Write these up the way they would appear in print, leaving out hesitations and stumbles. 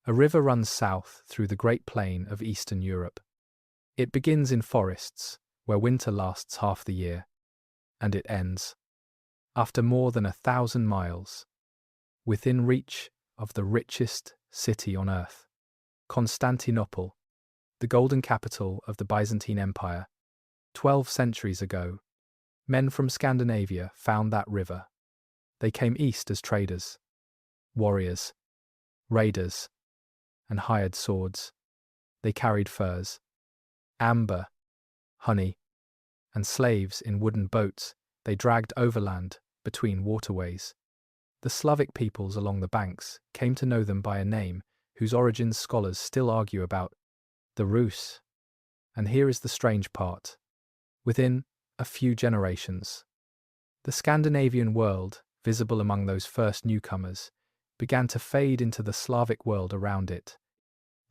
A river runs south through the Great Plain of Eastern Europe. It begins in forests, where winter lasts half the year, and it ends, after more than 1,000 miles, within reach of the richest city on earth, Constantinople, the golden capital of the Byzantine Empire. 12 centuries ago, men from Scandinavia found that river. They came east as traders, warriors, raiders, and hired swords. They carried furs, amber, honey, and slaves in wooden boats they dragged overland between waterways. The Slavic peoples along the banks came to know them by a name whose origins scholars still argue about, the Rus. And here is the strange part. Within a few generations, the Scandinavian world, visible among those first newcomers, began to fade into the Slavic world around it.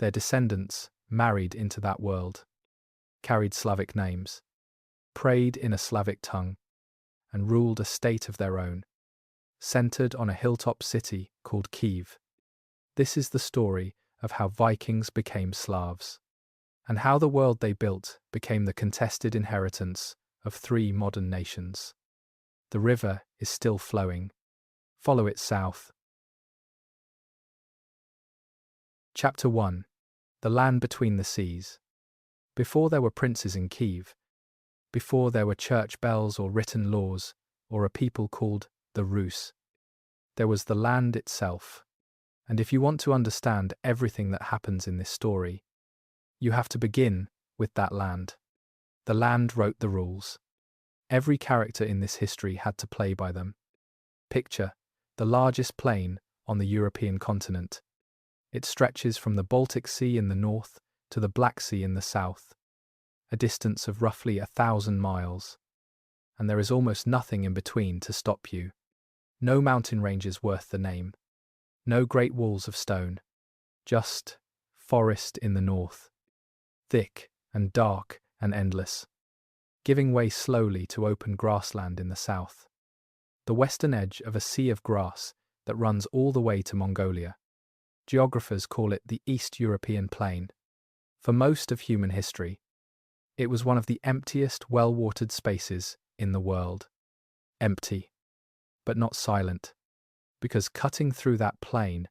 Their descendants married into that world, carried Slavic names, prayed in a Slavic tongue, and ruled a state of their own, centered on a hilltop city called Kyiv. This is the story of how Vikings became Slavs, and how the world they built became the contested inheritance of 3 modern nations. The river is still flowing. Follow it south. Chapter 1. The Land Between the Seas. Before there were princes in Kyiv, before there were church bells or written laws, or a people called the Rus, there was the land itself. And if you want to understand everything that happens in this story, you have to begin with that land. The land wrote the rules. Every character in this history had to play by them. Picture the largest plain on the European continent. It stretches from the Baltic Sea in the north to the Black Sea in the south, a distance of roughly 1,000 miles. And there is almost nothing in between to stop you. No mountain ranges worth the name. No great walls of stone. Just forest in the north. Thick and dark and endless, giving way slowly to open grassland in the south. The western edge of a sea of grass that runs all the way to Mongolia. Geographers call it the East European Plain. For most of human history, it was one of the emptiest well-watered spaces in the world. Empty, but not silent, because cutting through that plain,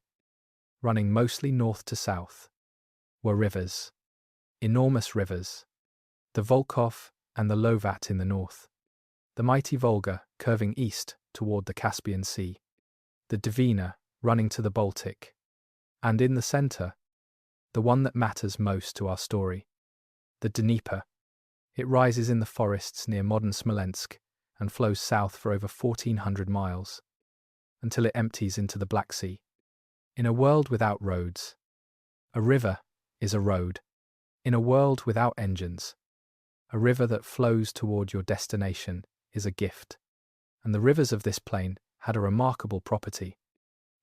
running mostly north to south, were rivers. Enormous rivers. The Volkhov and the Lovat in the north. The mighty Volga curving east toward the Caspian Sea. The Dvina running to the Baltic. And in the center, the one that matters most to our story, the Dnieper. It rises in the forests near modern Smolensk and flows south for over 1,400 miles, until it empties into the Black Sea. In a world without roads, a river is a road. In a world without engines, a river that flows toward your destination is a gift. And the rivers of this plain had a remarkable property.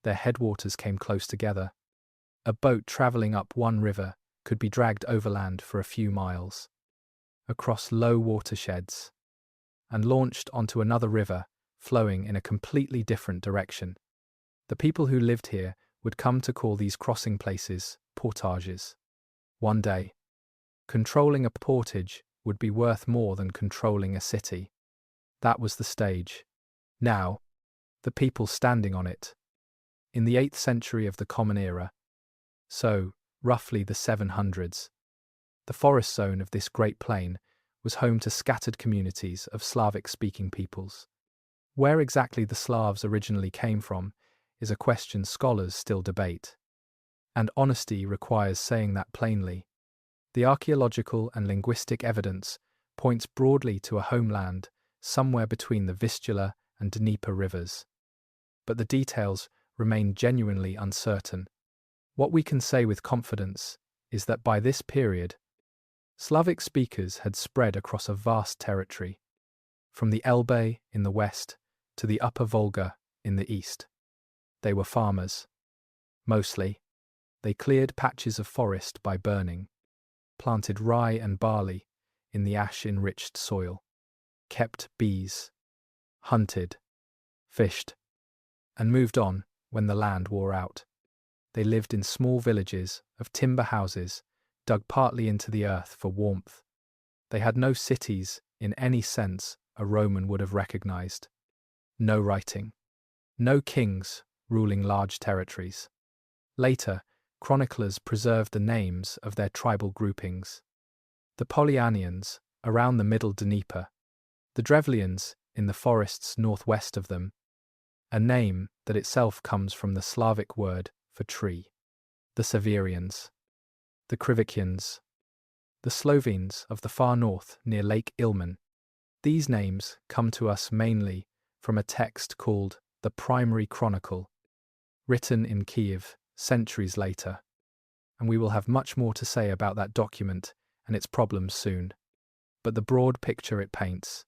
Their headwaters came close together. A boat traveling up one river could be dragged overland for a few miles, across low watersheds, and launched onto another river flowing in a completely different direction. The people who lived here would come to call these crossing places portages. One day, controlling a portage would be worth more than controlling a city. That was the stage. Now, the people standing on it. In the 8th century of the Common Era, so roughly the 700s, the forest zone of this great plain was home to scattered communities of Slavic-speaking peoples. Where exactly the Slavs originally came from is a question scholars still debate. And honesty requires saying that plainly. The archaeological and linguistic evidence points broadly to a homeland somewhere between the Vistula and Dnieper rivers. But the details remain genuinely uncertain. What we can say with confidence is that by this period, Slavic speakers had spread across a vast territory, from the Elbe in the west to the upper Volga in the east. They were farmers. Mostly, they cleared patches of forest by burning, planted rye and barley in the ash-enriched soil, kept bees, hunted, fished, and moved on when the land wore out. They lived in small villages of timber houses, dug partly into the earth for warmth. They had no cities in any sense a Roman would have recognized. No writing. No kings ruling large territories. Later, chroniclers preserved the names of their tribal groupings. The Polyanians, around the middle Dnieper. The Drevlians, in the forests northwest of them. A name that itself comes from the Slavic word for tree. The Severians. The Krivikians. The Slovenes of the far north near Lake Ilmen. These names come to us mainly from a text called the Primary Chronicle, written in Kyiv centuries later, and we will have much more to say about that document and its problems soon. But the broad picture it paints,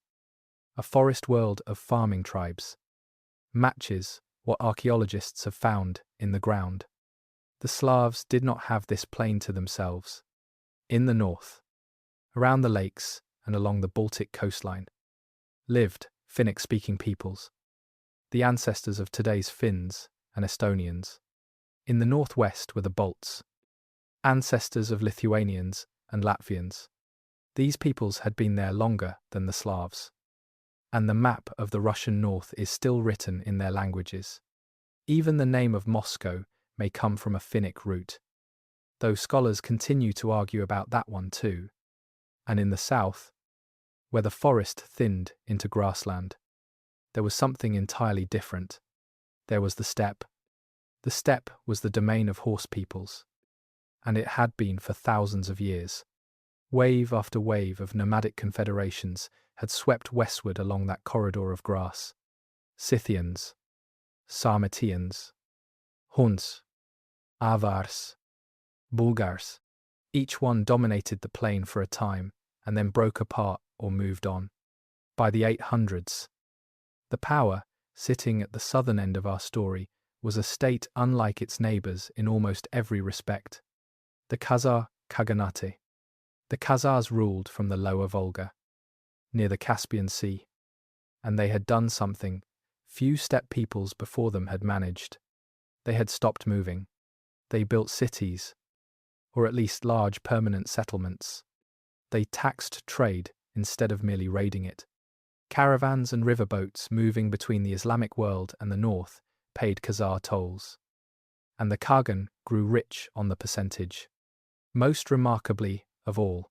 a forest world of farming tribes, matches what archaeologists have found in the ground. The Slavs did not have this plain to themselves. In the north, around the lakes and along the Baltic coastline, lived Finnic-speaking peoples, the ancestors of today's Finns and Estonians. In the northwest were the Balts, ancestors of Lithuanians and Latvians. These peoples had been there longer than the Slavs, and the map of the Russian north is still written in their languages. Even the name of Moscow may come from a Finnic root, though scholars continue to argue about that one too. And in the south, where the forest thinned into grassland, there was something entirely different. There was the steppe. The steppe was the domain of horse peoples, and it had been for thousands of years. Wave after wave of nomadic confederations had swept westward along that corridor of grass. Scythians, Sarmatians, Huns, Avars, Bulgars. Each one dominated the plain for a time and then broke apart or moved on. By the 800s, the power, sitting at the southern end of our story, was a state unlike its neighbours in almost every respect. The Khazar Khaganate. The Khazars ruled from the lower Volga, near the Caspian Sea, and they had done something few steppe peoples before them had managed. They had stopped moving. They built cities, or at least large permanent settlements. They taxed trade instead of merely raiding it. Caravans and riverboats moving between the Islamic world and the north paid Khazar tolls, and the Khagan grew rich on the percentage. Most remarkably of all,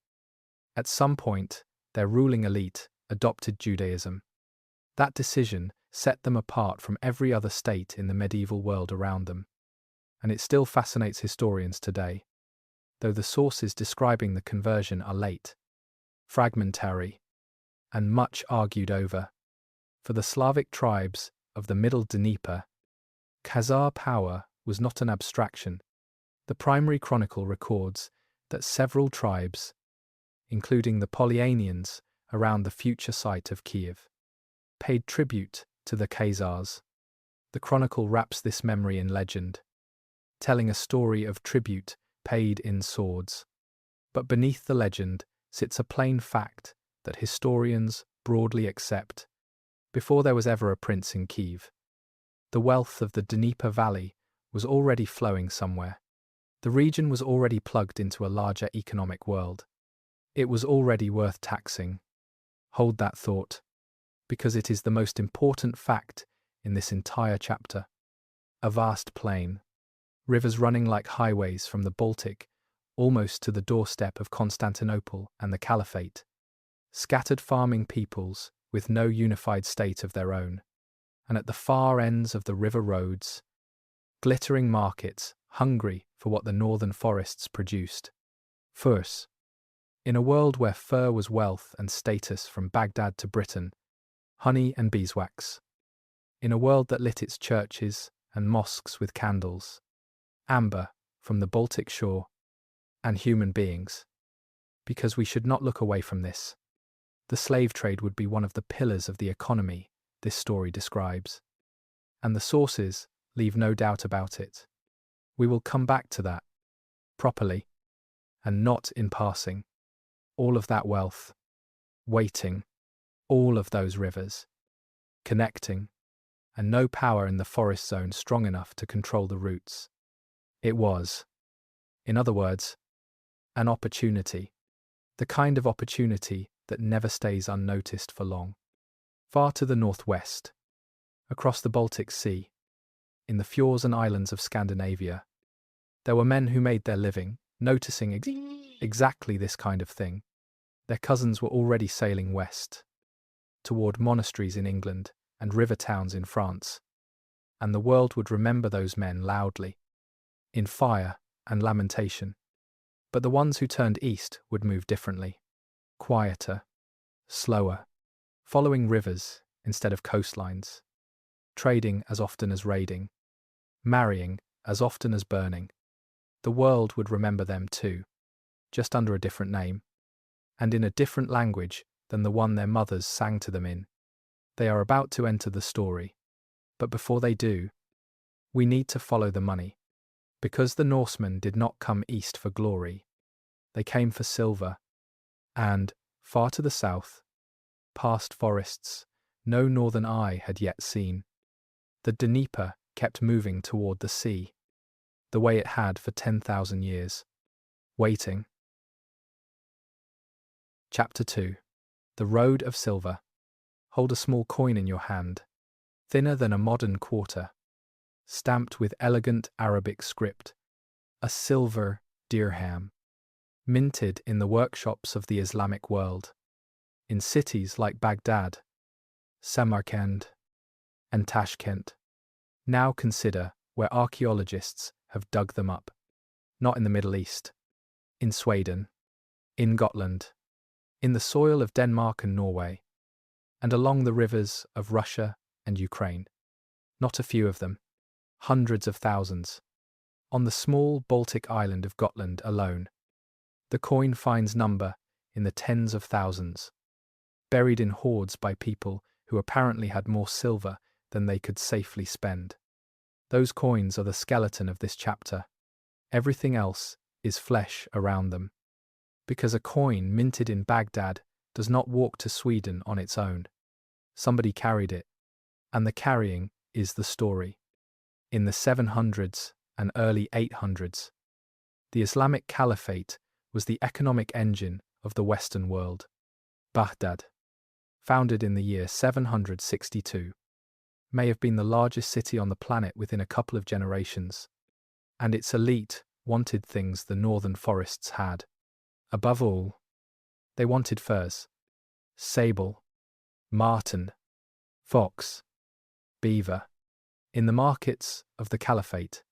at some point, their ruling elite adopted Judaism. That decision set them apart from every other state in the medieval world around them, and it still fascinates historians today, though the sources describing the conversion are late, fragmentary, and much argued over. For the Slavic tribes of the middle Dnieper, Khazar power was not an abstraction. The Primary Chronicle records that several tribes, including the Polyanians around the future site of Kyiv, paid tribute to the Khazars. The chronicle wraps this memory in legend, telling a story of tribute paid in swords. But beneath the legend sits a plain fact that historians broadly accept. Before there was ever a prince in Kyiv, the wealth of the Dnieper Valley was already flowing somewhere. The region was already plugged into a larger economic world. It was already worth taxing. Hold that thought, because it is the most important fact in this entire chapter. A vast plain, rivers running like highways from the Baltic almost to the doorstep of Constantinople and the Caliphate. Scattered farming peoples with no unified state of their own. And at the far ends of the river roads, glittering markets hungry for what the northern forests produced. Furs. In a world where fur was wealth and status from Baghdad to Britain, honey and beeswax. In a world that lit its churches and mosques with candles, amber from the Baltic shore, and human beings. Because we should not look away from this. The slave trade would be one of the pillars of the economy this story describes, and the sources leave no doubt about it. We will come back to that, properly, and not in passing. All of that wealth, waiting, all of those rivers, connecting, and no power in the forest zone strong enough to control the routes. It was, in other words, an opportunity. The kind of opportunity that never stays unnoticed for long. Far to the northwest, across the Baltic Sea, in the fjords and islands of Scandinavia, there were men who made their living, noticing exactly this kind of thing. Their cousins were already sailing west, toward monasteries in England and river towns in France, and the world would remember those men loudly, in fire and lamentation. But the ones who turned east would move differently, quieter, slower, following rivers instead of coastlines, trading as often as raiding, marrying as often as burning. The world would remember them too, just under a different name, and in a different language than the one their mothers sang to them in. They are about to enter the story, but before they do, we need to follow the money. Because the Norsemen did not come east for glory, they came for silver, and, far to the south, past forests no northern eye had yet seen, the Dnieper kept moving toward the sea, the way it had for 10,000 years, waiting. Chapter 2. The Road of Silver. Hold a small coin in your hand, thinner than a modern quarter, stamped with elegant Arabic script, a silver dirham, minted in the workshops of the Islamic world, in cities like Baghdad, Samarkand, and Tashkent. Now consider where archaeologists have dug them up. Not in the Middle East, in Sweden, in Gotland, in the soil of Denmark and Norway, and along the rivers of Russia and Ukraine. Not a few of them, hundreds of thousands. On the small Baltic island of Gotland alone, the coin finds number in the tens of thousands, buried in hoards by people who apparently had more silver than they could safely spend. Those coins are the skeleton of this chapter. Everything else is flesh around them. Because a coin minted in Baghdad does not walk to Sweden on its own. Somebody carried it, and the carrying is the story. In the 700s and early 800s, the Islamic Caliphate was the economic engine of the Western world. Baghdad, founded in the year 762, may have been the largest city on the planet within a couple of generations, and its elite wanted things the northern forests had. Above all, they wanted furs, sable, marten, fox, beaver. In the markets of the Caliphate,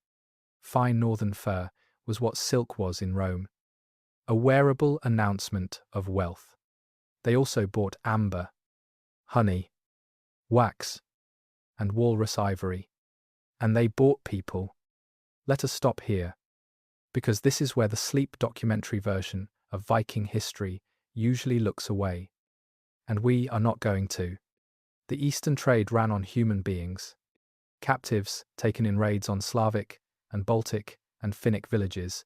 fine northern fur was what silk was in Rome, a wearable announcement of wealth. They also bought amber, honey, wax, and walrus ivory. And they bought people. Let us stop here, because this is where the sleep documentary version of Viking history usually looks away. And we are not going to. The Eastern trade ran on human beings, captives taken in raids on Slavic and Baltic and Finnic villages,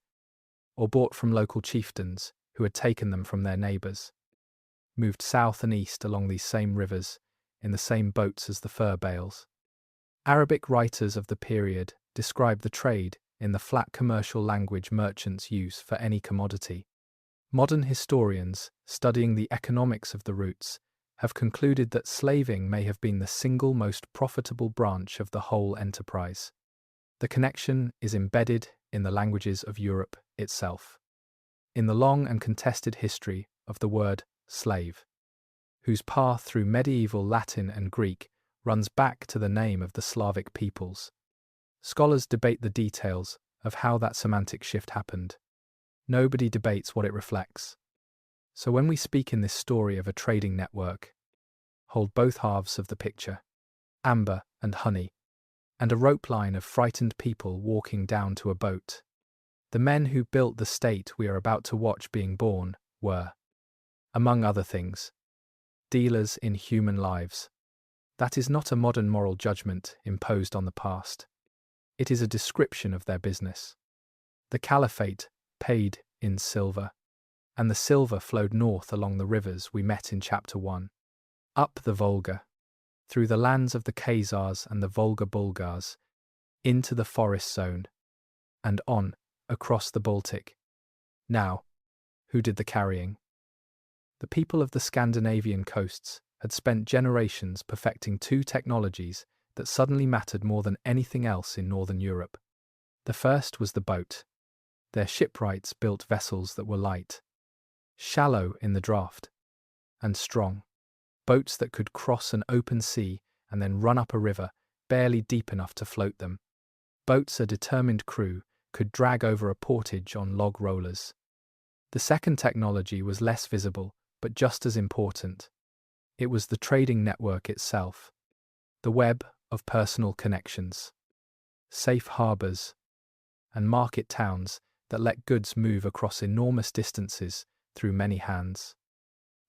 or bought from local chieftains who had taken them from their neighbours, moved south and east along these same rivers in the same boats as the fur bales. Arabic writers of the period describe the trade in the flat commercial language merchants use for any commodity. Modern historians, studying the economics of the routes, have concluded that slaving may have been the single most profitable branch of the whole enterprise. The connection is embedded in the languages of Europe itself, in the long and contested history of the word slave, whose path through medieval Latin and Greek runs back to the name of the Slavic peoples. Scholars debate the details of how that semantic shift happened. Nobody debates what it reflects. So when we speak in this story of a trading network, hold both halves of the picture, amber and honey, and a rope line of frightened people walking down to a boat. The men who built the state we are about to watch being born were, among other things, dealers in human lives. That is not a modern moral judgment imposed on the past. It is a description of their business. The Caliphate paid in silver, and the silver flowed north along the rivers we met in Chapter 1, up the Volga, through the lands of the Khazars and the Volga Bulgars, into the forest zone, and on, across the Baltic. Now, who did the carrying? The people of the Scandinavian coasts had spent generations perfecting two technologies that suddenly mattered more than anything else in northern Europe. The first was the boat. Their shipwrights built vessels that were light, shallow in the draught, and strong. Boats that could cross an open sea and then run up a river barely deep enough to float them. Boats a determined crew could drag over a portage on log rollers. The second technology was less visible, but just as important. It was the trading network itself, the web of personal connections, safe harbours, and market towns that let goods move across enormous distances through many hands.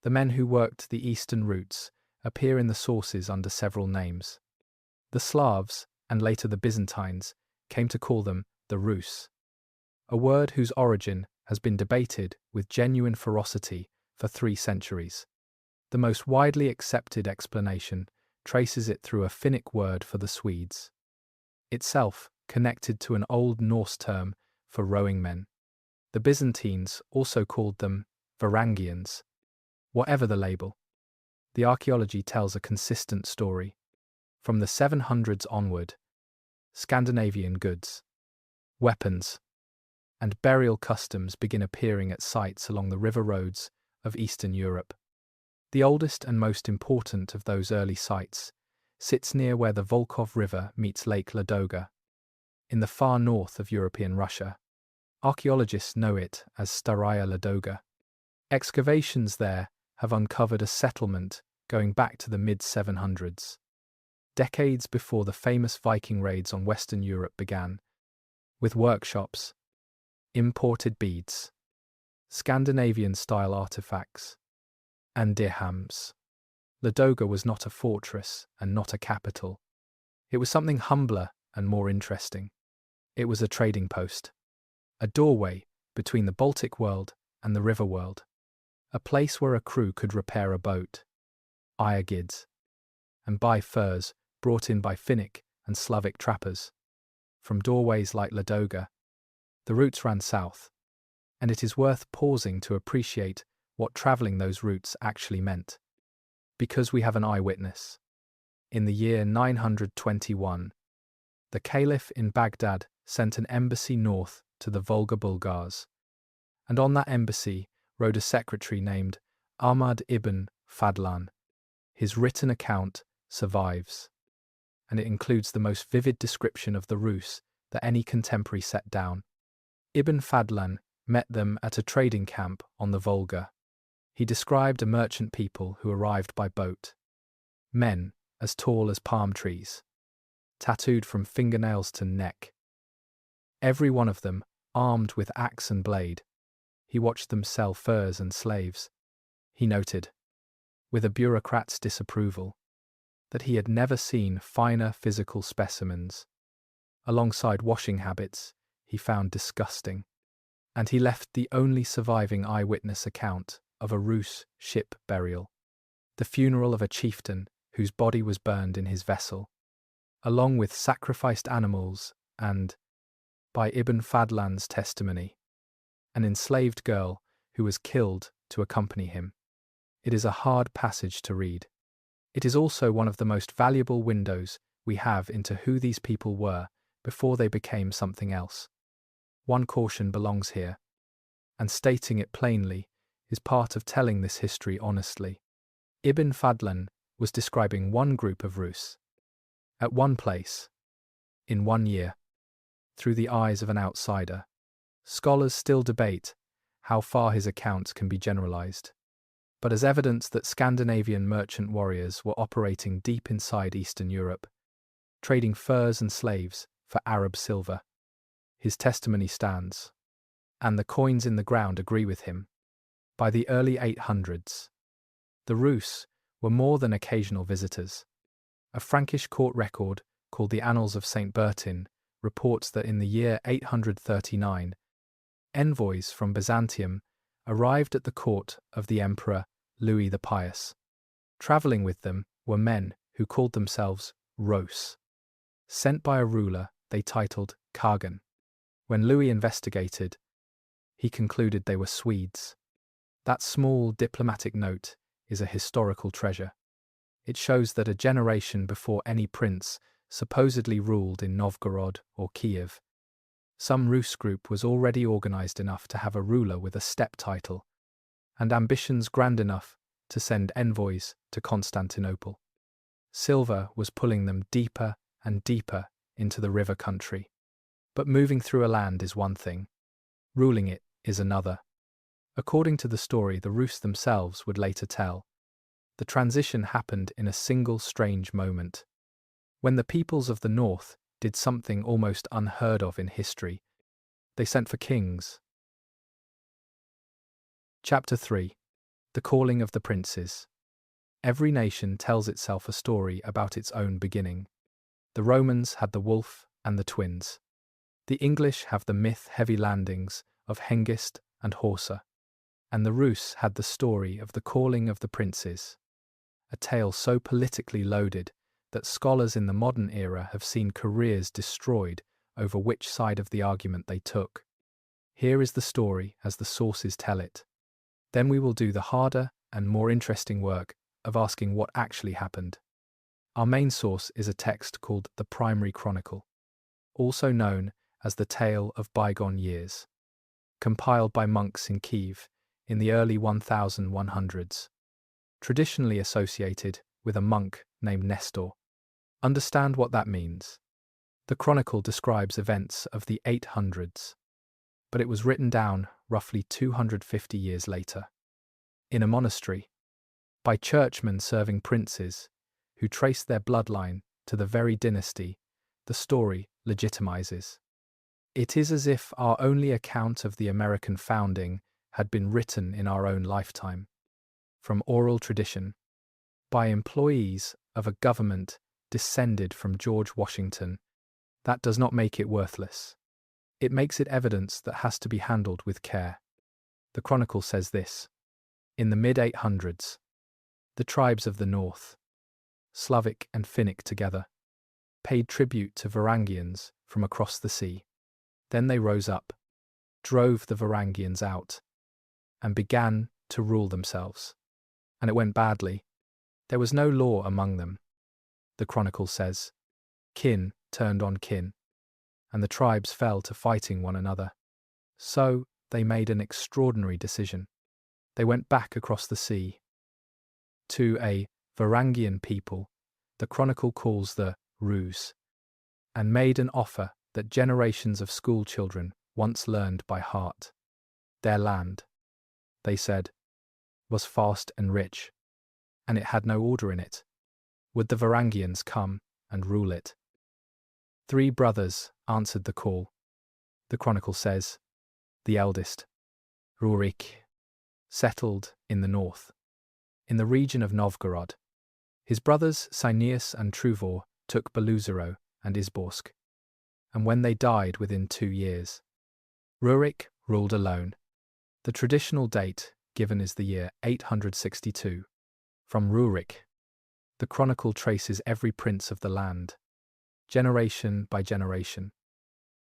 The men who worked the eastern routes appear in the sources under several names. The Slavs, and later the Byzantines, came to call them the Rus, a word whose origin has been debated with genuine ferocity for 3 centuries. The most widely accepted explanation traces it through a Finnic word for the Swedes, itself connected to an Old Norse term for rowing men. The Byzantines also called them Varangians. Whatever the label, the archaeology tells a consistent story. From the 700s onward, Scandinavian goods, weapons, and burial customs begin appearing at sites along the river roads of Eastern Europe. The oldest and most important of those early sites sits near where the Volkhov River meets Lake Ladoga, in the far north of European Russia. Archaeologists know it as Staraya Ladoga. Excavations there have uncovered a settlement going back to the mid-700s, decades before the famous Viking raids on Western Europe began, with workshops, imported beads, Scandinavian-style artifacts, and dirhams. Ladoga was not a fortress and not a capital. It was something humbler and more interesting. It was a trading post, a doorway between the Baltic world and the river world, a place where a crew could repair a boat, hire goods, and buy furs brought in by Finnic and Slavic trappers. From doorways like Ladoga, the routes ran south, and it is worth pausing to appreciate what travelling those routes actually meant. Because we have an eyewitness. In the year 921, the Caliph in Baghdad sent an embassy north to the Volga Bulgars, and on that embassy rode a secretary named Ahmad ibn Fadlan. His written account survives, and it includes the most vivid description of the Rus that any contemporary set down. Ibn Fadlan met them at a trading camp on the Volga. He described a merchant people who arrived by boat. Men as tall as palm trees, tattooed from fingernails to neck. Every one of them armed with axe and blade. He watched them sell furs and slaves. He noted, with a bureaucrat's disapproval, that he had never seen finer physical specimens. Alongside washing habits, he found disgusting. And he left the only surviving eyewitness account of a Rus ship burial, the funeral of a chieftain whose body was burned in his vessel, along with sacrificed animals and, by Ibn Fadlan's testimony, an enslaved girl who was killed to accompany him. It is a hard passage to read. It is also one of the most valuable windows we have into who these people were before they became something else. One caution belongs here, and stating it plainly is part of telling this history honestly. Ibn Fadlan was describing one group of Rus, at one place, in one year, through the eyes of an outsider. Scholars still debate how far his accounts can be generalized, but as evidence that Scandinavian merchant warriors were operating deep inside Eastern Europe, trading furs and slaves for Arab silver, his testimony stands, and the coins in the ground agree with him. By the early 800s, the Rus were more than occasional visitors. A Frankish court record called the Annals of Saint Bertin reports that in the year 839, envoys from Byzantium arrived at the court of the Emperor Louis the Pious. Travelling with them were men who called themselves Rus, sent by a ruler they titled Kagan. When Louis investigated, he concluded they were Swedes. That small diplomatic note is a historical treasure. It shows that a generation before any prince supposedly ruled in Novgorod or Kyiv, some Rus group was already organized enough to have a ruler with a steppe title, and ambitions grand enough to send envoys to Constantinople. Silver was pulling them deeper and deeper into the river country. But moving through a land is one thing, ruling it is another. According to the story the Rus themselves would later tell, the transition happened in a single strange moment, when the peoples of the north did something almost unheard of in history. They sent for kings. Chapter 3. The Calling of the Princes. Every nation tells itself a story about its own beginning. The Romans had the wolf and the twins. The English have the myth-heavy landings of Hengist and Horsa. And the Rus had the story of the calling of the princes, a tale so politically loaded that scholars in the modern era have seen careers destroyed over which side of the argument they took. Here is the story as the sources tell it. Then we will do the harder and more interesting work of asking what actually happened. Our main source is a text called the Primary Chronicle, also known as the Tale of Bygone Years, compiled by monks in Kyiv in the early 1100s, traditionally associated with a monk named Nestor. Understand what that means. The chronicle describes events of the 800s, but it was written down roughly 250 years later, in a monastery, by churchmen serving princes who traced their bloodline to the very dynasty the story legitimizes. It is as if our only account of the American founding had been written in our own lifetime, from oral tradition, by employees of a government descended from George Washington. That does not make it worthless. It makes it evidence that has to be handled with care. The Chronicle says this: in the mid-800s, the tribes of the north, Slavic and Finnic together, paid tribute to Varangians from across the sea. Then they rose up, drove the Varangians out, and began to rule themselves. And it went badly. There was no law among them. The Chronicle says, kin turned on kin, and the tribes fell to fighting one another. So they made an extraordinary decision. They went back across the sea to a Varangian people the Chronicle calls the Rus, and made an offer that generations of school children once learned by heart. Their land, they said, was vast and rich, and it had no order in it. Would the Varangians come and rule it? 3 brothers answered the call. The Chronicle says, the eldest, Rurik, settled in the north, in the region of Novgorod. His brothers Sineas and Truvor took Beluzero and Izborsk, and when they died within 2 years, Rurik ruled alone. The traditional date given is the year 862. From Rurik, the Chronicle traces every prince of the land, generation by generation,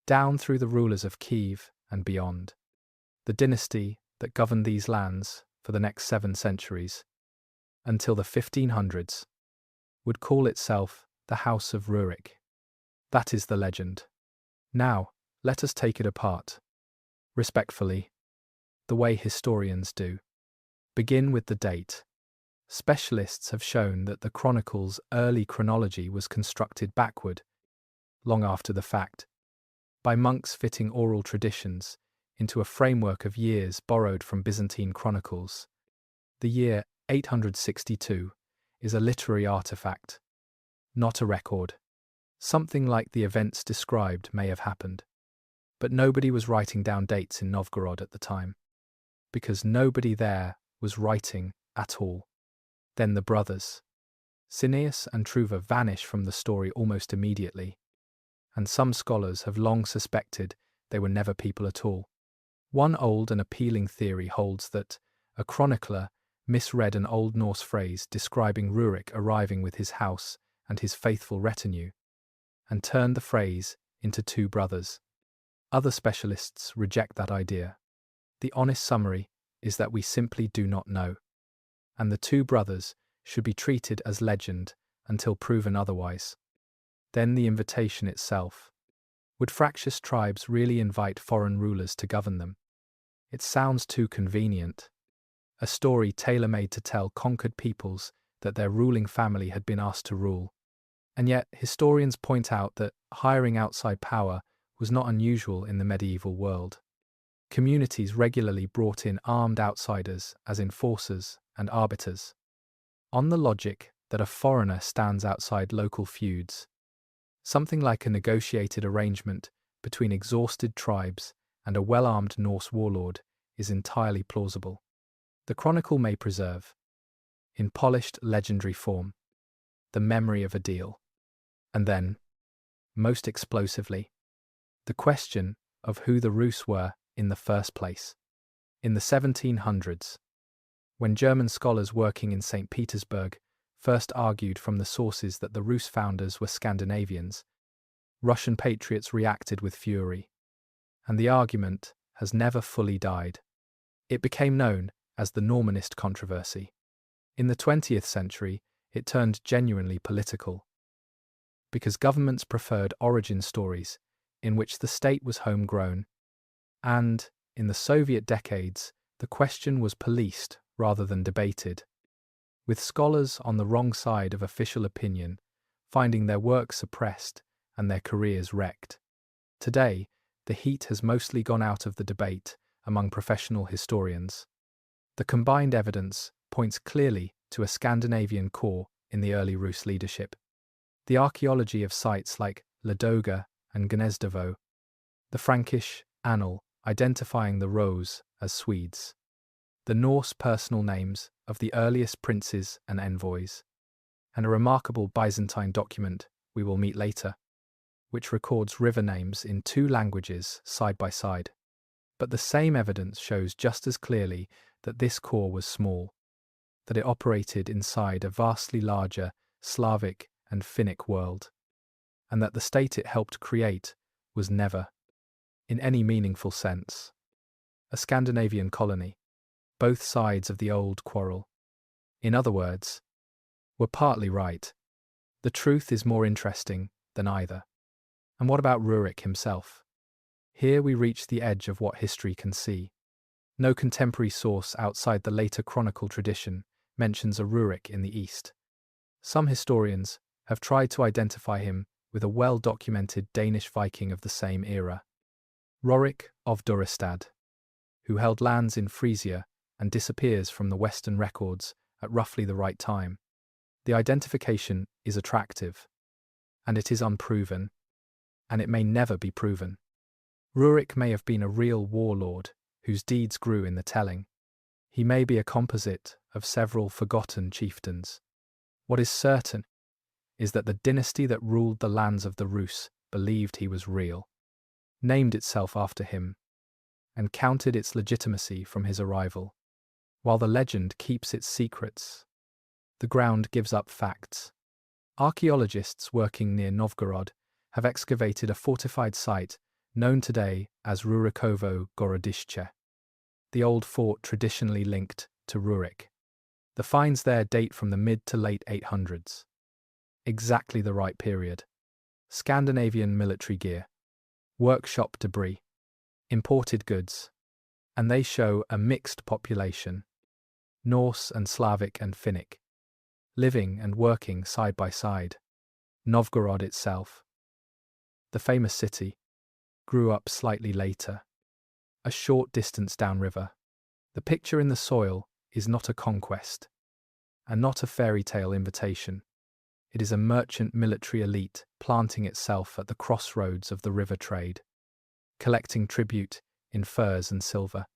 down through the rulers of Kyiv and beyond. The dynasty that governed these lands for the next 7 centuries, until the 1500s, would call itself the House of Rurik. That is the legend. Now, let us take it apart, respectfully, the way historians do. Begin with the date. Specialists have shown that the Chronicle's early chronology was constructed backward, long after the fact, by monks fitting oral traditions into a framework of years borrowed from Byzantine chronicles. The year 862 is a literary artifact, not a record. Something like the events described may have happened, but nobody was writing down dates in Novgorod at the time, because nobody there was writing at all. Then the brothers, Sineas and Truvor, vanish from the story almost immediately, and some scholars have long suspected they were never people at all. One old and appealing theory holds that a chronicler misread an Old Norse phrase describing Rurik arriving with his house and his faithful retinue, and turned the phrase into 2 brothers. Other specialists reject that idea. The honest summary is that we simply do not know, and the two brothers should be treated as legend until proven otherwise. Then the invitation itself. Would fractious tribes really invite foreign rulers to govern them? It sounds too convenient. A story tailor-made to tell conquered peoples that their ruling family had been asked to rule. And yet, historians point out that hiring outside power was not unusual in the medieval world. Communities regularly brought in armed outsiders as enforcers and arbiters. On the logic that a foreigner stands outside local feuds, something like a negotiated arrangement between exhausted tribes and a well-armed Norse warlord is entirely plausible. The chronicle may preserve, in polished legendary form, the memory of a deal. And then, most explosively, the question of who the Rus were in the first place. In the 1700s, when German scholars working in St. Petersburg first argued from the sources that the Rus founders were Scandinavians, Russian patriots reacted with fury, and the argument has never fully died. It became known as the Normanist controversy. In the 20th century, it turned genuinely political, because governments preferred origin stories in which the state was homegrown, and, in the Soviet decades, the question was policed rather than debated, with scholars on the wrong side of official opinion finding their work suppressed and their careers wrecked. Today, the heat has mostly gone out of the debate among professional historians. The combined evidence points clearly to a Scandinavian core in the early Rus leadership. The archaeology of sites like Ladoga and Gnezdovo, the Frankish annal identifying the Rose as Swedes, the Norse personal names of the earliest princes and envoys, and a remarkable Byzantine document we will meet later, which records river names in two languages side by side. But the same evidence shows just as clearly that this core was small, that it operated inside a vastly larger Slavic and Finnic world, and that the state it helped create was never, in any meaningful sense, a Scandinavian colony. Both sides of the old quarrel, in other words, were partly right. The truth is more interesting than either. And what about Rurik himself? Here we reach the edge of what history can see. No contemporary source outside the later chronicle tradition mentions a Rurik in the East. Some historians have tried to identify him with a well-documented Danish Viking of the same era, Rorik of Durestad, who held lands in Frisia and disappears from the Western records at roughly the right time. The identification is attractive, and it is unproven, and it may never be proven. Rurik may have been a real warlord whose deeds grew in the telling. He may be a composite of several forgotten chieftains. What is certain is that the dynasty that ruled the lands of the Rus believed he was real, named itself after him, and counted its legitimacy from his arrival. While the legend keeps its secrets, the ground gives up facts. Archaeologists working near Novgorod have excavated a fortified site known today as Rurikovo Gorodiще, the old fort traditionally linked to Rurik. The finds there date from the mid to late 800s. Exactly the right period. Scandinavian military gear, workshop debris, imported goods, and they show a mixed population, Norse and Slavic and Finnic, living and working side by side. Novgorod itself, the famous city, grew up slightly later, a short distance downriver. The picture in the soil is not a conquest, and not a fairy tale invitation. It is a merchant military elite planting itself at the crossroads of the river trade, collecting tribute in furs and silver,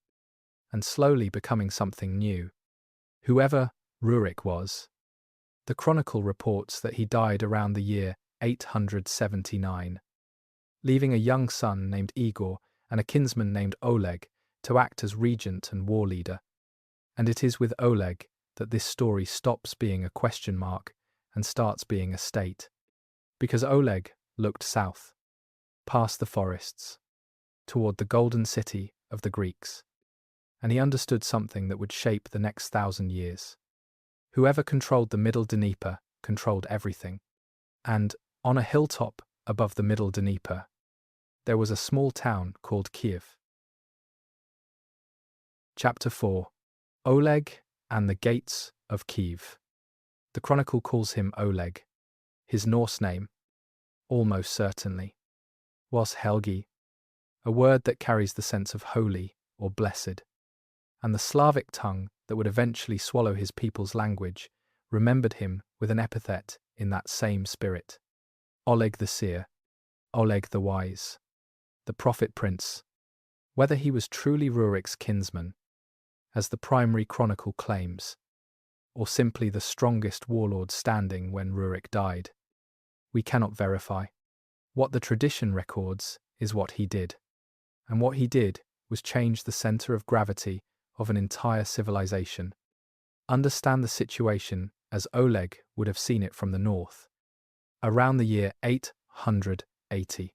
and slowly becoming something new. Whoever Rurik was, the chronicle reports that he died around the year 879, leaving a young son named Igor and a kinsman named Oleg to act as regent and war leader. And it is with Oleg that this story stops being a question mark and starts being a state. Because Oleg looked south, past the forests, toward the golden city of the Greeks. And he understood something that would shape the next 1,000 years. Whoever controlled the middle Dnieper controlled everything. And, on a hilltop above the middle Dnieper, there was a small town called Kyiv. Chapter 4. Oleg and the Gates of Kyiv. The Chronicle calls him Oleg. His Norse name, almost certainly, was Helgi, a word that carries the sense of holy or blessed. And the Slavic tongue that would eventually swallow his people's language remembered him with an epithet in that same spirit. Oleg the seer, Oleg the wise, the prophet prince. Whether he was truly Rurik's kinsman, as the Primary Chronicle claims, or simply the strongest warlord standing when Rurik died, we cannot verify. What the tradition records is what he did. And what he did was change the center of gravity of an entire civilization. Understand the situation as Oleg would have seen it from the north. Around the year 880,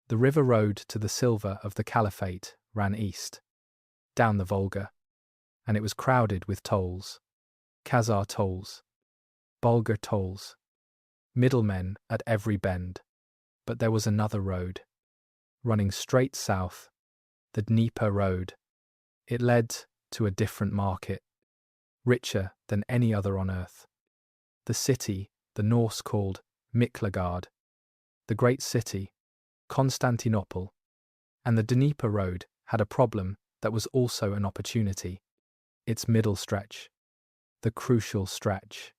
the river road to the silver of the Caliphate ran east, down the Volga, and it was crowded with tolls. Khazar tolls, Bulgar tolls, middlemen at every bend. But there was another road, running straight south, the Dnieper Road. It led to a different market, richer than any other on earth. The city the Norse called Miklagard, the great city, Constantinople, and the Dnieper Road had a problem that was also an opportunity. Its middle stretch, the crucial stretch,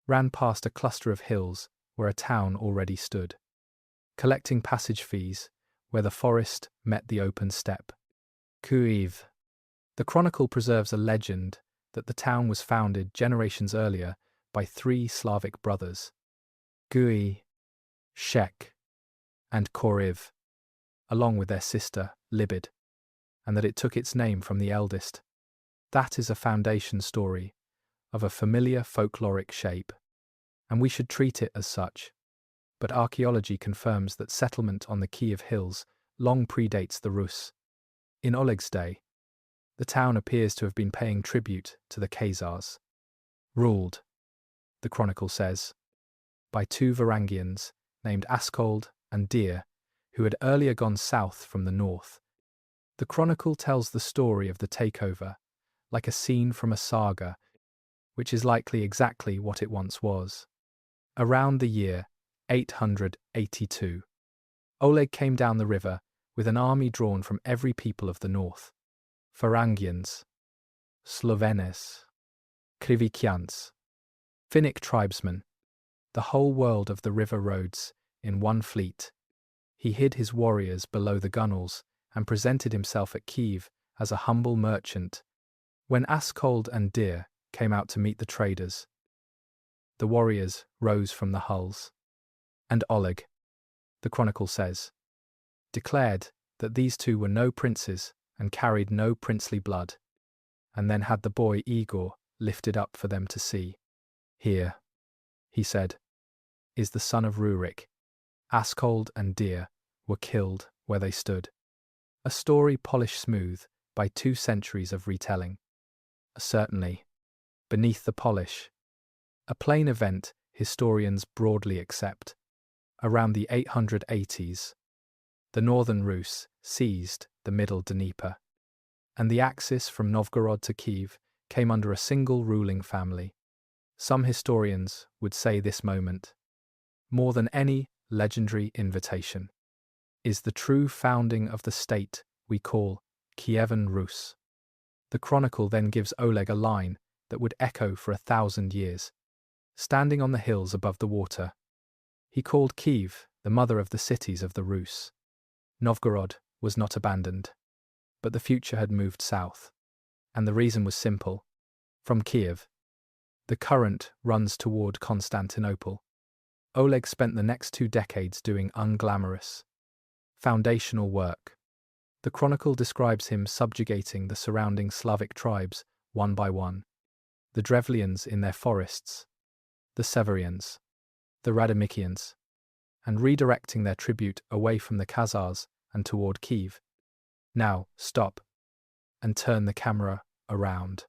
ran past a cluster of hills where a town already stood, collecting passage fees where the forest met the open steppe. Kyiv. The Chronicle preserves a legend that the town was founded generations earlier by 3 Slavic brothers, Gui, Shek, and Koriv, along with their sister, Libid, and that it took its name from the eldest. That is a foundation story of a familiar folkloric shape, and we should treat it as such. But archaeology confirms that settlement on the Kyiv hills long predates the Rus. In Oleg's day, the town appears to have been paying tribute to the Khazars, ruled, the Chronicle says, by 2 Varangians named Askold and Deer, who had earlier gone south from the north. The Chronicle tells the story of the takeover like a scene from a saga, which is likely exactly what it once was. Around the year 882, Oleg came down the river with an army drawn from every people of the north. Varangians, Slovenes, Krivikians, Finnic tribesmen, the whole world of the river roads in one fleet. He hid his warriors below the gunwales and presented himself at Kyiv as a humble merchant. When Askold and Deer came out to meet the traders, the warriors rose from the hulls. And Oleg, the Chronicle says, declared that these 2 were no princes and carried no princely blood, and then had the boy Igor lifted up for them to see. Here, he said, is the son of Rurik. Askold and Deer were killed where they stood. A story polished smooth by 2 centuries of retelling. Certainly, beneath the polish, a plain event historians broadly accept. Around the 880s, the northern Rus seized the middle Dnieper, and the axis from Novgorod to Kyiv came under a single ruling family. Some historians would say this moment, more than any legendary invitation, is the true founding of the state we call Kievan Rus. The Chronicle then gives Oleg a line that would echo for 1,000 years. Standing on the hills above the water, he called Kyiv the mother of the cities of the Rus. Novgorod was not abandoned, but the future had moved south, and the reason was simple. From Kyiv, the current runs toward Constantinople. Oleg spent the next 2 decades doing unglamorous, foundational work. The Chronicle describes him subjugating the surrounding Slavic tribes one by one, the Drevlians in their forests, the Severians, the Radomikians, and redirecting their tribute away from the Khazars and toward Kyiv. Now, stop and turn the camera around.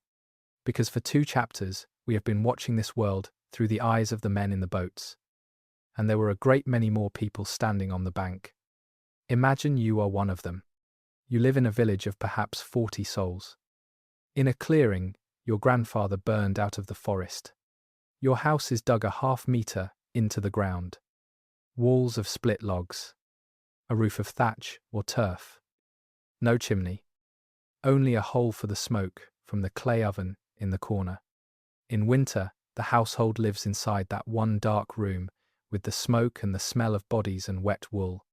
Because for 2 chapters, we have been watching this world through the eyes of the men in the boats. And there were a great many more people standing on the bank. Imagine you are one of them. You live in a village of perhaps 40 souls. In a clearing, your grandfather burned out of the forest. Your house is dug a half-meter into the ground. Walls of split logs. A roof of thatch or turf. No chimney. Only a hole for the smoke from the clay oven in the corner. In winter, the household lives inside that one dark room with the smoke and the smell of bodies and wet wool.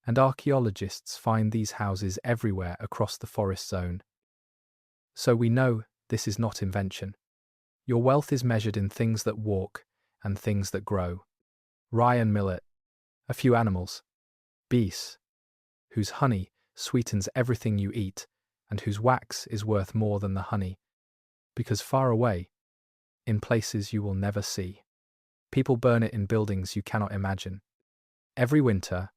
And archaeologists find these houses everywhere across the forest zone. So we know this is not invention. Your wealth is measured in things that walk and things that grow. Rye and millet, a few animals, bees, whose honey sweetens everything you eat and whose wax is worth more than the honey, because far away, in places you will never see, people burn it in buildings you cannot imagine. Every winter,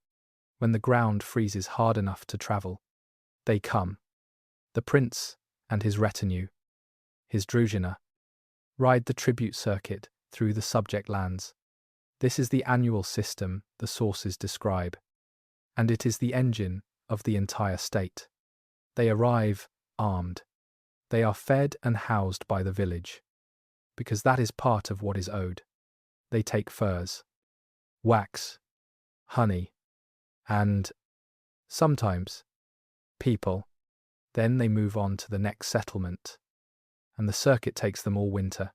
when the ground freezes hard enough to travel, they come. The prince and his retinue, his druzhina, ride the tribute circuit through the subject lands. This is the annual system the sources describe, and it is the engine of the entire state. They arrive armed. They are fed and housed by the village, because that is part of what is owed. They take furs, wax, honey, and, sometimes, people. Then they move on to the next settlement, and the circuit takes them all winter.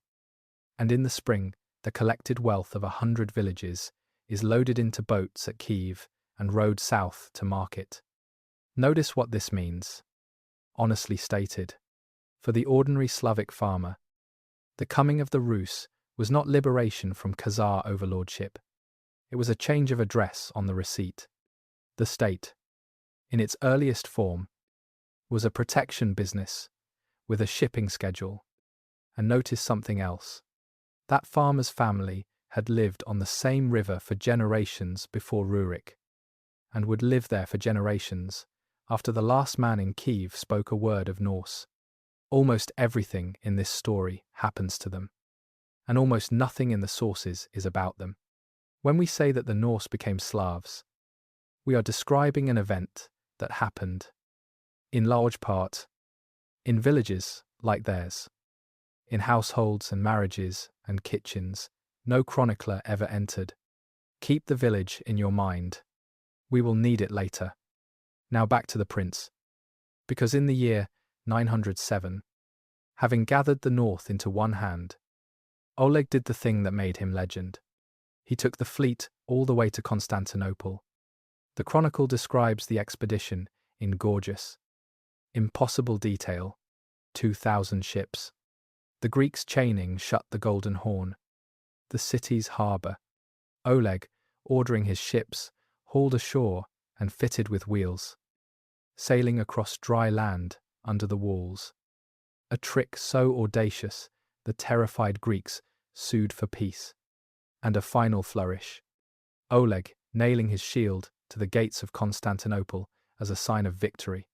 And in the spring, the collected wealth of 100 villages is loaded into boats at Kyiv and rowed south to market. Notice what this means. Honestly stated, for the ordinary Slavic farmer, the coming of the Rus was not liberation from Khazar overlordship. It was a change of address on the receipt. The state, in its earliest form, was a protection business with a shipping schedule. And notice something else. That farmer's family had lived on the same river for generations before Rurik, and would live there for generations after the last man in Kyiv spoke a word of Norse. Almost everything in this story happens to them, and almost nothing in the sources is about them. When we say that the Norse became Slavs, we are describing an event that happened, in large part, in villages like theirs. In households and marriages and kitchens, no chronicler ever entered. Keep the village in your mind. We will need it later. Now back to the prince. Because in the year 907, having gathered the north into one hand, Oleg did the thing that made him legend. He took the fleet all the way to Constantinople. The chronicle describes the expedition in gorgeous, impossible detail. 2,000 ships. The Greeks chaining shut the Golden Horn, the city's harbour. Oleg, ordering his ships, hauled ashore and fitted with wheels, sailing across dry land under the walls. A trick so audacious, the terrified Greeks sued for peace. And a final flourish. Oleg nailing his shield to the gates of Constantinople as a sign of victory.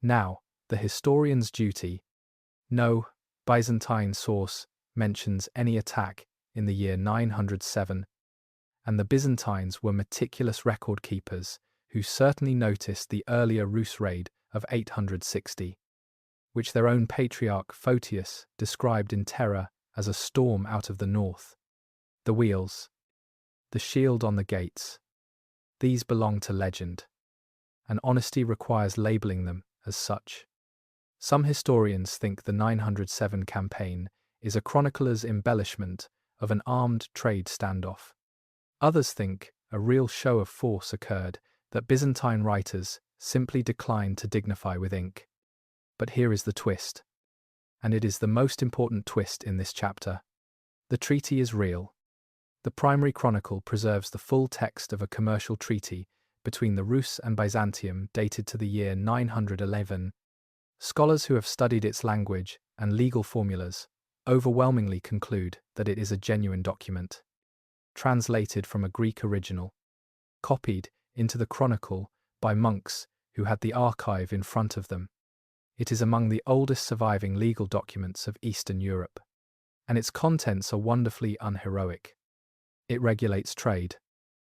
Now, the historian's duty. No Byzantine source mentions any attack in the year 907, and the Byzantines were meticulous record keepers who certainly noticed the earlier Rus raid of 860, which their own patriarch Photius described in terror as a storm out of the north. The wheels, the shield on the gates, these belong to legend, and honesty requires labelling them as such. Some historians think the 907 campaign is a chronicler's embellishment of an armed trade standoff. Others think a real show of force occurred that Byzantine writers simply declined to dignify with ink. But here is the twist, and it is the most important twist in this chapter. The treaty is real. The Primary Chronicle preserves the full text of a commercial treaty between the Rus and Byzantium dated to the year 911. Scholars who have studied its language and legal formulas overwhelmingly conclude that it is a genuine document, translated from a Greek original, copied into the Chronicle by monks who had the archive in front of them. It is among the oldest surviving legal documents of Eastern Europe, and its contents are wonderfully unheroic. It regulates trade.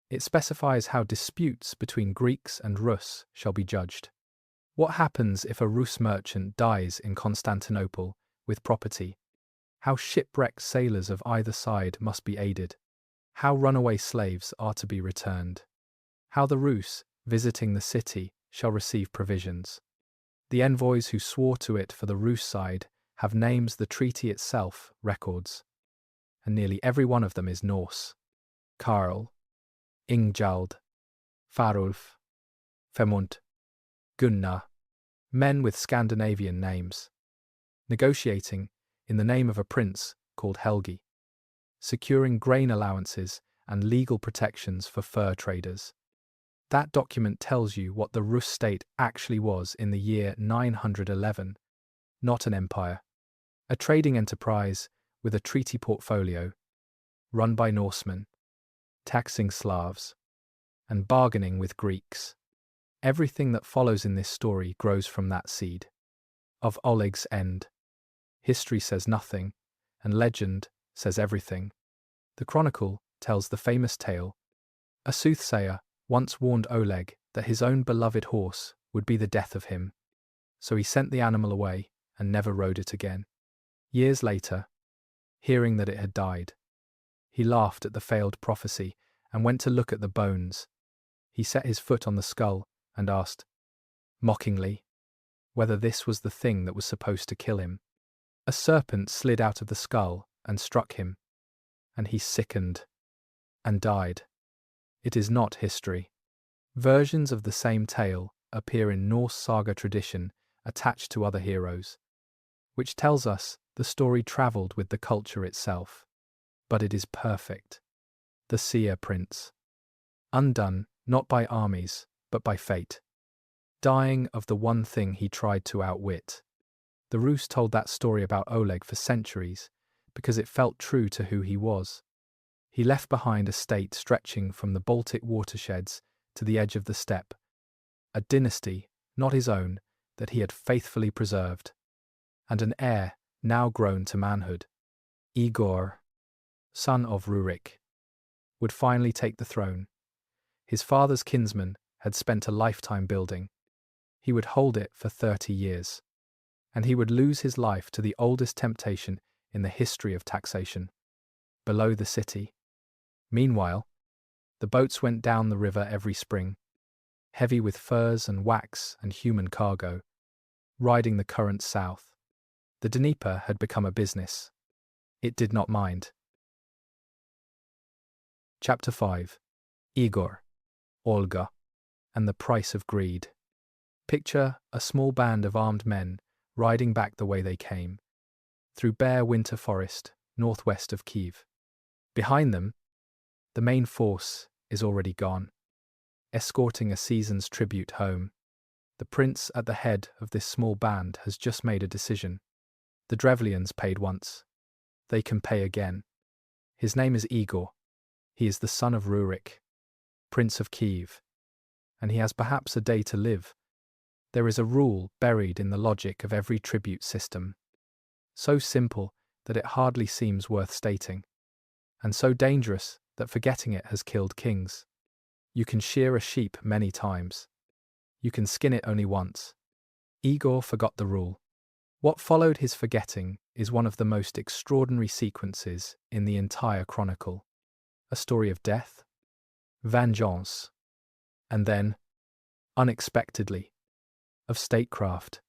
It specifies how disputes between Greeks and Rus shall be judged. What happens if a Rus merchant dies in Constantinople with property? How shipwrecked sailors of either side must be aided. How runaway slaves are to be returned. How the Rus, visiting the city, shall receive provisions. The envoys who swore to it for the Rus side have names the treaty itself records, and nearly every one of them is Norse. Karl, Ingjald, Farulf, Femund, Gunnar, men with Scandinavian names, negotiating in the name of a prince called Helgi, securing grain allowances and legal protections for fur traders. That document tells you what the Rus state actually was in the year 911, not an empire. A trading enterprise with a treaty portfolio, run by Norsemen, taxing Slavs, and bargaining with Greeks. Everything that follows in this story grows from that seed. Of Oleg's end. History says nothing, and legend says everything. The Chronicle tells the famous tale. A soothsayer once warned Oleg that his own beloved horse would be the death of him, so he sent the animal away and never rode it again. Years later, hearing that it had died, he laughed at the failed prophecy and went to look at the bones. He set his foot on the skull and asked, mockingly, whether this was the thing that was supposed to kill him. A serpent slid out of the skull and struck him, and he sickened and died. It is not history. Versions of the same tale appear in Norse saga tradition attached to other heroes, which tells us the story travelled with the culture itself. But it is perfect. The seer prince. Undone not by armies, but by fate. Dying of the one thing he tried to outwit. The Rus told that story about Oleg for centuries because it felt true to who he was. He left behind a state stretching from the Baltic watersheds to the edge of the steppe, a dynasty, not his own, that he had faithfully preserved, and an heir now grown to manhood. Igor, son of Rurik, would finally take the throne. His father's kinsman had spent a lifetime building. He would hold it for 30 years, and he would lose his life to the oldest temptation in the history of taxation, below the city. Meanwhile, the boats went down the river every spring, heavy with furs and wax and human cargo, riding the current south. The Dnieper had become a business. It did not mind. Chapter 5. Igor, Olga, and the price of greed. Picture a small band of armed men riding back the way they came, through bare winter forest northwest of Kyiv. Behind them, the main force is already gone, escorting a season's tribute home. The prince at the head of this small band has just made a decision. The Drevlians paid once. They can pay again. His name is Igor. He is the son of Rurik, Prince of Kyiv, and he has perhaps a day to live. There is a rule buried in the logic of every tribute system, so simple that it hardly seems worth stating, and so dangerous that forgetting it has killed kings. You can shear a sheep many times. You can skin it only once. Igor forgot the rule. What followed his forgetting is one of the most extraordinary sequences in the entire chronicle. A story of death, vengeance, and then, unexpectedly, of statecraft,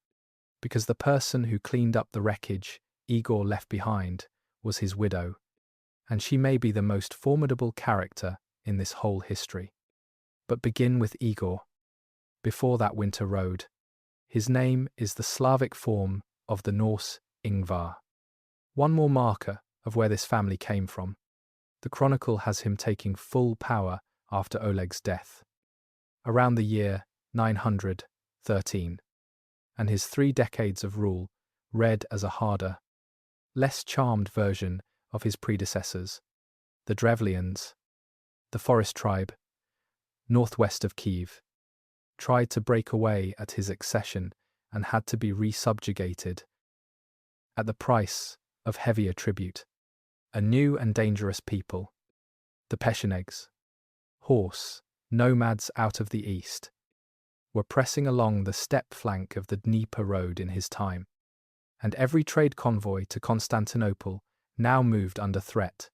because the person who cleaned up the wreckage Igor left behind was his widow, and she may be the most formidable character in this whole history. But begin with Igor. Before that winter road, his name is the Slavic form of the Norse Ingvar. One more marker of where this family came from. The chronicle has him taking full power after Oleg's death, around the year 913, and his 3 decades of rule read as a harder, less charmed version of his predecessors, the Drevlians, the forest tribe, northwest of Kyiv. tried to break away at his accession and had to be resubjugated at the price of heavier tribute. A new and dangerous people, the Pechenegs, horse nomads out of the east, were pressing along the steppe flank of the Dnieper road in his time, and every trade convoy to Constantinople now moved under threat.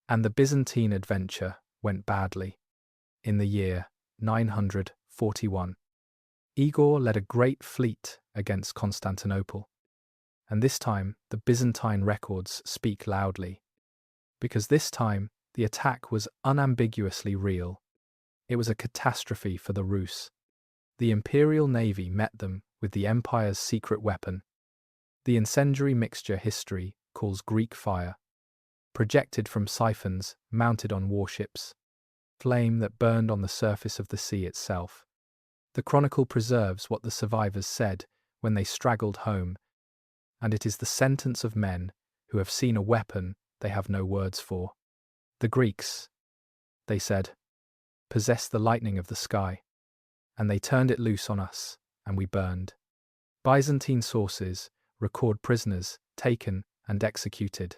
And the Byzantine adventure went badly. In the year 941, Igor led a great fleet against Constantinople, and this time the Byzantine records speak loudly, because this time the attack was unambiguously real. It was a catastrophe for the Rus. The imperial navy met them with the empire's secret weapon, the incendiary mixture history calls Greek fire, projected from siphons mounted on warships, flame that burned on the surface of the sea itself. The chronicle preserves what the survivors said when they straggled home, and it is the sentence of men who have seen a weapon they have no words for. The Greeks, they said, possessed the lightning of the sky, and they turned it loose on us, and we burned. Byzantine sources record prisoners taken and executed.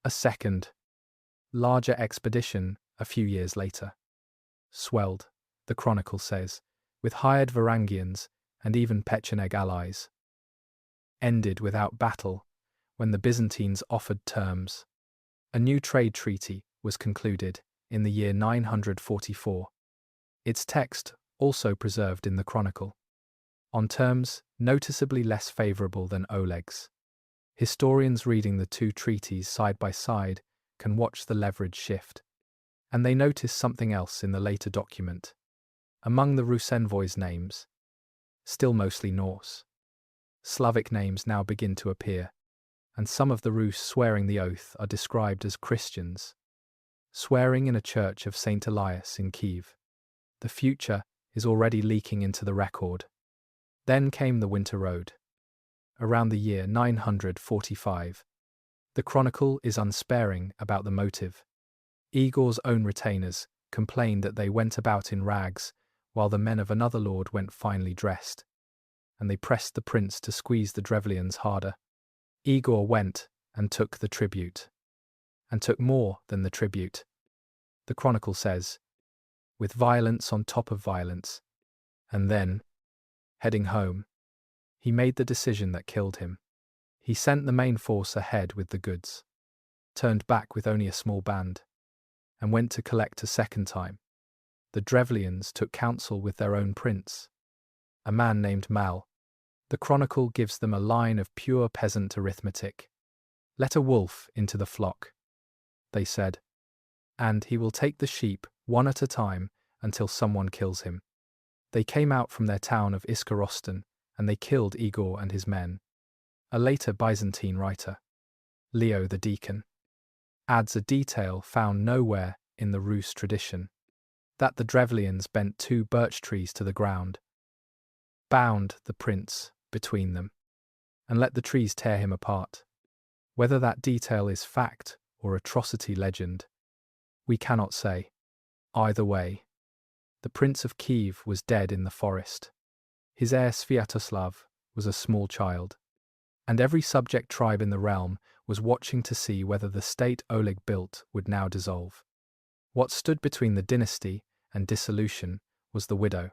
A second, larger expedition a few years later swelled, the chronicle says, with hired Varangians and even Pecheneg allies. Ended without battle when the Byzantines offered terms. A new trade treaty was concluded in the year 944. Its text also preserved in the chronicle, on terms noticeably less favourable than Oleg's. Historians reading the two treaties side by side can watch the leverage shift, and they notice something else in the later document. Among the Rus envoys' names, still mostly Norse, Slavic names now begin to appear, and some of the Rus swearing the oath are described as Christians, swearing in a church of Saint Elias in Kyiv. The future is already leaking into the record. Then came the Winter Road, around the year 945. The chronicle is unsparing about the motive. Igor's own retainers complained that they went about in rags, while the men of another lord went finely dressed, and they pressed the prince to squeeze the Drevlians harder. Igor went and took the tribute, and took more than the tribute. The chronicle says, with violence on top of violence, and then, heading home, he made the decision that killed him. He sent the main force ahead with the goods, turned back with only a small band, and went to collect a second time. The Drevlians took counsel with their own prince, a man named Mal. The chronicle gives them a line of pure peasant arithmetic. Let a wolf into the flock, they said, and he will take the sheep one at a time until someone kills him. They came out from their town of Iskarostan, and they killed Igor and his men. A later Byzantine writer, Leo the Deacon, adds a detail found nowhere in the Rus tradition, that the Drevlians bent 2 birch trees to the ground, bound the prince between them, and let the trees tear him apart. Whether that detail is fact or atrocity legend, we cannot say. Either way, the Prince of Kyiv was dead in the forest. His heir Sviatoslav was a small child, and every subject tribe in the realm was watching to see whether the state Oleg built would now dissolve. What stood between the dynasty and dissolution was the widow.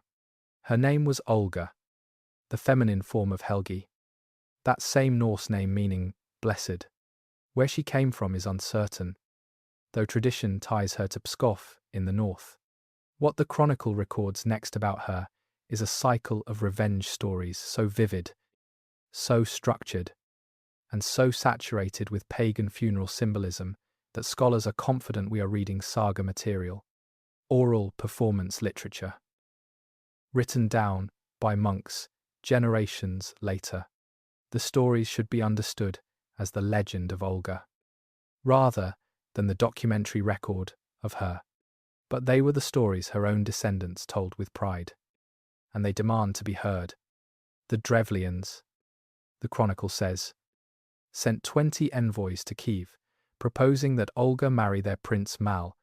Her name was Olga, the feminine form of Helgi, that same Norse name meaning blessed. Where she came from is uncertain, though tradition ties her to Pskov in the north. What the chronicle records next about her is a cycle of revenge stories so vivid, so structured, and so saturated with pagan funeral symbolism that scholars are confident we are reading saga material, oral performance literature, written down by monks generations later. The stories should be understood as the legend of Olga, rather than the documentary record of her. But they were the stories her own descendants told with pride, and they demand to be heard. The Drevlians, the chronicle says, sent 20 envoys to Kyiv, proposing that Olga marry their prince Mal,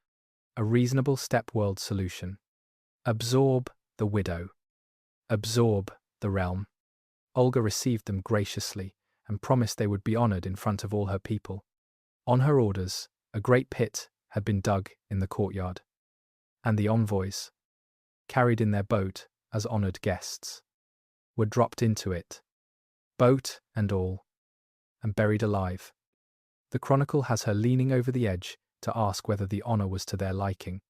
a reasonable step-world solution. Absorb the widow. absorb the realm. Olga received them graciously and promised they would be honored in front of all her people. On her orders, a great pit had been dug in the courtyard, and the envoys, carried in their boat as honored guests, were dropped into it, boat and all, and buried alive. The chronicle has her leaning over the edge to ask whether the honor was to their liking.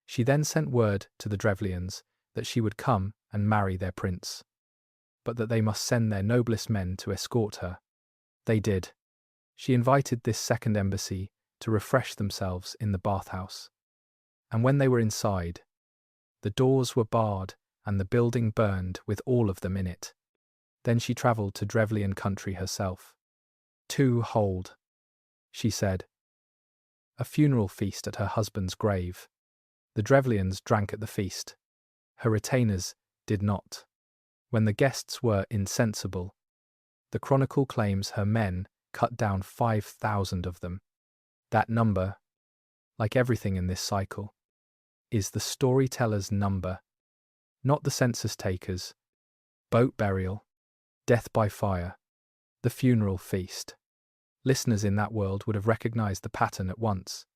She then sent word to the Drevlians that she would come and marry their prince, but that they must send their noblest men to escort her. They did. She invited this second embassy to refresh themselves in the bathhouse. And when they were inside, the doors were barred and the building burned with all of them in it. Then she travelled to Drevlian country herself. To hold, she said, a funeral feast at her husband's grave. The Drevlians drank at the feast. Her retainers did not. When the guests were insensible, the chronicle claims her men cut down 5,000 of them. That number, like everything in this cycle, is the storyteller's number, not the census taker's. Boat burial, death by fire, the funeral feast. Listeners in that world would have recognized the pattern at once.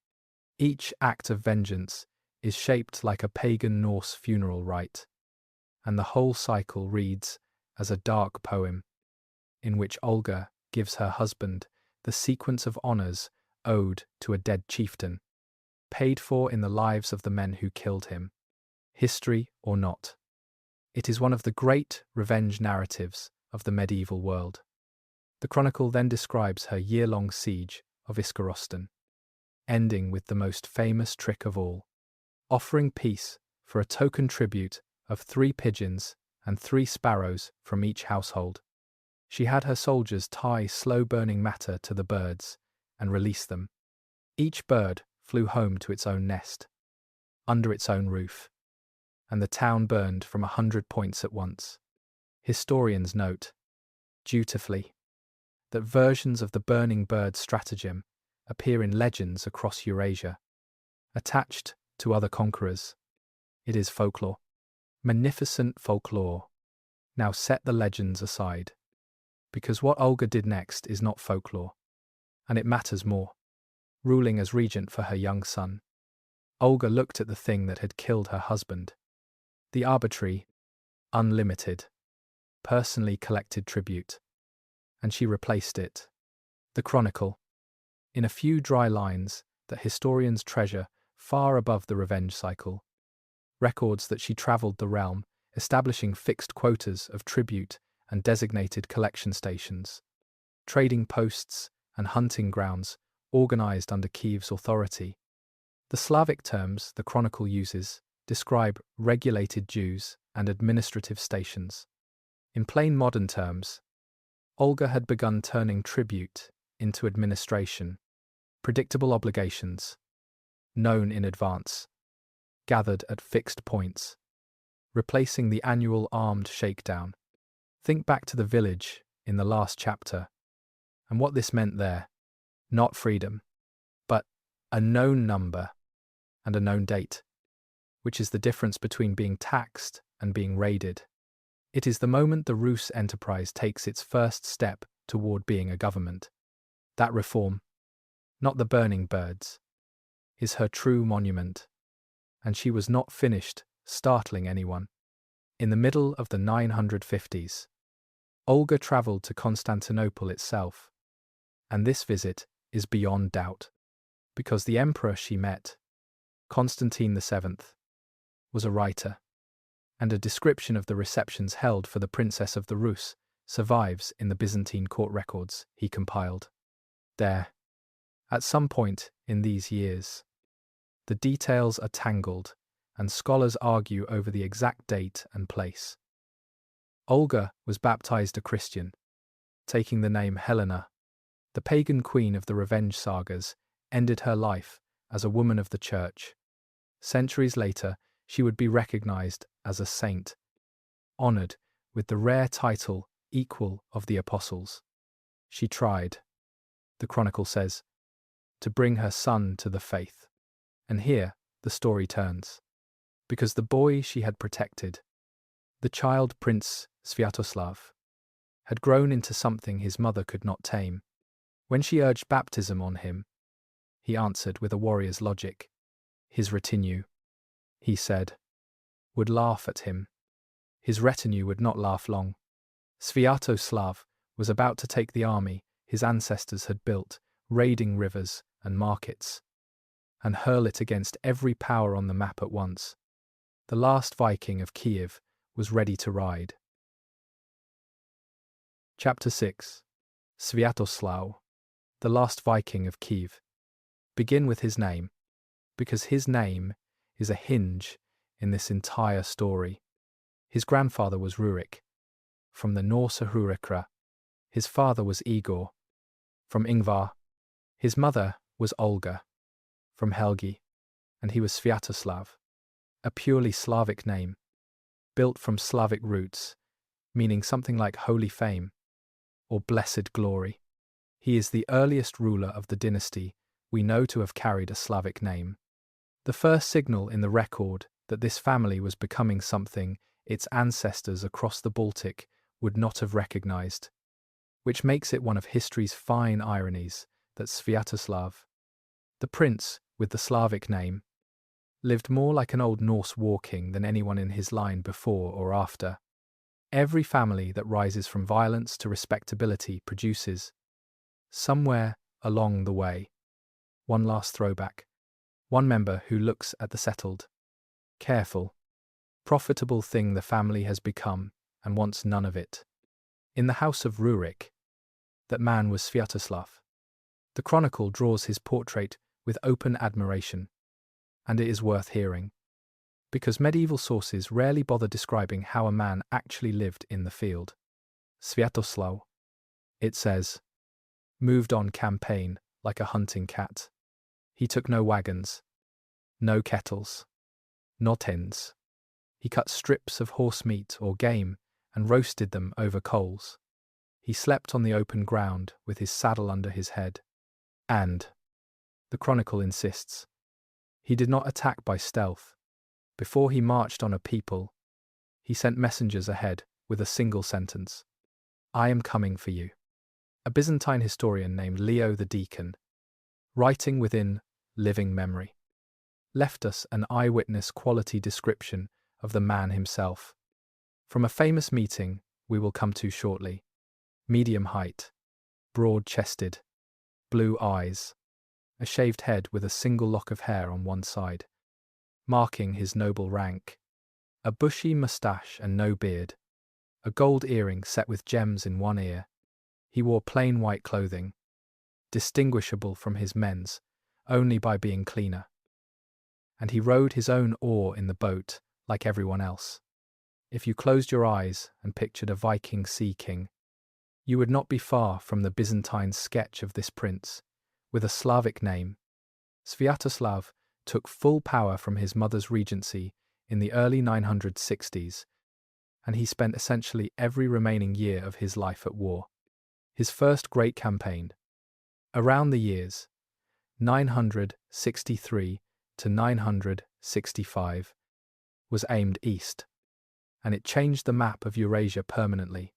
Each act of vengeance is shaped like a pagan Norse funeral rite, and the whole cycle reads as a dark poem, in which Olga gives her husband the sequence of honors owed to a dead chieftain, paid for in the lives of the men who killed him, history or not. It is one of the great revenge narratives of the medieval world. The chronicle then describes her year-long siege of Iskorostan, ending with the most famous trick of all, offering peace for a token tribute of 3 pigeons and 3 sparrows from each household. She had her soldiers tie slow-burning matter to the birds and release them. Each bird flew home to its own nest, under its own roof, and the town burned from 100 points at once. Historians note, dutifully, that versions of the burning bird stratagem appear in legends across Eurasia, attached to other conquerors. It is folklore, magnificent folklore. Now set the legends aside, because what Olga did next is not folklore, and it matters more. Ruling as regent for her young son, Olga looked at the thing that had killed her husband, the arbitrary, unlimited, personally collected tribute, and she replaced it. The chronicle, in a few dry lines that historians treasure far above the revenge cycle, records that she travelled the realm, establishing fixed quotas of tribute and designated collection stations, trading posts and hunting grounds organized under Kyiv's authority. The Slavic terms the chronicle uses describe regulated dues and administrative stations. In plain modern terms, Olga had begun turning tribute into administration, predictable obligations, known in advance, gathered at fixed points, replacing the annual armed shakedown. Think back to the village in the last chapter, and what this meant there. Not freedom, but a known number and a known date, which is the difference between being taxed and being raided. It is the moment the Rus enterprise takes its first step toward being a government. That reform, not the burning birds, is her true monument, and she was not finished startling anyone. In the middle of the 950s, Olga travelled to Constantinople itself, and this visit is beyond doubt, because the emperor she met, Constantine VII, was a writer, and a description of the receptions held for the Princess of the Rus survives in the Byzantine court records he compiled. There, at some point in these years, the details are tangled, and scholars argue over the exact date and place. Olga was baptized a Christian, taking the name Helena. The pagan queen of the revenge sagas ended her life as a woman of the church. Centuries later, she would be recognized as a saint, honored with the rare title equal of the apostles. She tried, the chronicle says, to bring her son to the faith. And here the story turns, because the boy she had protected, The child Prince Sviatoslav had grown into something his mother could not tame. When she urged baptism on him, he answered with a warrior's logic. His retinue, he said, would laugh at him. His retinue would not laugh long. Sviatoslav was about to take the army his ancestors had built, raiding rivers and markets, and hurl it against every power on the map at once. The last Viking of Kyiv was ready to ride. Chapter 6. Sviatoslav, the last Viking of Kyiv. Begin with his name, because his name is a hinge in this entire story. His grandfather was Rurik, from the Norse Rurikra. His father was Igor, from Ingvar. His mother was Olga, from Helgi, and he was Sviatoslav, a purely Slavic name, built from Slavic roots, meaning something like holy fame or blessed glory. He is the earliest ruler of the dynasty we know to have carried a Slavic name. The first signal in the record that this family was becoming something its ancestors across the Baltic would not have recognized, which makes it one of history's fine ironies that Sviatoslav, the prince with the Slavic name, lived more like an old Norse war king than anyone in his line before or after. Every family that rises from violence to respectability produces, somewhere along the way, one last throwback, one member who looks at the settled, careful, profitable thing the family has become and wants none of it. In the house of Rurik, that man was Sviatoslav. The Chronicle draws his portrait with open admiration, and it is worth hearing, because medieval sources rarely bother describing how a man actually lived in the field. Sviatoslav, it says, moved on campaign like a hunting cat. He took no wagons, no kettles, nor tins. He cut strips of horse meat or game and roasted them over coals. He slept on the open ground with his saddle under his head. And, the Chronicle insists, he did not attack by stealth. Before he marched on a people, he sent messengers ahead with a single sentence: I am coming for you. A Byzantine historian named Leo the Deacon, writing within living memory, left us an eyewitness quality description of the man himself. From a famous meeting we will come to shortly. Medium height, broad-chested, blue eyes, a shaved head with a single lock of hair on one side, marking his noble rank, a bushy moustache and no beard, a gold earring set with gems in one ear. He wore plain white clothing, distinguishable from his men's only by being cleaner. And he rowed his own oar in the boat like everyone else. If you closed your eyes and pictured a Viking sea king, you would not be far from the Byzantine sketch of this prince, with a Slavic name. Sviatoslav took full power from his mother's regency in the early 960s, and he spent essentially every remaining year of his life at war. His first great campaign, around the years 963 to 965, was aimed east, and it changed the map of Eurasia permanently.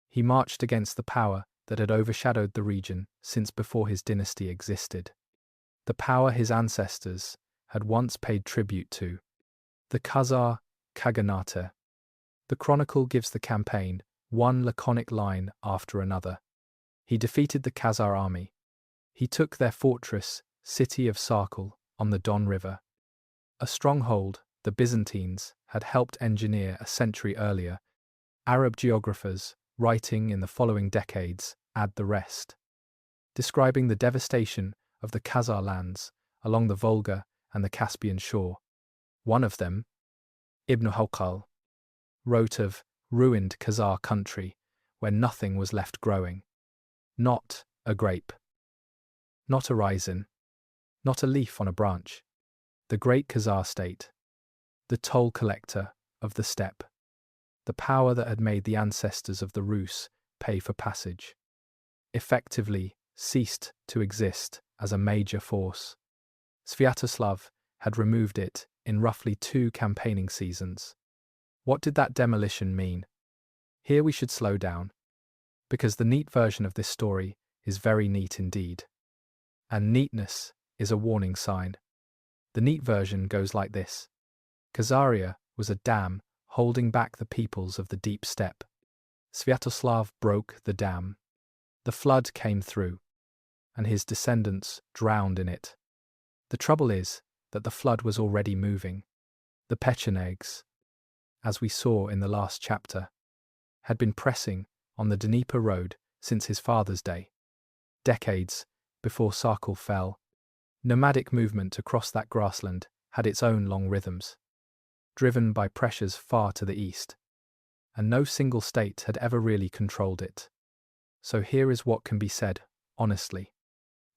He marched against the power that had overshadowed the region since before his dynasty existed, the power his ancestors had once paid tribute to, the Khazar Khaganate. The Chronicle gives the campaign one laconic line after another. He defeated the Khazar army. He took their fortress, city of Sarkal, on the Don River, a stronghold the Byzantines had helped engineer a century earlier. Arab geographers, writing in the following decades, add the rest, describing the devastation of the Khazar lands along the Volga and the Caspian shore. One of them, Ibn Fadlan, wrote of ruined Khazar country where nothing was left growing. Not a grape, not a raisin, not a leaf on a branch. The great Khazar state, the toll collector of the steppe, the power that had made the ancestors of the Rus pay for passage, effectively ceased to exist as a major force. Sviatoslav had removed it in roughly 2 campaigning seasons. What did that demolition mean? Here we should slow down, because the neat version of this story is very neat indeed. And neatness is a warning sign. The neat version goes like this. Khazaria was a dam holding back the peoples of the deep steppe. Sviatoslav broke the dam. The flood came through, and his descendants drowned in it. The trouble is that the flood was already moving. The Pechenegs, as we saw in the last chapter, had been pressing on the Dnieper road since his father's day. Decades before Sarkal fell, nomadic movement across that grassland had its own long rhythms, driven by pressures far to the east, and no single state had ever really controlled it. So here is what can be said, honestly.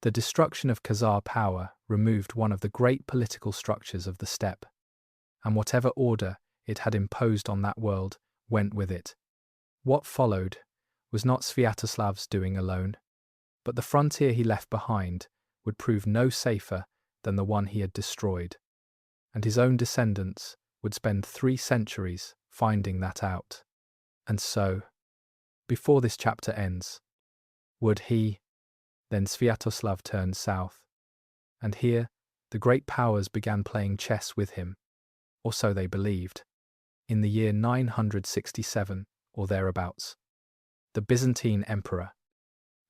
The destruction of Khazar power removed one of the great political structures of the steppe, and whatever order it had imposed on that world went with it. What followed was not Sviatoslav's doing alone, but the frontier he left behind would prove no safer than the one he had destroyed, and his own descendants would spend 3 centuries finding that out. And so, before this chapter ends, would he? Then Sviatoslav turned south, and here the great powers began playing chess with him, or so they believed, in the year 967 or thereabouts. The Byzantine emperor,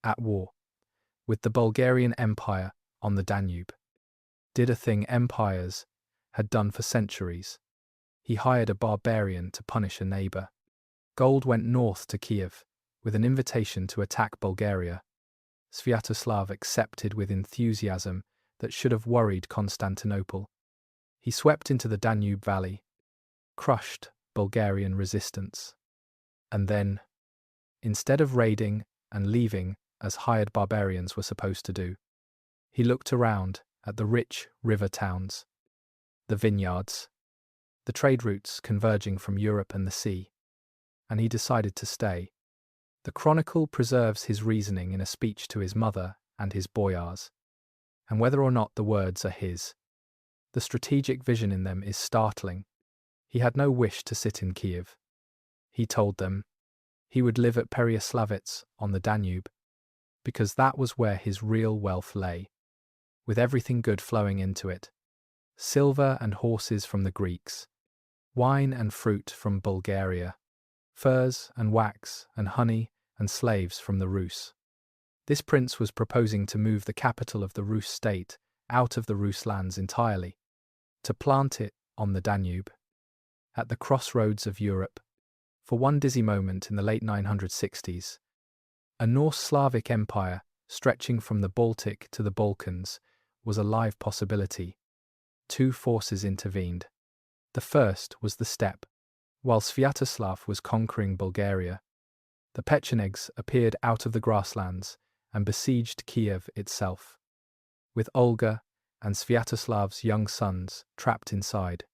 at war with the Bulgarian Empire on the Danube, did a thing empires had done for centuries. He hired a barbarian to punish a neighbor. Gold went north to Kyiv with an invitation to attack Bulgaria. Sviatoslav accepted with enthusiasm that should have worried Constantinople. He swept into the Danube Valley, crushed Bulgarian resistance, and then, instead of raiding and leaving as hired barbarians were supposed to do, he looked around at the rich river towns, the vineyards, the trade routes converging from Europe and the sea, and he decided to stay. The Chronicle preserves his reasoning in a speech to his mother and his boyars, and whether or not the words are his, the strategic vision in them is startling. He had no wish to sit in Kyiv. He told them he would live at Pereyaslavice on the Danube, because that was where his real wealth lay, with everything good flowing into it. Silver and horses from the Greeks, wine and fruit from Bulgaria, furs and wax and honey and slaves from the Rus. This prince was proposing to move the capital of the Rus state out of the Rus lands entirely, to plant it on the Danube, at the crossroads of Europe. For one dizzy moment in the late 960s, a Norse Slavic empire stretching from the Baltic to the Balkans was a live possibility. 2 forces intervened. The first was the steppe. While Sviatoslav was conquering Bulgaria, the Pechenegs appeared out of the grasslands and besieged Kyiv itself, with Olga and Sviatoslav's young sons trapped inside.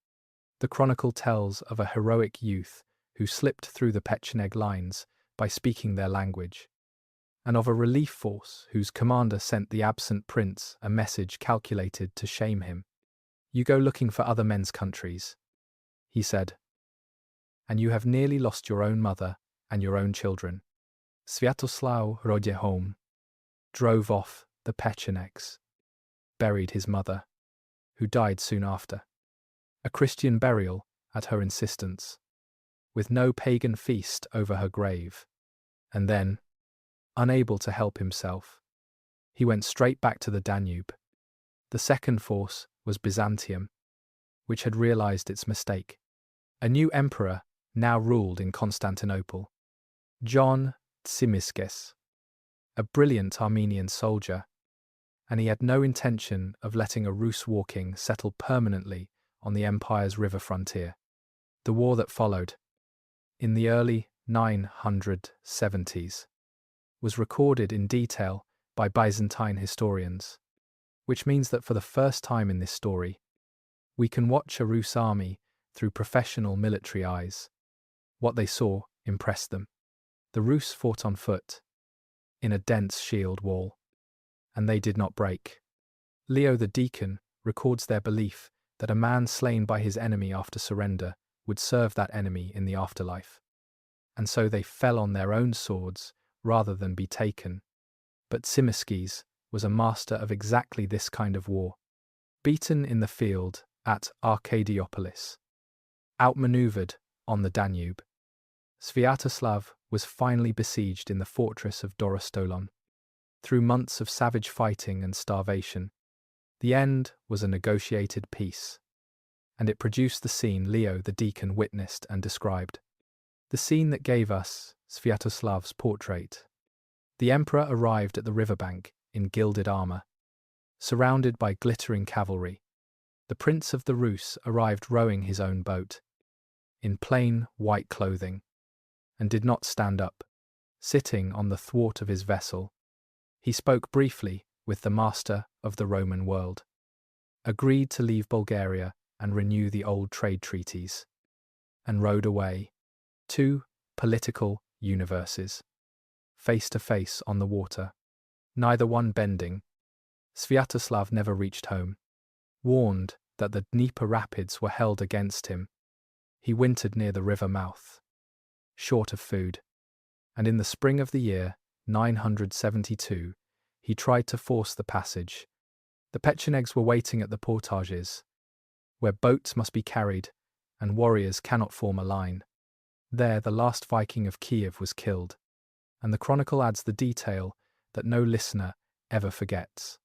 The Chronicle tells of a heroic youth who slipped through the Pecheneg lines by speaking their language, and of a relief force whose commander sent the absent prince a message calculated to shame him. "You go looking for other men's countries," he said, "and you have nearly lost your own mother and your own children." Sviatoslav rode home, drove off the Pechenegs, buried his mother, who died soon after, a Christian burial at her insistence, with no pagan feast over her grave, and then, unable to help himself, he went straight back to the Danube. The second force was Byzantium, which had realized its mistake. A new emperor now ruled in Constantinople, John Tzimiskes, a brilliant Armenian soldier, and he had no intention of letting a Rus war king settle permanently on the empire's river frontier. The war that followed, in the early 970s, was recorded in detail by Byzantine historians, which means that for the first time in this story, we can watch a Rus army through professional military eyes. What they saw impressed them. The Rus fought on foot, in a dense shield wall, and they did not break. Leo the Deacon records their belief that a man slain by his enemy after surrender would serve that enemy in the afterlife. And so they fell on their own swords rather than be taken. But Tsimisces was a master of exactly this kind of war. Beaten in the field at Arcadiopolis, outmaneuvered on the Danube, Sviatoslav was finally besieged in the fortress of Dorostolon. Through months of savage fighting and starvation, the end was a negotiated peace, and it produced the scene Leo the Deacon witnessed and described. The scene that gave us Sviatoslav's portrait. The emperor arrived at the riverbank in gilded armor, surrounded by glittering cavalry. The prince of the Rus arrived rowing his own boat, in plain white clothing, and did not stand up, sitting on the thwart of his vessel. He spoke briefly with the master of the Roman world, agreed to leave Bulgaria and renew the old trade treaties, and rode away. Two political universes, face to face on the water, neither one bending. Sviatoslav never reached home. Warned that the Dnieper rapids were held against him, he wintered near the river mouth, short of food, and in the spring of the year 972, he tried to force the passage. The Pechenegs were waiting at the portages, where boats must be carried and warriors cannot form a line. There the last Viking of Kyiv was killed, and the chronicle adds the detail that no listener ever forgets.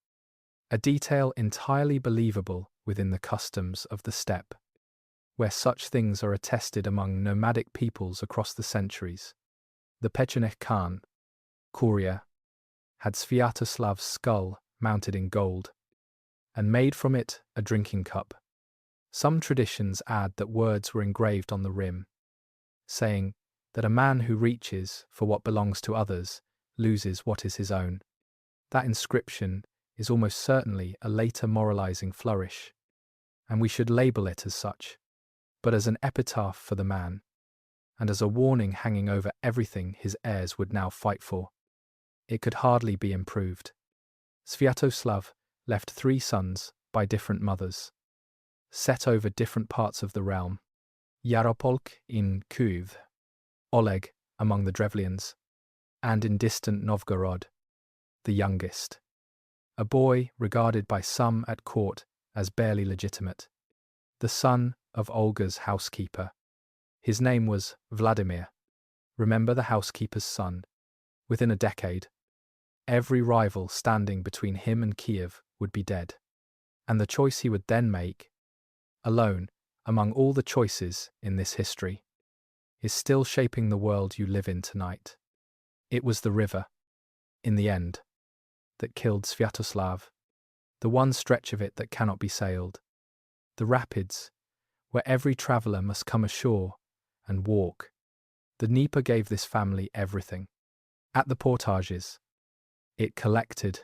A detail entirely believable within the customs of the steppe, where such things are attested among nomadic peoples across the centuries. The Pecheneg Khan, courier, had Sviatoslav's skull mounted in gold, and made from it a drinking cup. Some traditions add that words were engraved on the rim, saying that a man who reaches for what belongs to others loses what is his own. That inscription is almost certainly a later moralizing flourish, and we should label it as such, but as an epitaph for the man, and as a warning hanging over everything his heirs would now fight for. It could hardly be improved. Sviatoslav left 3 sons by different mothers, set over different parts of the realm. Yaroslav in Kyiv, Oleg among the Drevlians, and in distant Novgorod, the youngest. A boy regarded by some at court as barely legitimate, the son of Olga's housekeeper. His name was Vladimir. Remember the housekeeper's son. Within a decade, every rival standing between him and Kyiv would be dead, and the choice he would then make, alone among all the choices in this history, is still shaping the world you live in tonight. It was the river, in the end, that killed Sviatoslav, the one stretch of it that cannot be sailed, the rapids, where every traveller must come ashore and walk. The Dnieper gave this family everything. At the portages, it collected.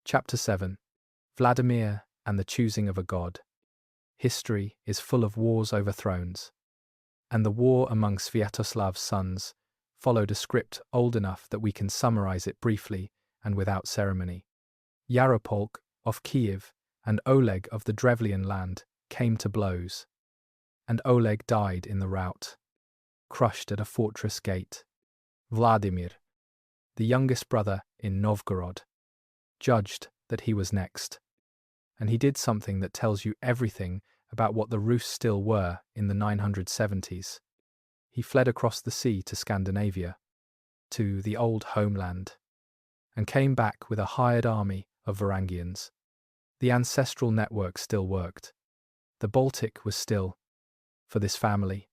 Chapter 7. Vladimir and the Choosing of a God. History is full of wars over thrones, and the war among Sviatoslav's sons followed a script old enough that we can summarize it briefly and without ceremony. Yaroslav of Kyiv and Oleg of the Drevlian land came to blows, and Oleg died in the rout, crushed at a fortress gate. Vladimir, the youngest brother in Novgorod, judged that he was next, and he did something that tells you everything about what the Rus still were in the 970s. He fled across the sea to Scandinavia, to the old homeland, and came back with a hired army of Varangians. The ancestral network still worked. The Baltic was still, for this family,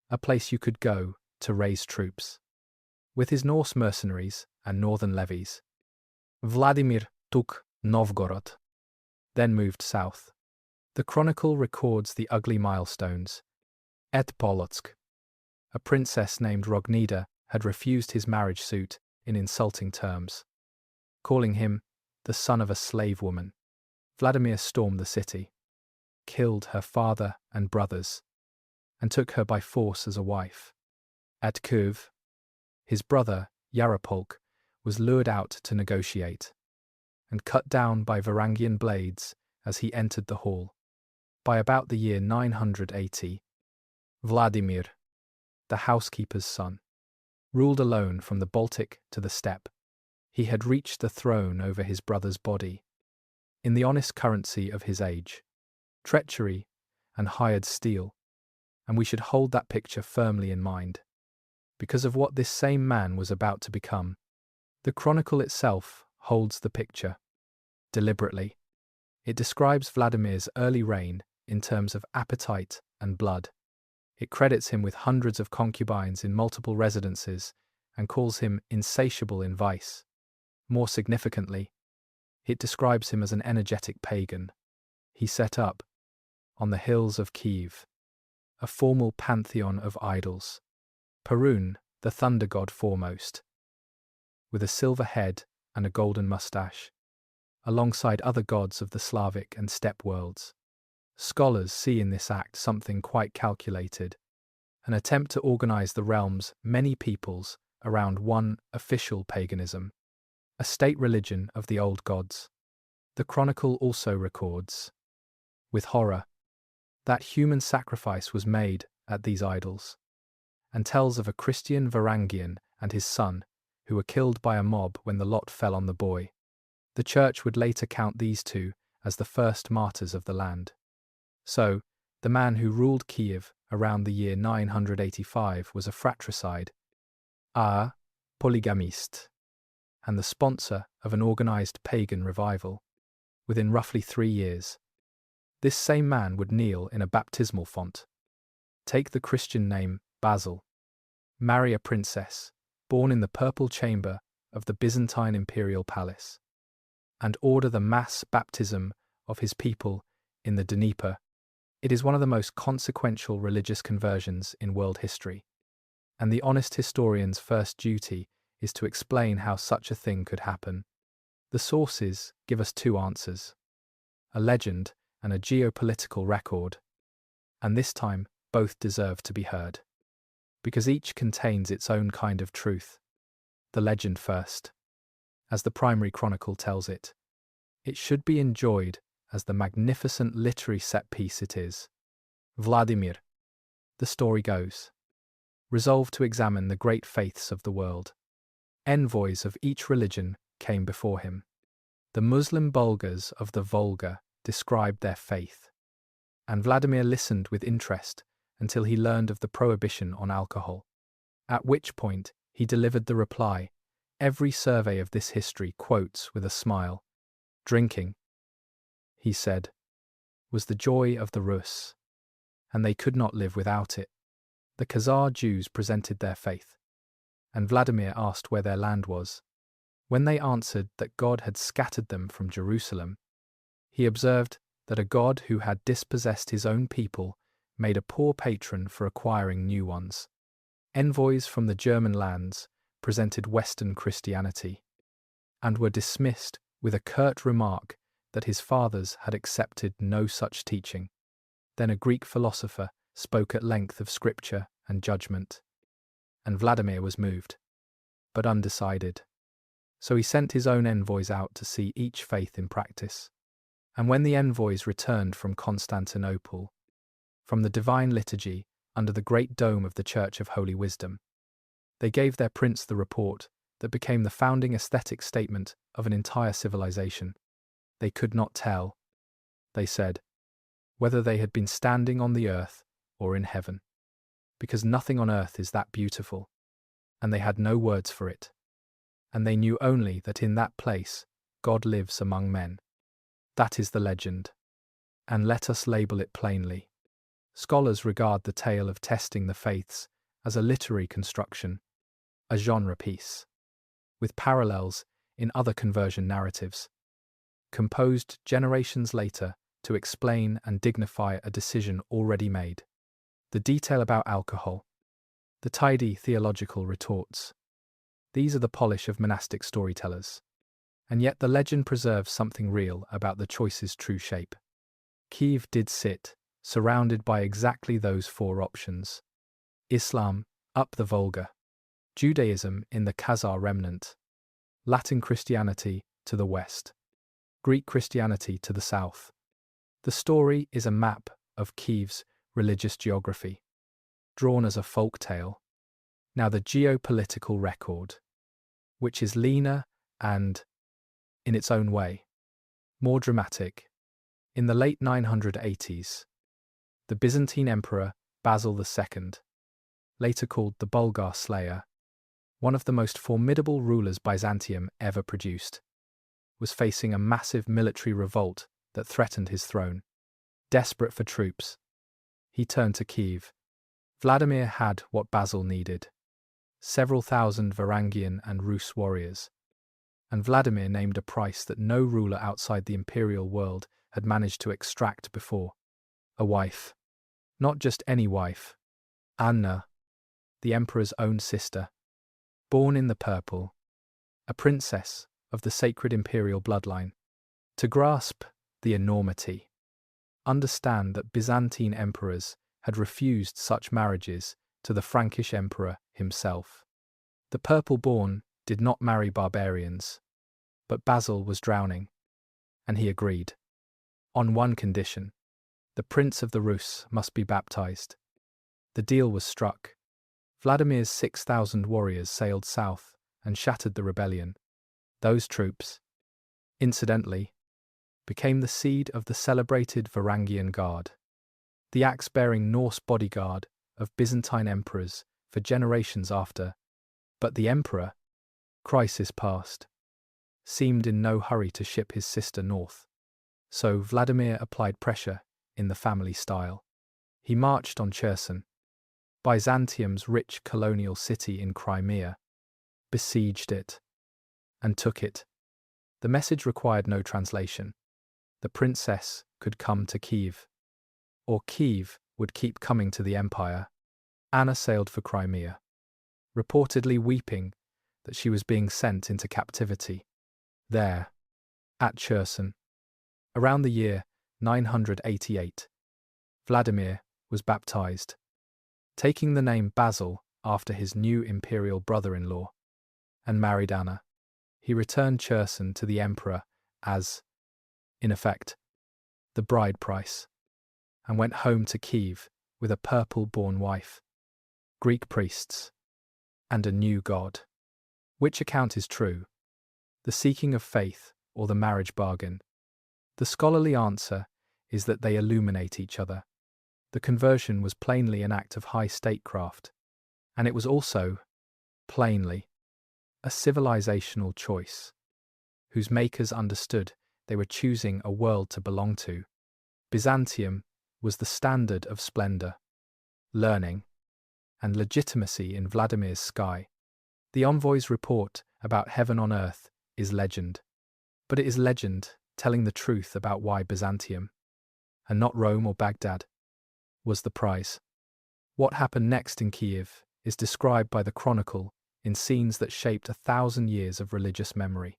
a place you could go to raise troops. With his Norse mercenaries and northern levies, Vladimir took Novgorod, then moved south. The chronicle records the ugly milestones. At Polotsk, a princess named Rognida had refused his marriage suit in insulting terms, calling him the son of a slave woman. Vladimir stormed the city, killed her father and brothers, and took her by force as a wife. At Kyiv, his brother, Yaroslav, was lured out to negotiate, and cut down by Varangian blades as he entered the hall. By about the year 980, Vladimir, the housekeeper's son, ruled alone from the Baltic to the steppe. He had reached the throne over his brother's body. In the honest currency of his age, treachery and hired steel, and we should hold that picture firmly in mind. Because of what this same man was about to become, the chronicle itself holds the picture. Deliberately, it describes Vladimir's early reign in terms of appetite and blood. It credits him with hundreds of concubines in multiple residences and calls him insatiable in vice. More significantly, it describes him as an energetic pagan. He set up, on the hills of Kyiv, a formal pantheon of idols, Perun, the thunder god foremost, with a silver head and a golden mustache, alongside other gods of the Slavic and steppe worlds. Scholars see in this act something quite calculated, an attempt to organize the realm's many peoples around one official paganism, a state religion of the old gods. The chronicle also records, with horror, that human sacrifice was made at these idols, and tells of a Christian Varangian and his son, who were killed by a mob when the lot fell on the boy. The church would later count these two as the first martyrs of the land. So, the man who ruled Kyiv around the year 985 was a fratricide, a polygamist, and the sponsor of an organized pagan revival. Within roughly 3 years, this same man would kneel in a baptismal font, take the Christian name Basil, marry a princess born in the purple chamber of the Byzantine imperial palace, and order the mass baptism of his people in the Dnieper. It is one of the most consequential religious conversions in world history, and the honest historian's first duty is to explain how such a thing could happen. The sources give us 2 answers, a legend and a geopolitical record, and this time both deserve to be heard, because each contains its own kind of truth. The legend first. As the Primary Chronicle tells it, it should be enjoyed as the magnificent literary set piece it is. Vladimir, the story goes, resolved to examine the great faiths of the world. Envoys of each religion came before him. The Muslim Bulgars of the Volga described their faith, and Vladimir listened with interest until he learned of the prohibition on alcohol, at which point he delivered the reply every survey of this history quotes with a smile. Drinking, he said, was the joy of the Rus, and they could not live without it. The Khazar Jews presented their faith, and Vladimir asked where their land was. When they answered that God had scattered them from Jerusalem, he observed that a God who had dispossessed his own people made a poor patron for acquiring new ones. Envoys from the German lands presented Western Christianity, and were dismissed with a curt remark that his fathers had accepted no such teaching. Then a Greek philosopher spoke at length of scripture and judgment, and Vladimir was moved, but undecided. So he sent his own envoys out to see each faith in practice. And when the envoys returned from Constantinople, from the divine liturgy under the great dome of the Church of Holy Wisdom, they gave their prince the report that became the founding aesthetic statement of an entire civilization. They could not tell, they said, whether they had been standing on the earth or in heaven, because nothing on earth is that beautiful, and they had no words for it, and they knew only that in that place God lives among men. That is the legend, and let us label it plainly. Scholars regard the tale of testing the faiths as a literary construction, a genre piece, with parallels in other conversion narratives, composed generations later to explain and dignify a decision already made. The detail about alcohol, the tidy theological retorts, these are the polish of monastic storytellers. And yet the legend preserves something real about the choice's true shape. Kyiv did sit, surrounded by exactly those 4 options. Islam, up the Volga. Judaism in the Khazar remnant. Latin Christianity to the west. Greek Christianity to the south. The story is a map of Kyiv's religious geography, drawn as a folk tale. Now the geopolitical record, which is leaner and, in its own way, more dramatic. In the late 980s, the Byzantine Emperor Basil II, later called the Bulgar Slayer, one of the most formidable rulers Byzantium ever produced, was facing a massive military revolt that threatened his throne. Desperate for troops, he turned to Kyiv. Vladimir had what Basil needed: several thousand Varangian and Rus warriors. And Vladimir named a price that no ruler outside the imperial world had managed to extract before: a wife. Not just any wife. Anna, the emperor's own sister, born in the purple, a princess of the sacred imperial bloodline. To grasp the enormity, understand that Byzantine emperors had refused such marriages to the Frankish emperor himself. The purple-born did not marry barbarians, but Basil was drowning, and he agreed. On one condition: the prince of the Rus must be baptized. The deal was struck. Vladimir's 6,000 warriors sailed south and shattered the rebellion. Those troops, incidentally, became the seed of the celebrated Varangian Guard, the axe-bearing Norse bodyguard of Byzantine emperors for generations after. But the emperor, crisis past, seemed in no hurry to ship his sister north. So Vladimir applied pressure in the family style. He marched on Cherson, Byzantium's rich colonial city in Crimea, besieged it, and took it. The message required no translation. The princess could come to Kyiv, or Kyiv would keep coming to the empire. Anna sailed for Crimea, reportedly weeping that she was being sent into captivity. There, at Cherson, around the year 988, Vladimir was baptized, taking the name Basil after his new imperial brother-in-law, and married Anna. He returned Cherson to the emperor as, in effect, the bride price, and went home to Kyiv with a purple-born wife, Greek priests, and a new god. Which account is true? The seeking of faith or the marriage bargain? The scholarly answer is that they illuminate each other. The conversion was plainly an act of high statecraft, and it was also, plainly, a civilizational choice, whose makers understood they were choosing a world to belong to. Byzantium was the standard of splendor, learning, and legitimacy in Vladimir's sky. The envoy's report about heaven on earth is legend, but it is legend telling the truth about why Byzantium, and not Rome or Baghdad, was the prize. What happened next in Kyiv is described by the Chronicle in scenes that shaped 1,000 years of religious memory.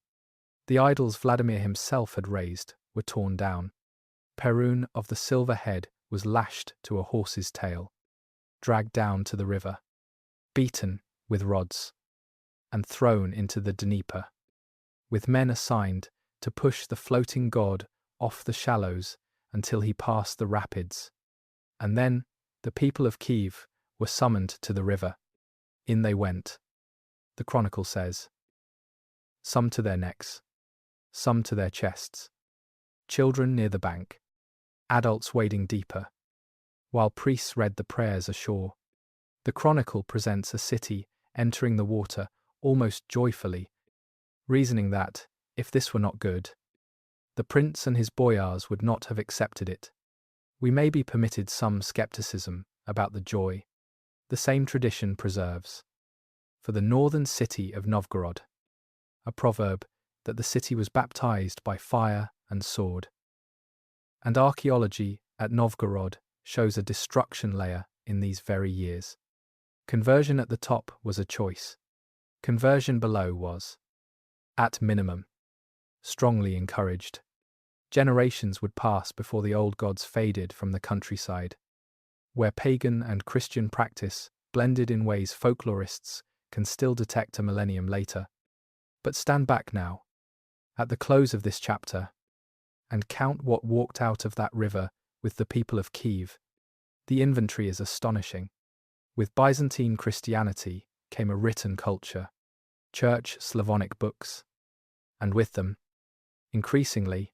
The idols Vladimir himself had raised were torn down. Perun of the silver head was lashed to a horse's tail, dragged down to the river, beaten with rods, and thrown into the Dnieper, with men assigned to push the floating god off the shallows until he passed the rapids. And then the people of Kyiv were summoned to the river. In they went, the Chronicle says, some to their necks, some to their chests, children near the bank, adults wading deeper, while priests read the prayers ashore. The Chronicle presents a city entering the water almost joyfully, reasoning that, if this were not good, the prince and his boyars would not have accepted it. We may be permitted some skepticism about the joy the same tradition preserves. For the northern city of Novgorod, a proverb that the city was baptized by fire and sword. And archaeology at Novgorod shows a destruction layer in these very years. Conversion at the top was a choice. Conversion below was, at minimum, strongly encouraged. Generations would pass before the old gods faded from the countryside, where pagan and Christian practice blended in ways folklorists can still detect a millennium later. But stand back now. At the close of this chapter, and count what walked out of that river with the people of Kyiv. The inventory is astonishing. With Byzantine Christianity came a written culture, church Slavonic books, and with them, increasingly,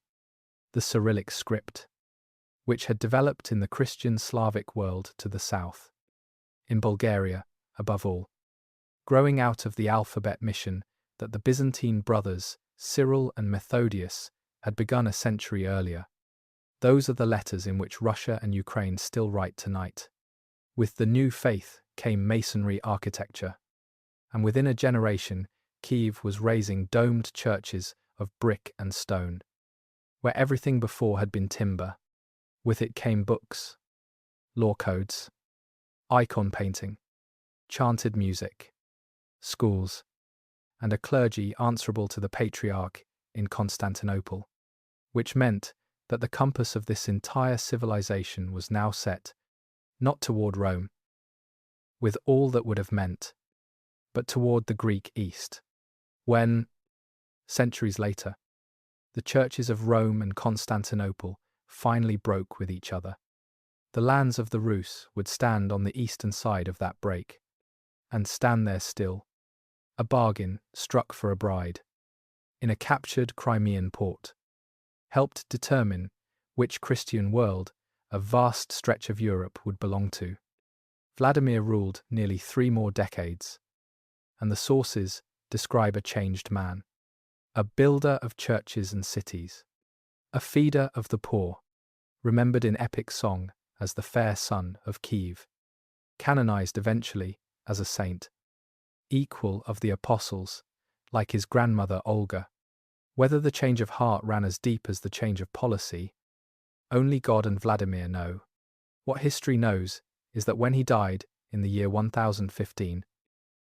the Cyrillic script, which had developed in the Christian Slavic world to the south. In Bulgaria, above all, growing out of the alphabet mission that the Byzantine brothers Cyril and Methodius had begun a century earlier. Those are the letters in which Russia and Ukraine still write tonight. With the new faith came masonry architecture, and within a generation, Kyiv was raising domed churches of brick and stone. Where everything before had been timber, with it came books, law codes, icon painting, chanted music, schools, and a clergy answerable to the Patriarch in Constantinople, which meant that the compass of this entire civilization was now set, not toward Rome, with all that would have meant, but toward the Greek East. When, centuries later, the churches of Rome and Constantinople finally broke with each other, the lands of the Rus would stand on the eastern side of that break, and stand there still, a bargain struck for a bride, in a captured Crimean port, helped determine which Christian world a vast stretch of Europe would belong to. Vladimir ruled nearly 3 more decades, and the sources describe a changed man, a builder of churches and cities, a feeder of the poor, remembered in epic song as the fair son of Kyiv, canonized eventually as a saint, equal of the apostles, like his grandmother Olga. Whether the change of heart ran as deep as the change of policy, only God and Vladimir know. What history knows is that when he died in the year 1015,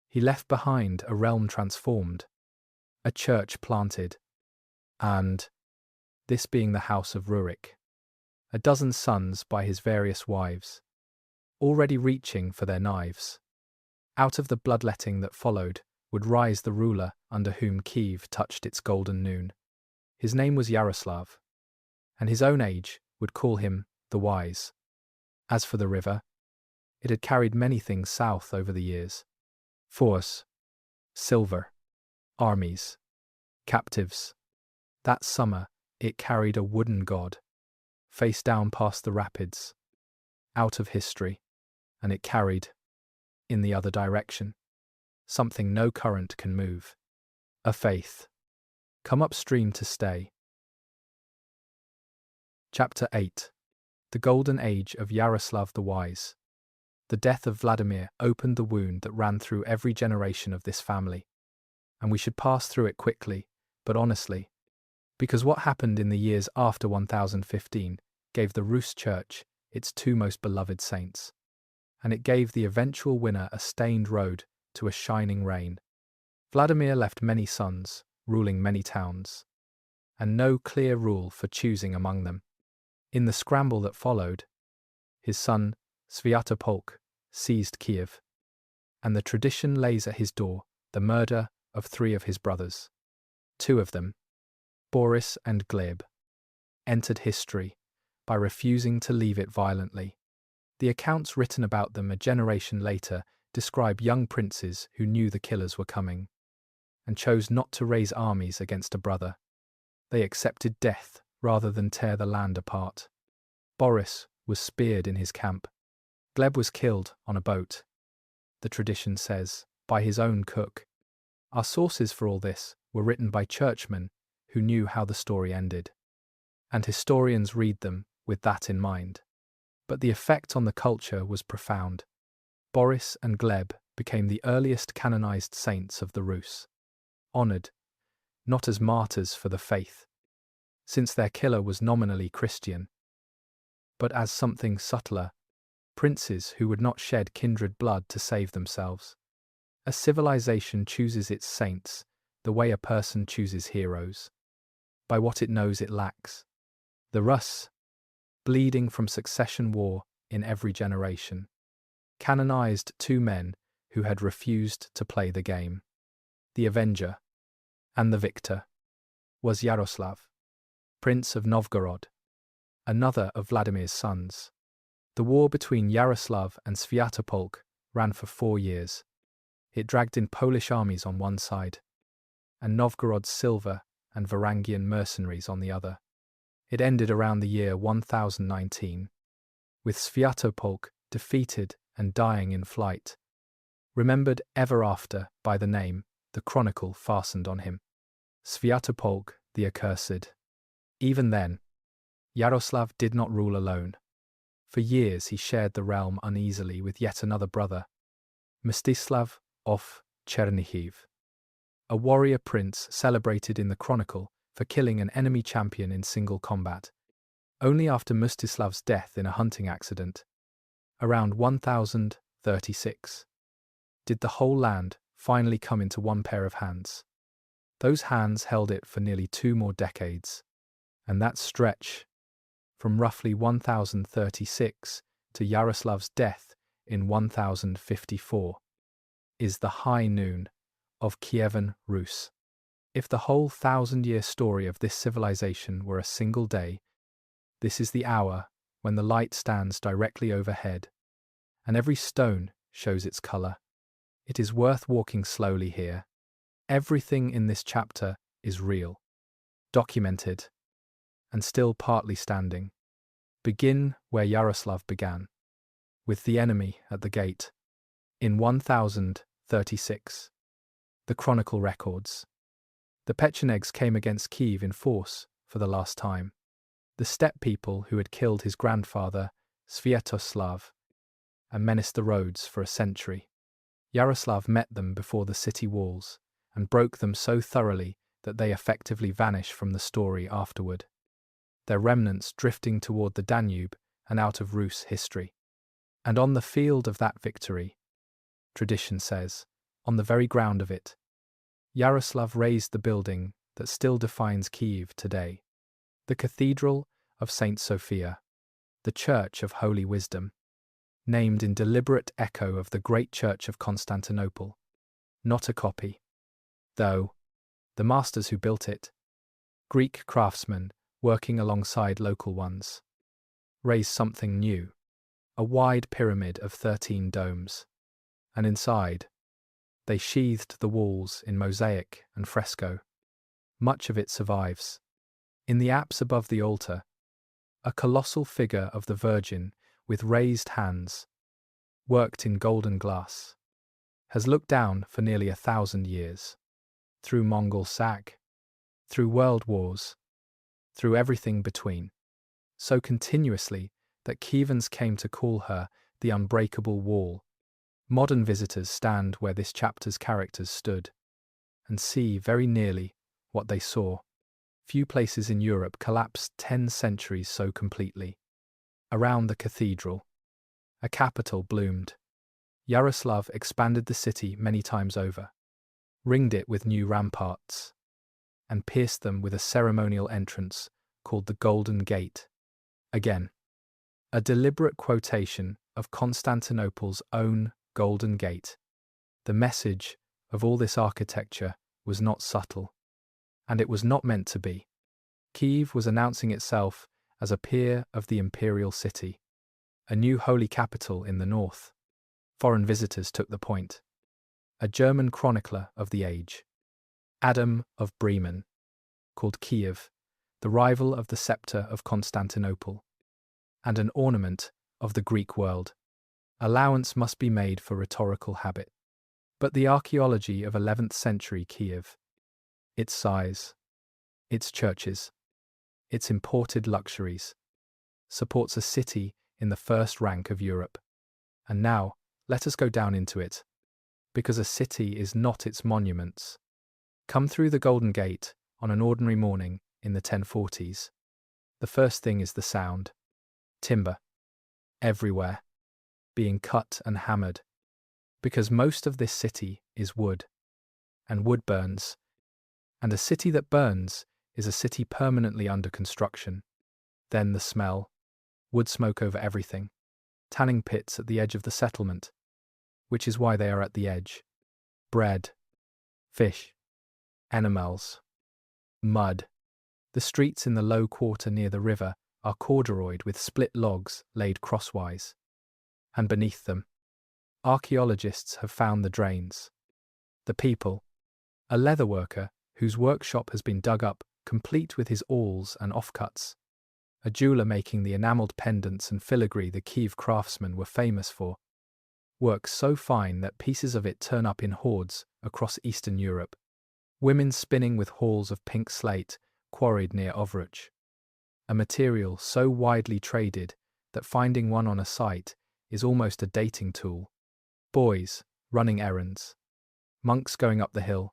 he left behind a realm transformed, a church planted, and, this being the house of Rurik, a dozen sons by his various wives, already reaching for their knives. Out of the bloodletting that followed would rise the ruler under whom Kyiv touched its golden noon. His name was Yaroslav, and his own age would call him the Wise. As for the river, it had carried many things south over the years. Force, silver, armies, captives. That summer, it carried a wooden god, face down past the rapids, out of history, and it carried, in the other direction, something no current can move, a faith, come upstream to stay. Chapter 8. The Golden Age of Yaroslav the Wise. The death of Vladimir opened the wound that ran through every generation of this family, and we should pass through it quickly, but honestly, because what happened in the years after 1015 gave the Rus Church its 2 most beloved saints, and it gave the eventual winner a stained road to a shining reign. Vladimir left many sons, ruling many towns, and no clear rule for choosing among them. In the scramble that followed, his son Sviatopolk seized Kyiv, and the tradition lays at his door the murder of 3 of his brothers. 2 of them, Boris and Gleb, entered history by refusing to leave it violently. The accounts written about them a generation later describe young princes who knew the killers were coming, and chose not to raise armies against a brother. They accepted death rather than tear the land apart. Boris was speared in his camp. Gleb was killed on a boat, the tradition says, by his own cook. Our sources for all this were written by churchmen who knew how the story ended, and historians read them with that in mind. But the effect on the culture was profound. Boris and Gleb became the earliest canonized saints of the Rus, honored, not as martyrs for the faith, since their killer was nominally Christian, but as something subtler, princes who would not shed kindred blood to save themselves. A civilization chooses its saints the way a person chooses heroes, by what it knows it lacks. The Rus, bleeding from succession war in every generation, canonized 2 men who had refused to play the game. The avenger, and the victor, was Yaroslav. Prince of Novgorod, another of Vladimir's sons. The war between Yaroslav and Sviatopolk ran for 4 years. It dragged in Polish armies on one side, and Novgorod's silver and Varangian mercenaries on the other. It ended around the year 1019, with Sviatopolk defeated and dying in flight, remembered ever after by the name the Chronicle fastened on him. Sviatopolk the Accursed. Even then, Yaroslav did not rule alone. For years he shared the realm uneasily with yet another brother, Mstislav of Chernihiv, a warrior prince celebrated in the Chronicle for killing an enemy champion in single combat. Only after Mstislav's death in a hunting accident, around 1036, did the whole land finally come into one pair of hands. Those hands held it for nearly 2 more decades, and that stretch from roughly 1036 to Yaroslav's death in 1054 is the high noon of Kievan Rus. If the whole 1,000-year story of this civilization were a single day, this is the hour when the light stands directly overhead, and every stone shows its color. It is worth walking slowly here. Everything in this chapter is real, documented, and still partly standing. Begin where Yaroslav began, with the enemy at the gate. In 1036, the Chronicle records, the Pechenegs came against Kyiv in force for the last time. The steppe people who had killed his grandfather, Sviatoslav, and menaced the roads for a century. Yaroslav met them before the city walls and broke them so thoroughly that they effectively vanish from the story afterward, their remnants drifting toward the Danube and out of Rus history. And on the field of that victory, tradition says, on the very ground of it, Yaroslav raised the building that still defines Kyiv today, the Cathedral of Saint Sophia, the Church of Holy Wisdom, named in deliberate echo of the great Church of Constantinople, not a copy. Though, the masters who built it, Greek craftsmen working alongside local ones, raised something new, a wide pyramid of 13 domes, and inside, they sheathed the walls in mosaic and fresco. Much of it survives. In the apse above the altar, a colossal figure of the Virgin with raised hands, worked in golden glass, has looked down for nearly 1,000 years. Through Mongol sack, through world wars, through everything between, so continuously that Kievans came to call her the unbreakable wall. Modern visitors stand where this chapter's characters stood, and see very nearly what they saw. Few places in Europe collapsed 10 centuries so completely. Around the cathedral, a capital bloomed. Yaroslav expanded the city many times over, ringed it with new ramparts, and pierced them with a ceremonial entrance called the Golden Gate. Again, a deliberate quotation of Constantinople's own Golden Gate. The message of all this architecture was not subtle, and it was not meant to be. Kyiv was announcing itself as a peer of the imperial city, a new holy capital in the north. Foreign visitors took the point. A German chronicler of the age, Adam of Bremen, called Kyiv the rival of the scepter of Constantinople, and an ornament of the Greek world. Allowance must be made for rhetorical habit. But the archaeology of 11th century Kyiv, its size, its churches, its imported luxuries, supports a city in the first rank of Europe. And now, let us go down into it, because a city is not its monuments. Come through the Golden Gate on an ordinary morning in the 1040s. The first thing is the sound. Timber. Everywhere. Being cut and hammered. Because most of this city is wood. And wood burns. And a city that burns is a city permanently under construction. Then the smell. Wood smoke over everything. Tanning pits at the edge of the settlement, which is why they are at the edge. Bread. Fish. Animals. Mud. The streets in the low quarter near the river are corduroyed with split logs laid crosswise. And beneath them, archaeologists have found the drains. The people, a leatherworker whose workshop has been dug up, complete with his awls and offcuts, a jeweler making the enamelled pendants and filigree the Kyiv craftsmen were famous for, work so fine that pieces of it turn up in hordes across Eastern Europe, women spinning with hauls of pink slate quarried near Ovruch, a material so widely traded that finding one on a site is almost a dating tool, boys running errands, monks going up the hill,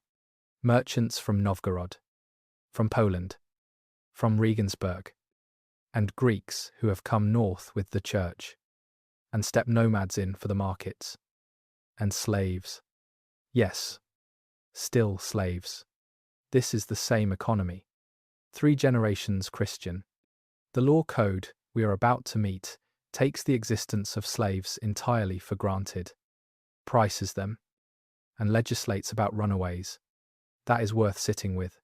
merchants from Novgorod, from Poland, from Regensburg, and Greeks who have come north with the church, and steppe nomads in for the markets, and slaves. Yes, still slaves. This is the same economy. 3 generations Christian. The law code we are about to meet takes the existence of slaves entirely for granted, prices them, and legislates about runaways. That is worth sitting with.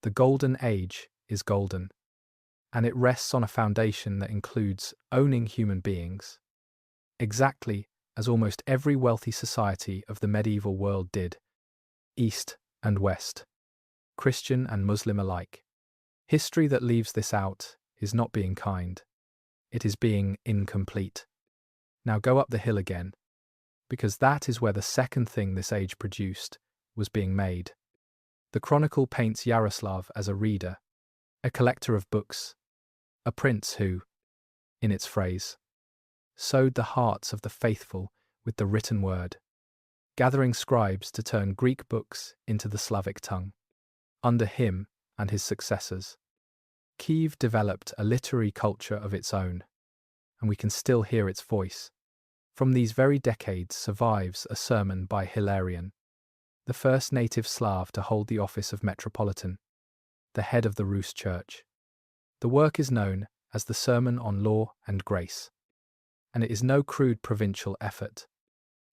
The golden age is golden, and it rests on a foundation that includes owning human beings, exactly as almost every wealthy society of the medieval world did, East and West, Christian and Muslim alike. History that leaves this out is not being kind. It is being incomplete. Now go up the hill again, because that is where the second thing this age produced was being made. The Chronicle paints Yaroslav as a reader, a collector of books, a prince who, in its phrase, sowed the hearts of the faithful with the written word, gathering scribes to turn Greek books into the Slavic tongue. Under him and his successors, Kyiv developed a literary culture of its own, and we can still hear its voice. From these very decades survives a sermon by Hilarion, the first native Slav to hold the office of Metropolitan, the head of the Rus Church. The work is known as the Sermon on Law and Grace, and it is no crude provincial effort.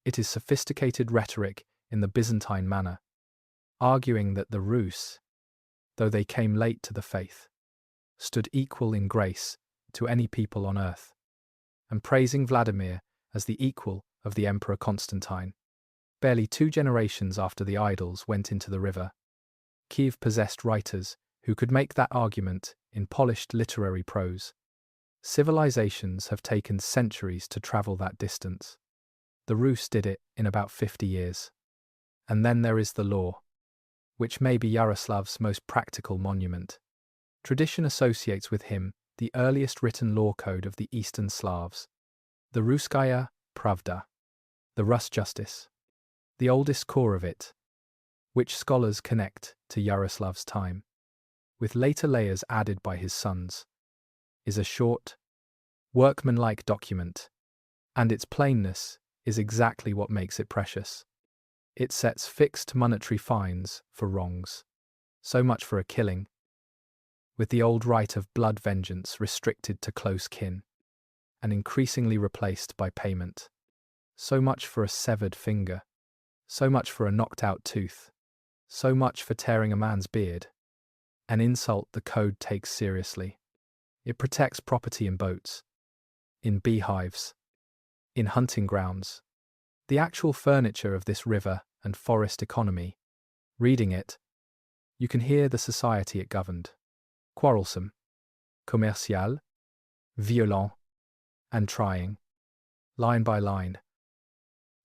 It is sophisticated rhetoric in the Byzantine manner, arguing that the Rus, though they came late to the faith, stood equal in grace to any people on earth, and praising Vladimir as the equal of the Emperor Constantine. Barely 2 generations after the idols went into the river, Kyiv possessed writers who could make that argument in polished literary prose. Civilizations have taken centuries to travel that distance. The Rus did it in about 50 years. And then there is the law, which may be Yaroslav's most practical monument. Tradition associates with him the earliest written law code of the Eastern Slavs, the Russkaya Pravda, the Rus Justice, the oldest core of it, which scholars connect to Yaroslav's time, with later layers added by his sons, is a short, workmanlike document, and its plainness is exactly what makes it precious. It sets fixed monetary fines for wrongs, so much for a killing, with the old right of blood vengeance restricted to close kin, and increasingly replaced by payment. So much for a severed finger, so much for a knocked-out tooth, so much for tearing a man's beard. An insult the code takes seriously. It protects property in boats, in beehives, in hunting grounds, the actual furniture of this river and forest economy. Reading it, you can hear the society it governed. Quarrelsome, commercial, violent, and trying, line by line,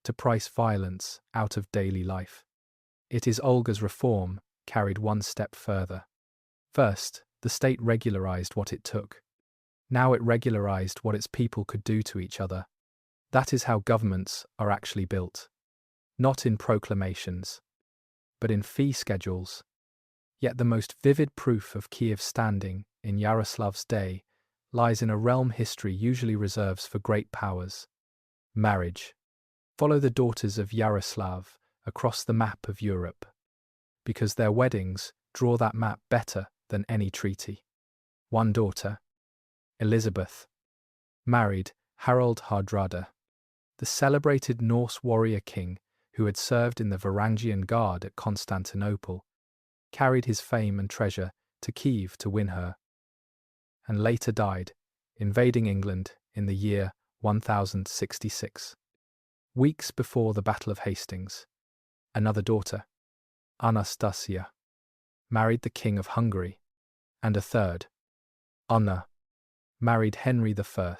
to price violence out of daily life. It is Olga's reform carried one step further. First, the state regularized what it took. Now it regularized what its people could do to each other. That is how governments are actually built. Not in proclamations, but in fee schedules. Yet the most vivid proof of Kyiv's standing in Yaroslav's day lies in a realm history usually reserves for great powers: marriage. Follow the daughters of Yaroslav across the map of Europe, because their weddings draw that map better than any treaty. One daughter, Elizabeth, married Harold Hardrada, the celebrated Norse warrior king who had served in the Varangian Guard at Constantinople, carried his fame and treasure to Kyiv to win her, and later died, invading England in the year 1066. Weeks before the Battle of Hastings, another daughter, Anastasia, married the King of Hungary, and a third, Anna, married Henry I,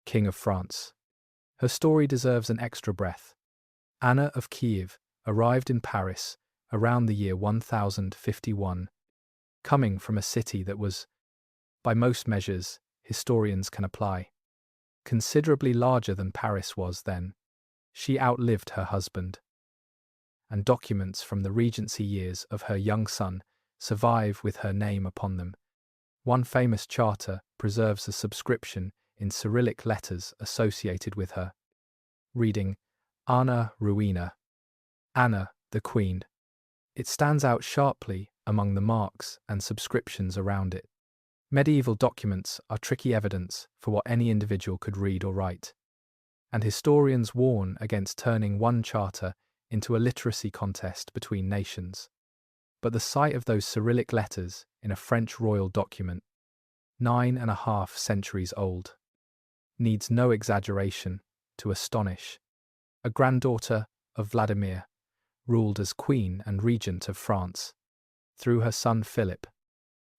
King of France. Her story deserves an extra breath. Anna of Kyiv arrived in Paris around the year 1051, coming from a city that was, by most measures historians can apply, considerably larger than Paris was then. She outlived her husband, and documents from the regency years of her young son survive with her name upon them. One famous charter preserves a subscription in Cyrillic letters associated with her, reading, Anna Ruina, Anna the Queen. It stands out sharply among the marks and subscriptions around it. Medieval documents are tricky evidence for what any individual could read or write, and historians warn against turning one charter into a literacy contest between nations. But the sight of those Cyrillic letters in a French royal document, 9.5 centuries old, needs no exaggeration to astonish. A granddaughter of Vladimir ruled as Queen and Regent of France through her son Philip,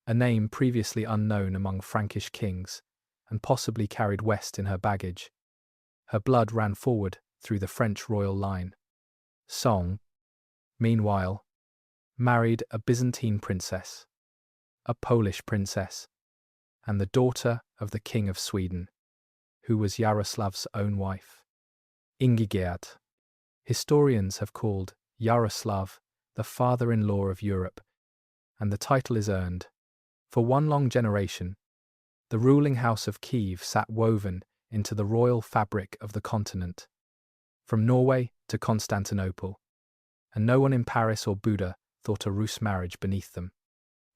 a name previously unknown among Frankish kings and possibly carried west in her baggage. Her blood ran forward through the French royal line. Song, meanwhile, married a Byzantine princess, a Polish princess, and the daughter of the King of Sweden, who was Yaroslav's own wife, Ingigerd. Historians have called Yaroslav the father-in-law of Europe, and the title is earned. For one long generation, the ruling house of Kyiv sat woven into the royal fabric of the continent, from Norway to Constantinople, and no one in Paris or Buda thought a Rus marriage beneath them.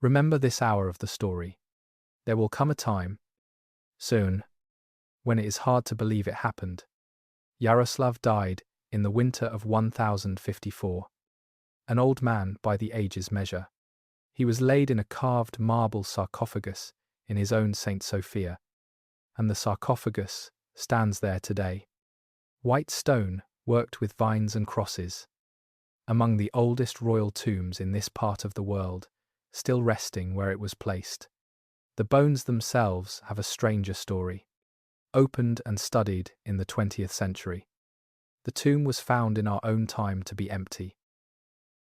Remember this hour of the story. There will come a time, soon, when it is hard to believe it happened. Yaroslav died in the winter of 1054, an old man by the age's measure. He was laid in a carved marble sarcophagus in his own St. Sophia, and the sarcophagus stands there today. White stone worked with vines and crosses, among the oldest royal tombs in this part of the world, still resting where it was placed. The bones themselves have a stranger story. Opened and studied in the 20th century, the tomb was found in our own time to be empty.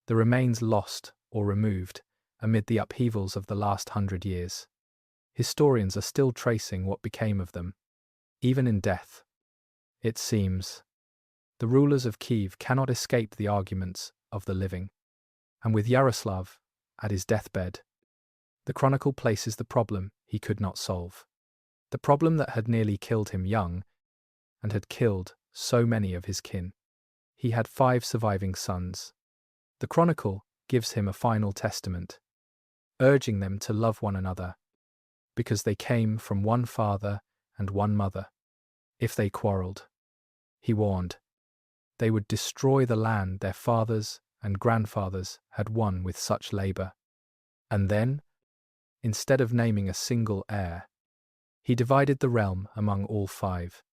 The remains lost or removed amid the upheavals of the last 100 years. Historians are still tracing what became of them, even in death. It seems the rulers of Kyiv cannot escape the arguments of the living, and with Yaroslav at his deathbed, the chronicle places the problem he could not solve. The problem that had nearly killed him young and had killed so many of his kin. He had 5 surviving sons. The chronicle gives him a final testament, urging them to love one another, because they came from one father and one mother. If they quarreled, he warned, they would destroy the land their fathers and grandfathers had won with such labor. And then, instead of naming a single heir, he divided the realm among all 5.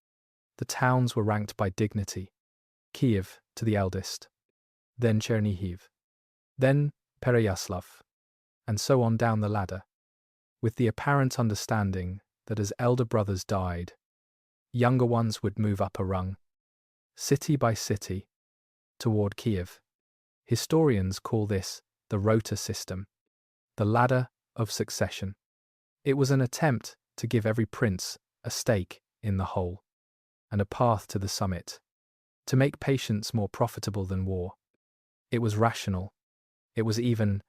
The towns were ranked by dignity. Kyiv to the eldest, then Chernihiv, then Pereyaslav, and so on down the ladder, with the apparent understanding that as elder brothers died, younger ones would move up a rung, city by city, toward Kyiv. Historians call this the rota system, the ladder of succession. It was an attempt to give every prince a stake in the whole, and a path to the summit, to make patience more profitable than war. It was rational. It was even,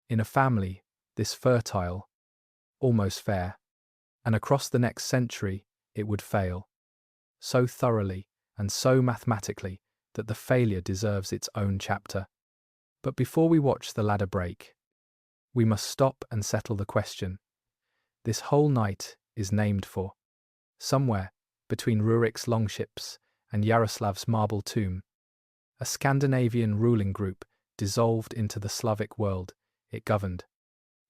in a family this fertile, almost fair, and across the next century it would fail, so thoroughly and so mathematically that the failure deserves its own chapter. But before we watch the ladder break, we must stop and settle the question this whole night is named for. Somewhere between Rurik's longships and Yaroslav's marble tomb, a Scandinavian ruling group dissolved into the Slavic world it governed.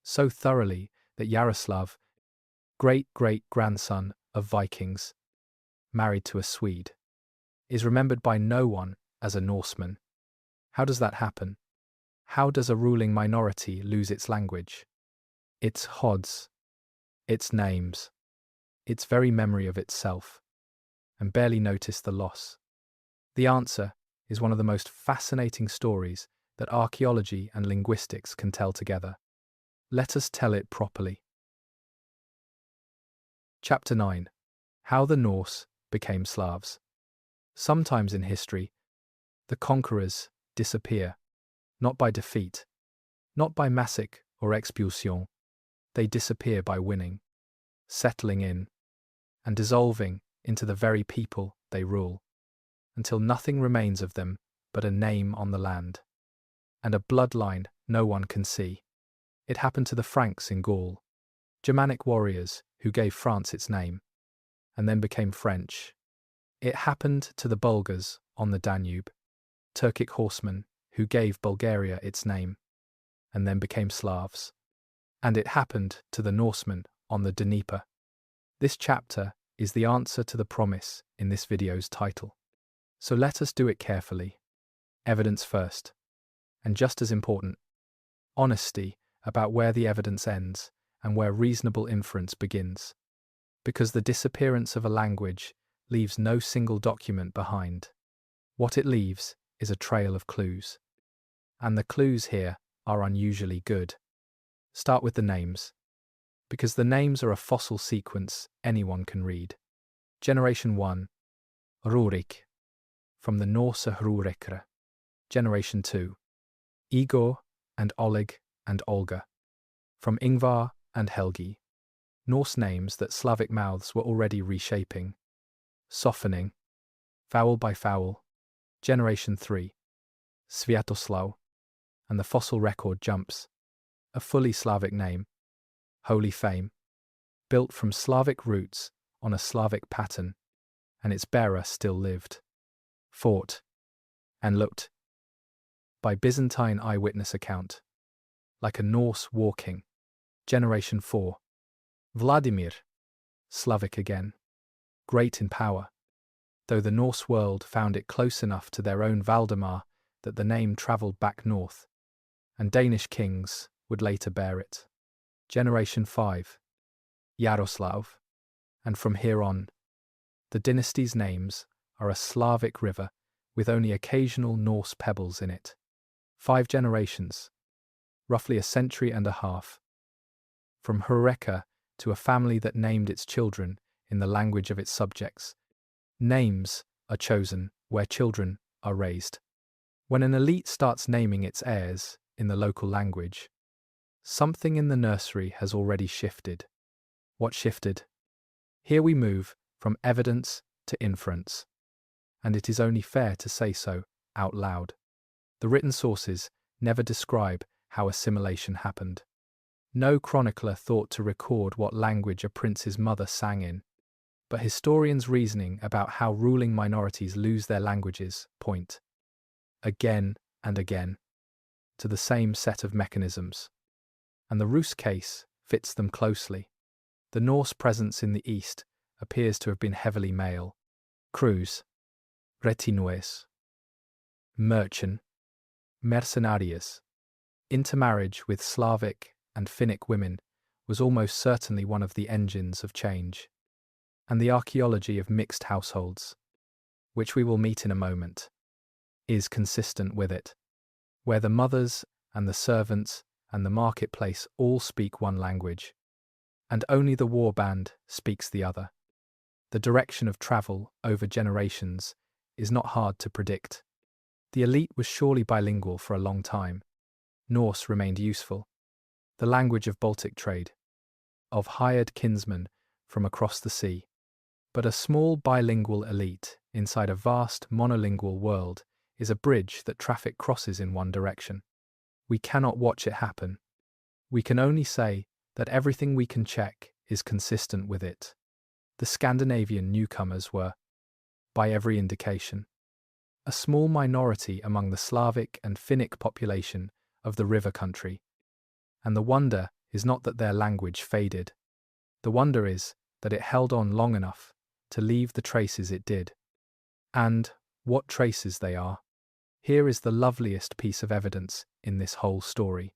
so thoroughly that Yaroslav, great-great-grandson of Vikings, married to a Swede, is remembered by no one as a Norseman. How does that happen? How does a ruling minority lose its language, its hods, its names, its very memory of itself, and barely notice the loss? The answer is one of the most fascinating stories that archaeology and linguistics can tell together. Let us tell it properly. Chapter 9. How the Norse became Slavs. Sometimes in history, the conquerors disappear, not by defeat, not by massacre or expulsion. They disappear by winning, settling in, and dissolving into the very people they rule, until nothing remains of them but a name on the land, and a bloodline no one can see. It happened to the Franks in Gaul, Germanic warriors who gave France its name, and then became French. It happened to the Bulgars on the Danube, Turkic horsemen who gave Bulgaria its name, and then became Slavs. And it happened to the Norsemen on the Dnieper. This chapter is the answer to the promise in this video's title. So let us do it carefully. Evidence first. And just as important, honesty about where the evidence ends and where reasonable inference begins. Because the disappearance of a language leaves no single document behind. What it leaves is a trail of clues. And the clues here are unusually good. Start with the names, because the names are a fossil sequence anyone can read. Generation 1, Rurik, from the Norse Rurekre. Generation 2, Igor and Oleg and Olga, from Ingvar and Helgi. Norse names that Slavic mouths were already reshaping, softening, vowel by vowel. Generation 3, Sviatoslav, and the fossil record jumps. A fully Slavic name, Holy Fame, built from Slavic roots on a Slavic pattern, and its bearer still lived, fought, and looked, by Byzantine eyewitness account, like a Norse war king. Generation 4, Vladimir, Slavic again, great in power, though the Norse world found it close enough to their own Valdemar that the name travelled back north, and Danish kings would later bear it. Generation 5, Yaroslav, and from here on, the dynasty's names are a Slavic river with only occasional Norse pebbles in it. 5 generations, roughly a century and a half, from Hureka to a family that named its children in the language of its subjects. Names are chosen where children are raised. When an elite starts naming its heirs in the local language, something in the nursery has already shifted. What shifted? Here we move from evidence to inference, and it is only fair to say so out loud. The written sources never describe how assimilation happened. No chronicler thought to record what language a prince's mother sang in, but historians' reasoning about how ruling minorities lose their languages point, again and again, to the same set of mechanisms. And the Rus case fits them closely. The Norse presence in the east appears to have been heavily male. Crews, retinues, merchant, mercenarius. Intermarriage with Slavic and Finnic women was almost certainly one of the engines of change. And the archaeology of mixed households, which we will meet in a moment, is consistent with it, where the mothers and the servants and the marketplace all speak one language, and only the warband speaks the other. The direction of travel over generations is not hard to predict. The elite was surely bilingual for a long time. Norse remained useful, the language of Baltic trade, of hired kinsmen from across the sea. But a small bilingual elite inside a vast monolingual world is a bridge that traffic crosses in one direction. We cannot watch it happen. We can only say that everything we can check is consistent with it. The Scandinavian newcomers were, by every indication, a small minority among the Slavic and Finnic population of the river country, and the wonder is not that their language faded. The wonder is that it held on long enough to leave the traces it did. And what traces they are. Here is the loveliest piece of evidence in this whole story.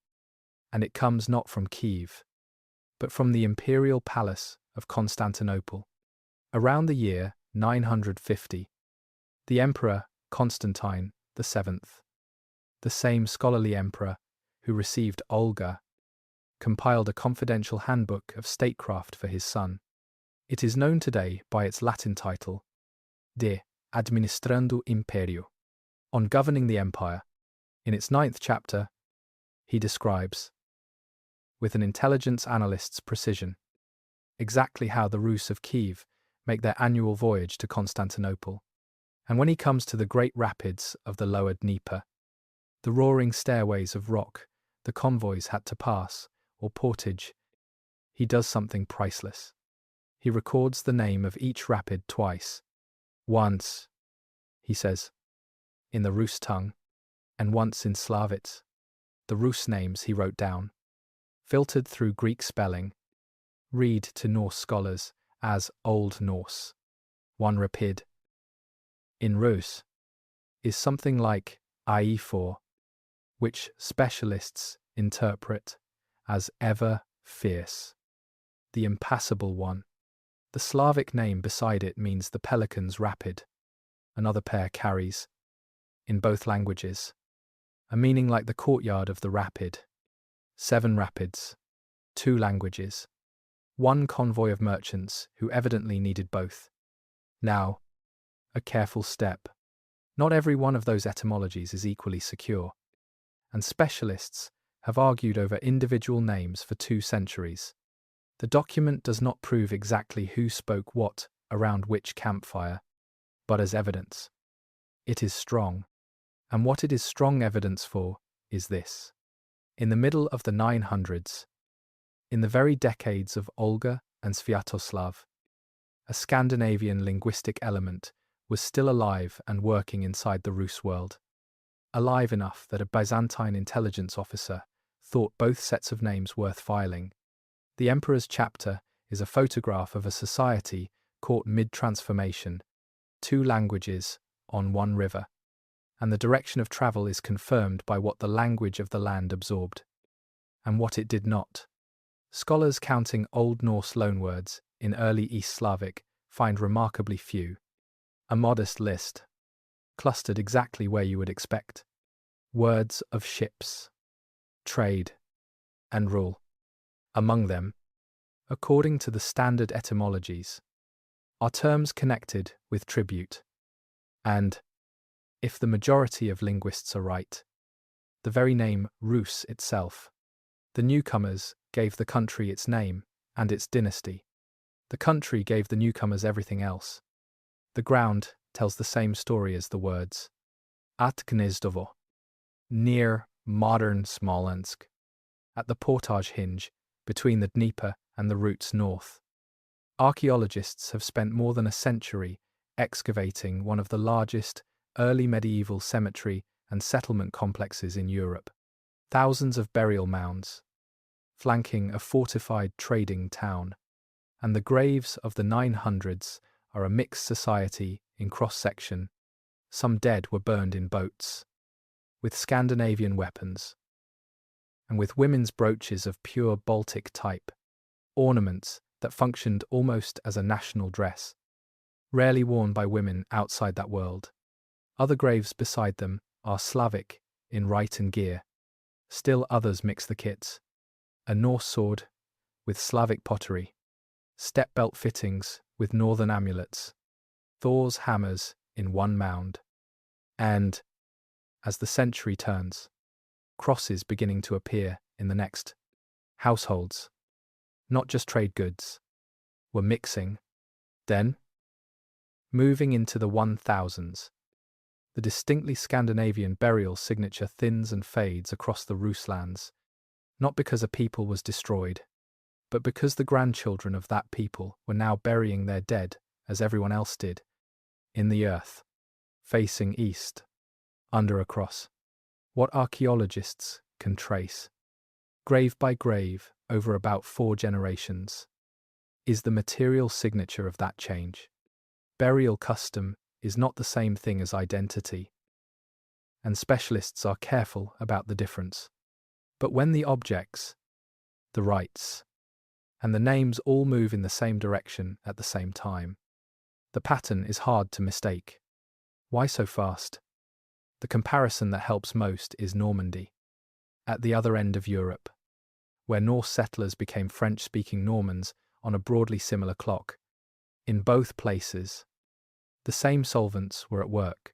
And it comes not from Kyiv, but from the imperial palace of Constantinople. Around the year 950, the emperor Constantine VII, the same scholarly emperor who received Olga, compiled a confidential handbook of statecraft for his son. It is known today by its Latin title, De Administrando Imperio, on governing the empire. In its 9th chapter, he describes, with an intelligence analyst's precision, exactly how the Rus of Kyiv make their annual voyage to Constantinople. And when he comes to the great rapids of the lower Dnieper, the roaring stairways of rock the convoys had to pass, or portage, he does something priceless. He records the name of each rapid twice. Once, he says, in the Rus tongue, and once in Slavic. The Rus names he wrote down, filtered through Greek spelling, read to Norse scholars as Old Norse. One rapid, in Rus, is something like I4, which specialists interpret as ever fierce, the impassable one. The Slavic name beside it means the pelican's rapid. Another pair carries, in both languages, a meaning like the courtyard of the rapid. 7 rapids, 2 languages, 1 convoy of merchants who evidently needed both. Now, a careful step. Not every one of those etymologies is equally secure, and specialists have argued over individual names for 2 centuries. The document does not prove exactly who spoke what around which campfire, but as evidence. It is strong, and what it is strong evidence for is this. In the middle of the 900s, in the very decades of Olga and Sviatoslav, a Scandinavian linguistic element was still alive and working inside the Rus world. Alive enough that a Byzantine intelligence officer thought both sets of names worth filing. The Emperor's chapter is a photograph of a society caught mid-transformation, 2 languages on 1 river, and the direction of travel is confirmed by what the language of the land absorbed, and what it did not. Scholars counting Old Norse loanwords in early East Slavic find remarkably few. A modest list, clustered exactly where you would expect. Words of ships, trade, and rule. Among them, according to the standard etymologies, are terms connected with tribute, and, if the majority of linguists are right, the very name Rus itself. The newcomers gave the country its name and its dynasty. The country gave the newcomers everything else. The ground tells the same story as the words. At Gnezdovo, near modern Smolensk, at the portage hinge between the Dnieper and the routes north. Archaeologists have spent more than a century excavating one of the largest early medieval cemetery and settlement complexes in Europe. Thousands of burial mounds, flanking a fortified trading town, and the graves of the 900s are a mixed society in cross-section. Some dead were burned in boats, with Scandinavian weapons, and with women's brooches of pure Baltic type, ornaments that functioned almost as a national dress, rarely worn by women outside that world. Other graves beside them are Slavic in rite and gear. Still others mix the kits. A Norse sword with Slavic pottery, step belt fittings with northern amulets, Thor's hammers in one mound, and, as the century turns, crosses beginning to appear in the next. Households, not just trade goods, were mixing. Then, moving into the 1000s, the distinctly Scandinavian burial signature thins and fades across the Rus lands, not because a people was destroyed, but because the grandchildren of that people were now burying their dead, as everyone else did, in the earth, facing east, under a cross. What archaeologists can trace, grave by grave, over about 4 generations, is the material signature of that change. Burial custom is not the same thing as identity, and specialists are careful about the difference. But when the objects, the rites, and the names all move in the same direction at the same time, the pattern is hard to mistake. Why so fast? The comparison that helps most is Normandy, at the other end of Europe, where Norse settlers became French-speaking Normans on a broadly similar clock. In both places, the same solvents were at work.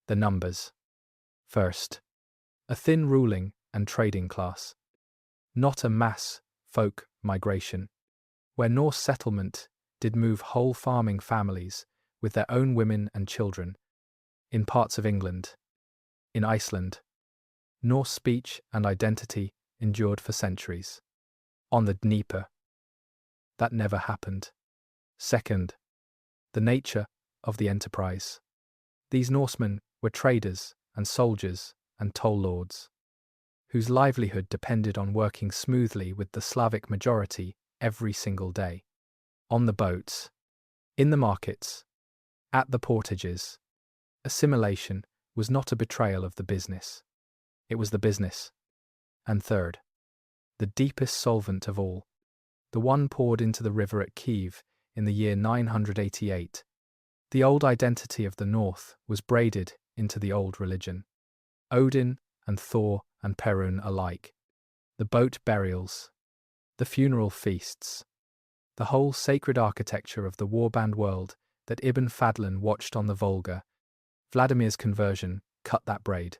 The numbers. First, a thin ruling and trading class, not a mass folk migration, where Norse settlement did move whole farming families with their own women and children. In parts of England, in Iceland, Norse speech and identity endured for centuries. On the Dnieper, that never happened. Second, the nature of the enterprise. These Norsemen were traders and soldiers and toll lords, whose livelihood depended on working smoothly with the Slavic majority every single day. On the boats, in the markets, at the portages, assimilation was not a betrayal of the business. It was the business. And third, the deepest solvent of all, the one poured into the river at Kyiv in the year 988. The old identity of the North was braided into the old religion. Odin and Thor and Perun alike. The boat burials, the funeral feasts, the whole sacred architecture of the warband world that Ibn Fadlan watched on the Volga. Vladimir's conversion cut that braid,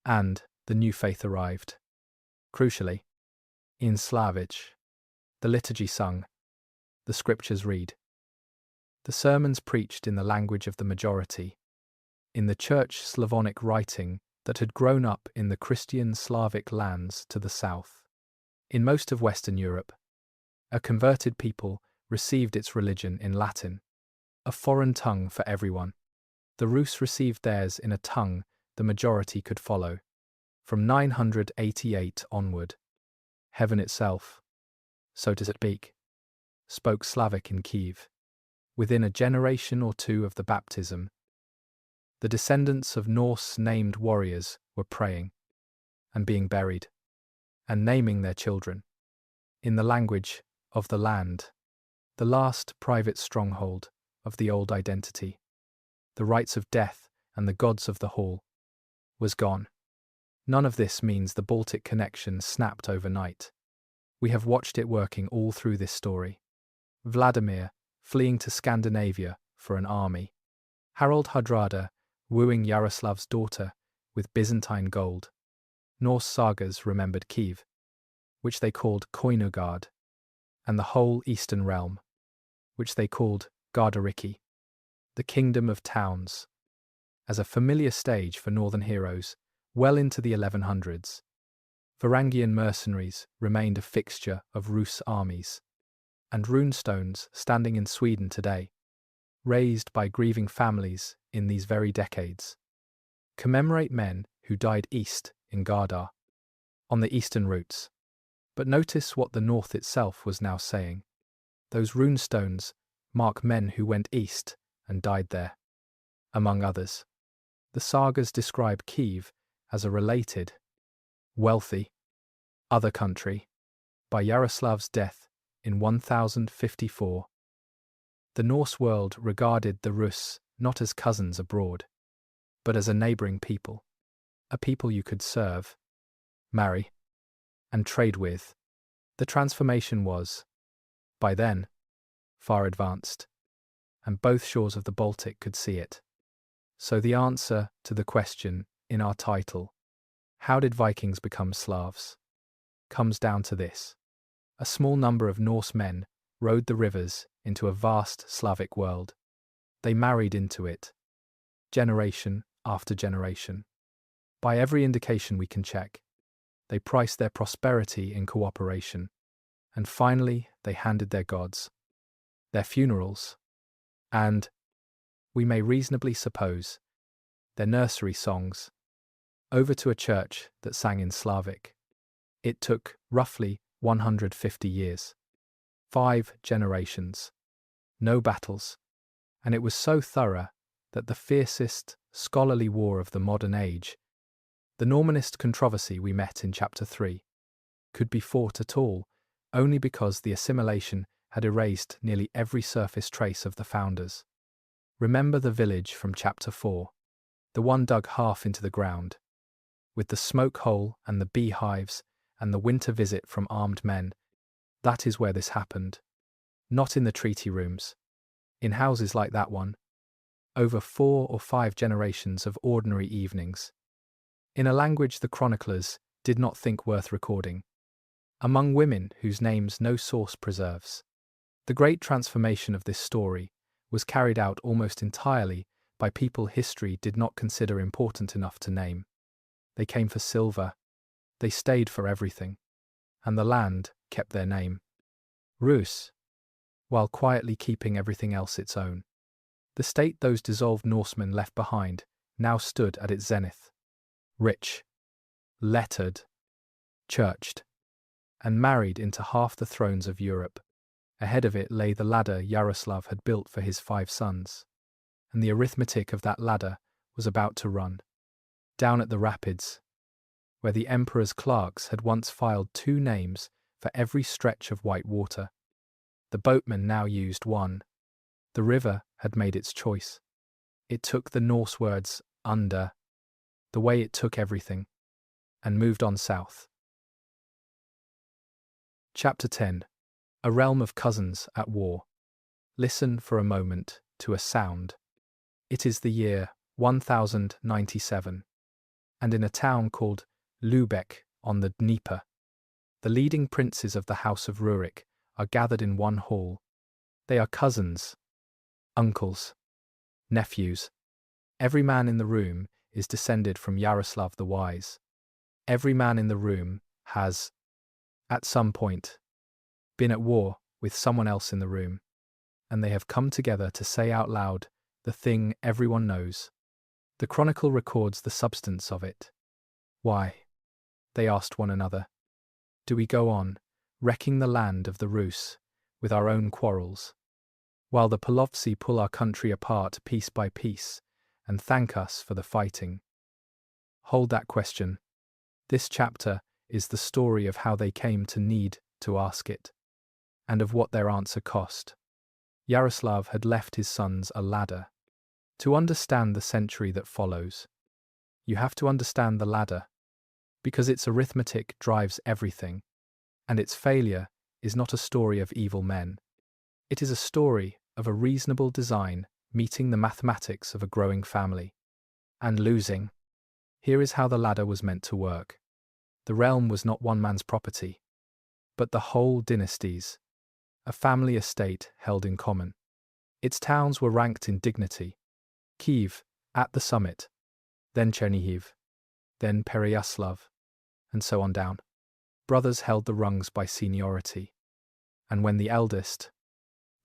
and the new faith arrived. Crucially, in Slavic, the liturgy sung, the scriptures read, the sermons preached in the language of the majority, in the church Slavonic writing that had grown up in the Christian Slavic lands to the south. In most of Western Europe, a converted people received its religion in Latin, a foreign tongue for everyone. The Rus received theirs in a tongue the majority could follow. From 988 onward, heaven itself, so to speak, spoke Slavic in Kyiv. Within a generation or two of the baptism, the descendants of Norse-named warriors were praying, and being buried, and naming their children, in the language of the land, the last private stronghold of the old identity. The rites of death and the gods of the hall was gone. None of this means the Baltic connection snapped overnight. We have watched it working all through this story. Vladimir fleeing to Scandinavia for an army. Harald Hardrada wooing Yaroslav's daughter with Byzantine gold. Norse sagas remembered Kyiv, which they called Koinugard, and the whole eastern realm, which they called Gardariki, the kingdom of towns, as a familiar stage for northern heroes well into the 1100s. Varangian mercenaries remained a fixture of Rus armies, and runestones standing in Sweden today, raised by grieving families in these very decades, commemorate men who died east in Gardar, on the eastern routes. But notice what the north itself was now saying. Those runestones mark men who went east and died there. Among others, the sagas describe Kyiv as a related, wealthy, other country, by Yaroslav's death in 1054. The Norse world regarded the Rus not as cousins abroad, but as a neighbouring people, a people you could serve, marry, and trade with. The transformation was, by then, far advanced, and both shores of the Baltic could see it. So the answer to the question in our title, how did Vikings become Slavs, comes down to this. A small number of Norse men rode the rivers into a vast Slavic world. They married into it, generation after generation. By every indication we can check, they priced their prosperity in cooperation, and finally they handed their gods, their funerals, and, we may reasonably suppose, their nursery songs, over to a church that sang in Slavic. It took, roughly, 150 years. 5 generations. No battles. And it was so thorough that the fiercest scholarly war of the modern age, the Normanist controversy we met in Chapter 3, could be fought at all only because the assimilation had erased nearly every surface trace of the founders. Remember the village from Chapter 4, the one dug half into the ground, with the smoke hole and the beehives and the winter visit from armed men. That is where this happened. Not in the treaty rooms. In houses like that one. Over 4 or 5 generations of ordinary evenings. In a language the chroniclers did not think worth recording. Among women whose names no source preserves. The great transformation of this story was carried out almost entirely by people history did not consider important enough to name. They came for silver. They stayed for everything. And the land kept their name. Rus, while quietly keeping everything else its own. The state those dissolved Norsemen left behind now stood at its zenith. Rich, lettered, churched, and married into half the thrones of Europe. Ahead of it lay the ladder Yaroslav had built for his 5 sons. And the arithmetic of that ladder was about to run. Down at the rapids, where the emperor's clerks had once filed 2 names for every stretch of white water. The boatmen now used 1. The river had made its choice. It took the Norse words under, the way it took everything, and moved on south. Chapter 10. A realm of cousins at war. Listen for a moment to a sound. It is the year 1097, and in a town called Lubeck on the Dnieper, the leading princes of the House of Rurik are gathered in one hall. They are cousins, uncles, nephews. Every man in the room is descended from Yaroslav the Wise. Every man in the room has, at some point, been at war with someone else in the room, and they have come together to say out loud the thing everyone knows. The chronicle records the substance of it. Why? They asked one another. Do we go on, wrecking the land of the Rus, with our own quarrels, while the Polovtsi pull our country apart piece by piece, and thank us for the fighting? Hold that question. This chapter is the story of how they came to need to ask it, and of what their answer cost. Yaroslav had left his sons a ladder. To understand the century that follows, you have to understand the ladder, because its arithmetic drives everything, and its failure is not a story of evil men. It is a story of a reasonable design meeting the mathematics of a growing family. And losing. Here is how the ladder was meant to work. The realm was not one man's property, but the whole dynasty's, a family estate held in common. Its towns were ranked in dignity. Kyiv, at the summit, then Chernihiv, then Pereyaslav, and so on down. Brothers held the rungs by seniority. And when the eldest,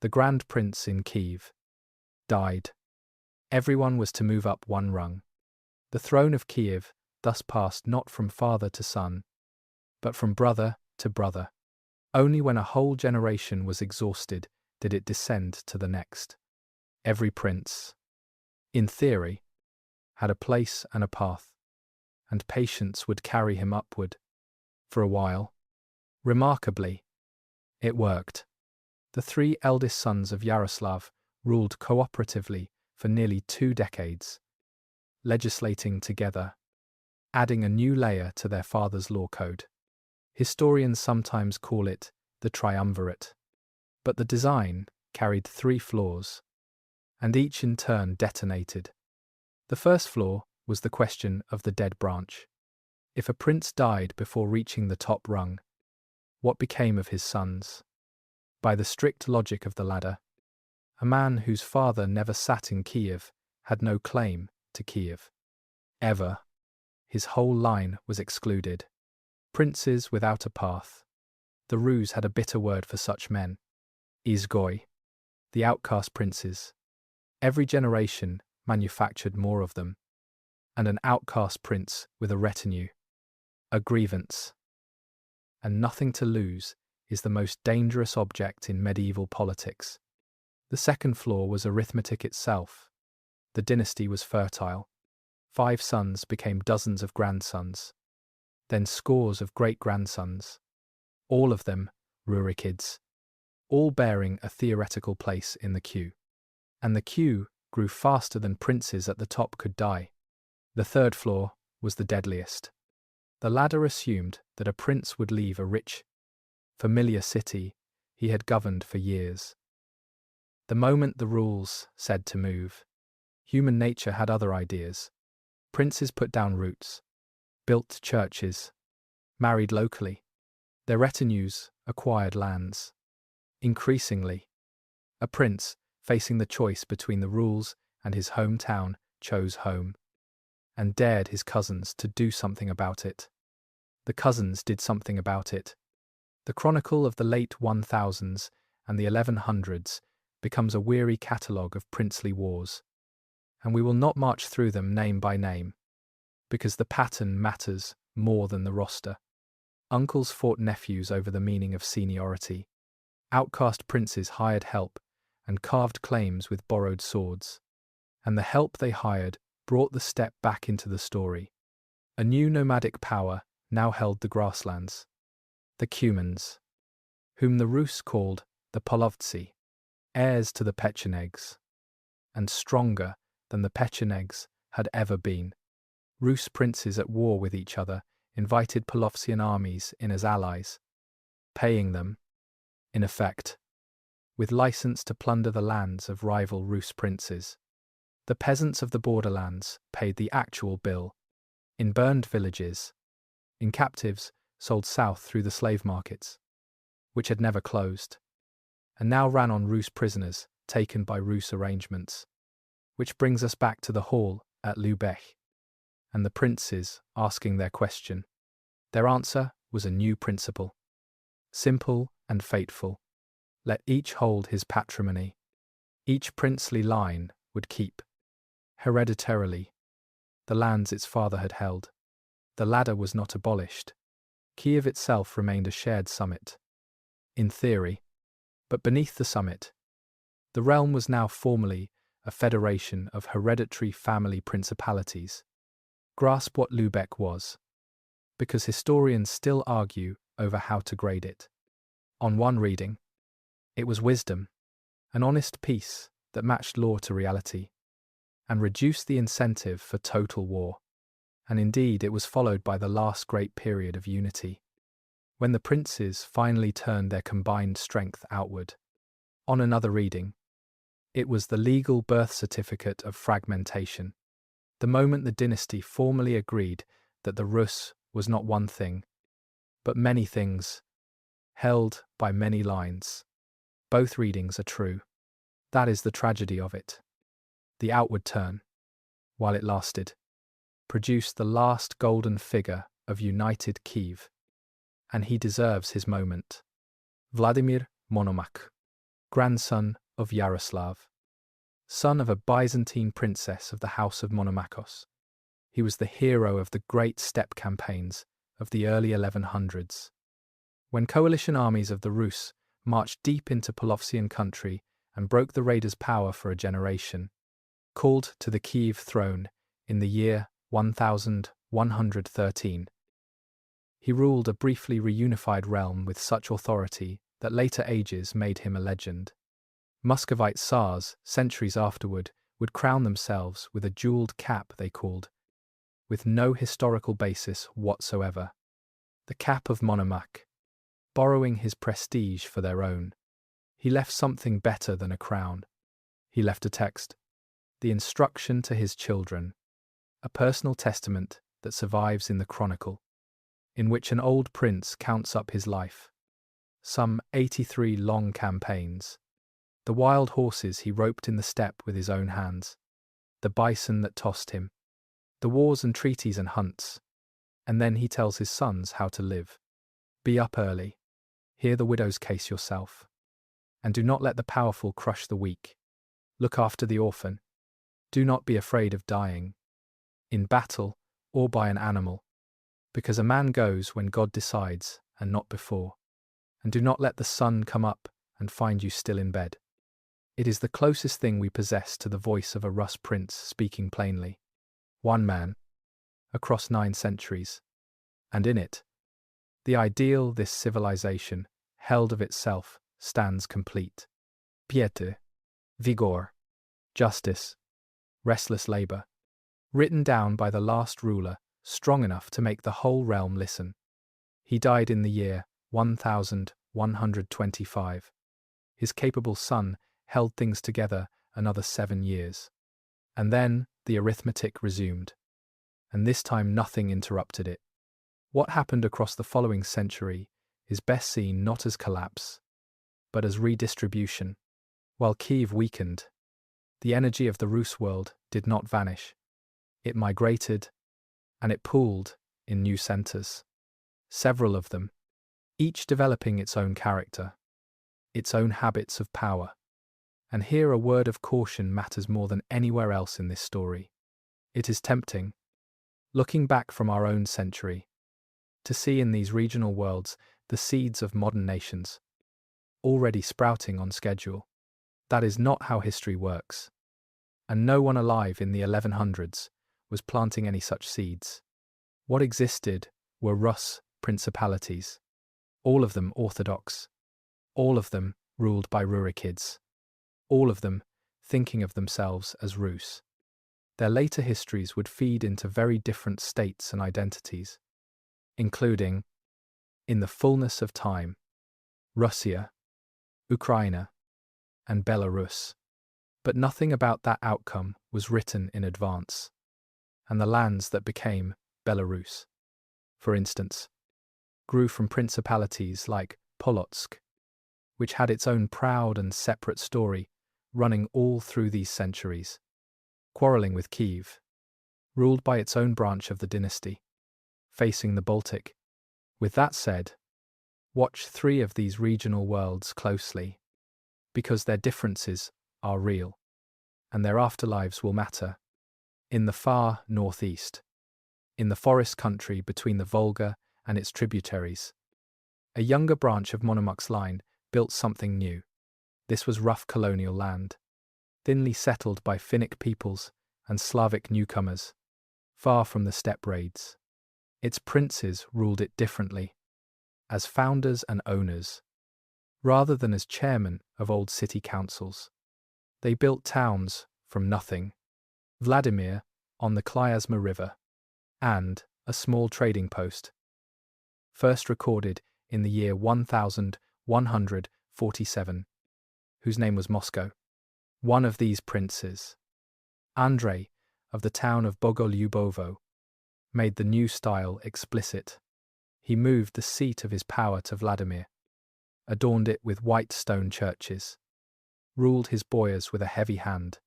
the Grand Prince in Kyiv, died, everyone was to move up one rung. The throne of Kyiv thus passed not from father to son, but from brother to brother. Only when a whole generation was exhausted did it descend to the next. Every prince, in theory, had a place and a path, and patience would carry him upward. For a while, remarkably, it worked. The 3 eldest sons of Yaroslav ruled cooperatively for nearly 2 decades, legislating together, adding a new layer to their father's law code. Historians sometimes call it the triumvirate, but the design carried 3 flaws, and each in turn detonated. The first flaw was the question of the dead branch. If a prince died before reaching the top rung, what became of his sons? By the strict logic of the ladder, a man whose father never sat in Kyiv had no claim to Kyiv. Ever. His whole line was excluded. Princes without a path. The Rus had a bitter word for such men. Izgoy, the outcast princes. Every generation manufactured more of them. And an outcast prince with a retinue. A grievance. and nothing to lose is the most dangerous object in medieval politics. The second flaw was arithmetic itself. The dynasty was fertile. 5 sons became dozens of grandsons, then scores of great-grandsons, all of them Rurikids, all bearing a theoretical place in the queue. And the queue grew faster than princes at the top could die. The third flaw was the deadliest. The ladder assumed that a prince would leave a rich, familiar city he had governed for years. The moment the rules said to move, human nature had other ideas. Princes put down roots, built churches, married locally. Their retinues acquired lands. Increasingly, a prince, facing the choice between the rules and his hometown, chose home, and dared his cousins to do something about it. The cousins did something about it. The chronicle of the late 1000s and the 1100s becomes a weary catalogue of princely wars, and we will not march through them name by name, because the pattern matters more than the roster. Uncles fought nephews over the meaning of seniority. Outcast princes hired help and carved claims with borrowed swords, and the help they hired brought the steppe back into the story. A new nomadic power now held the grasslands. The Cumans, whom the Rus called the Polovtsi, heirs to the Pechenegs, and stronger than the Pechenegs had ever been. Rus princes at war with each other invited Polovtsian armies in as allies, paying them, in effect, with license to plunder the lands of rival Rus princes. The peasants of the borderlands paid the actual bill, in burned villages, in captives sold south through the slave markets, which had never closed, and now ran on Rus prisoners taken by Rus arrangements. Which brings us back to the hall at Lubeck, and the princes asking their question. Their answer was a new principle. Simple and fateful. Let each hold his patrimony. Each princely line would keep, hereditarily, the lands its father had held. The ladder was not abolished. Kyiv itself remained a shared summit, in theory, but beneath the summit, the realm was now formally a federation of hereditary family principalities. Grasp what Lubeck was, because historians still argue over how to grade it. On one reading, it was wisdom, an honest peace that matched law to reality, and reduced the incentive for total war. And indeed it was followed by the last great period of unity, when the princes finally turned their combined strength outward. On another reading, it was the legal birth certificate of fragmentation, the moment the dynasty formally agreed that the Rus was not one thing, but many things, held by many lines. Both readings are true. That is the tragedy of it. The outward turn, while it lasted, produced the last golden figure of united Kyiv, and he deserves his moment. Vladimir Monomakh, grandson of Yaroslav, son of a Byzantine princess of the House of Monomachos. He was the hero of the great steppe campaigns of the early 1100s, when coalition armies of the Rus marched deep into Polovtsian country and broke the raiders' power for a generation. Called to the Kyiv throne in the year 1113. He ruled a briefly reunified realm with such authority that later ages made him a legend. Muscovite Tsars, centuries afterward, would crown themselves with a jeweled cap they called, with no historical basis whatsoever, the cap of Monomakh, borrowing his prestige for their own. He left something better than a crown. He left a text, the instruction to his children, a personal testament that survives in the Chronicle, in which an old prince counts up his life. Some 83 long campaigns, the wild horses he roped in the steppe with his own hands, the bison that tossed him, the wars and treaties and hunts, and then he tells his sons how to live. Be up early, hear the widow's case yourself, and do not let the powerful crush the weak. Look after the orphan. Do not be afraid of dying, in battle or by an animal, because a man goes when God decides, and not before. And do not let the sun come up and find you still in bed. It is the closest thing we possess to the voice of a Rus prince speaking plainly. One man, across 9 centuries. And in it, the ideal this civilization held of itself stands complete. Piety, vigor, justice, restless labor, written down by the last ruler, strong enough to make the whole realm listen. He died in the year 1125. His capable son held things together another 7 years. And then the arithmetic resumed. And this time nothing interrupted it. What happened across the following century is best seen not as collapse, but as redistribution. While Kyiv weakened, the energy of the Rus world did not vanish. It migrated, and it pooled in new centers. Several of them, each developing its own character, its own habits of power. And here a word of caution matters more than anywhere else in this story. It is tempting, looking back from our own century, to see in these regional worlds the seeds of modern nations, already sprouting on schedule. That is not how history works. And no one alive in the 1100s was planting any such seeds. What existed were Rus principalities, all of them orthodox, all of them ruled by Rurikids, all of them thinking of themselves as Rus. Their later histories would feed into very different states and identities, including, in the fullness of time, Russia, Ukraine, and Belarus. But nothing about that outcome was written in advance. And the lands that became Belarus, for instance, grew from principalities like Polotsk, which had its own proud and separate story running all through these centuries, quarreling with Kyiv, ruled by its own branch of the dynasty, facing the Baltic. With that said, watch 3 of these regional worlds closely, because their differences are real, and their afterlives will matter. In the far northeast, in the forest country between the Volga and its tributaries, a younger branch of Monomakh's line built something new. This was rough colonial land, thinly settled by Finnic peoples and Slavic newcomers, far from the steppe raids. Its princes ruled it differently, as founders and owners, rather than as chairmen of old city councils. They built towns from nothing, Vladimir on the Klyazma River, and a small trading post, first recorded in the year 1147, whose name was Moscow. One of these princes, Andrei of the town of Bogolyubovo, made the new style explicit. He moved the seat of his power to Vladimir, adorned it with white stone churches, ruled his boyars with a heavy hand,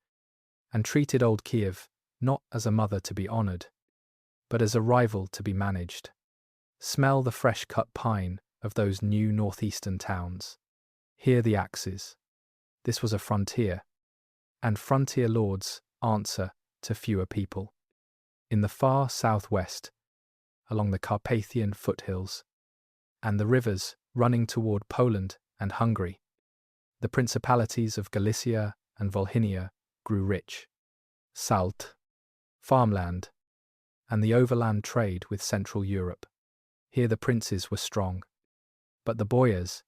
and treated old Kyiv not as a mother to be honoured, but as a rival to be managed. Smell the fresh-cut pine of those new northeastern towns. Hear the axes. This was a frontier, and frontier lords answer to fewer people. In the far southwest, along the Carpathian foothills, and the rivers running toward Poland and Hungary, the principalities of Galicia and Volhynia grew rich. Salt, farmland, and the overland trade with Central Europe. Here the princes were strong. But the boyars,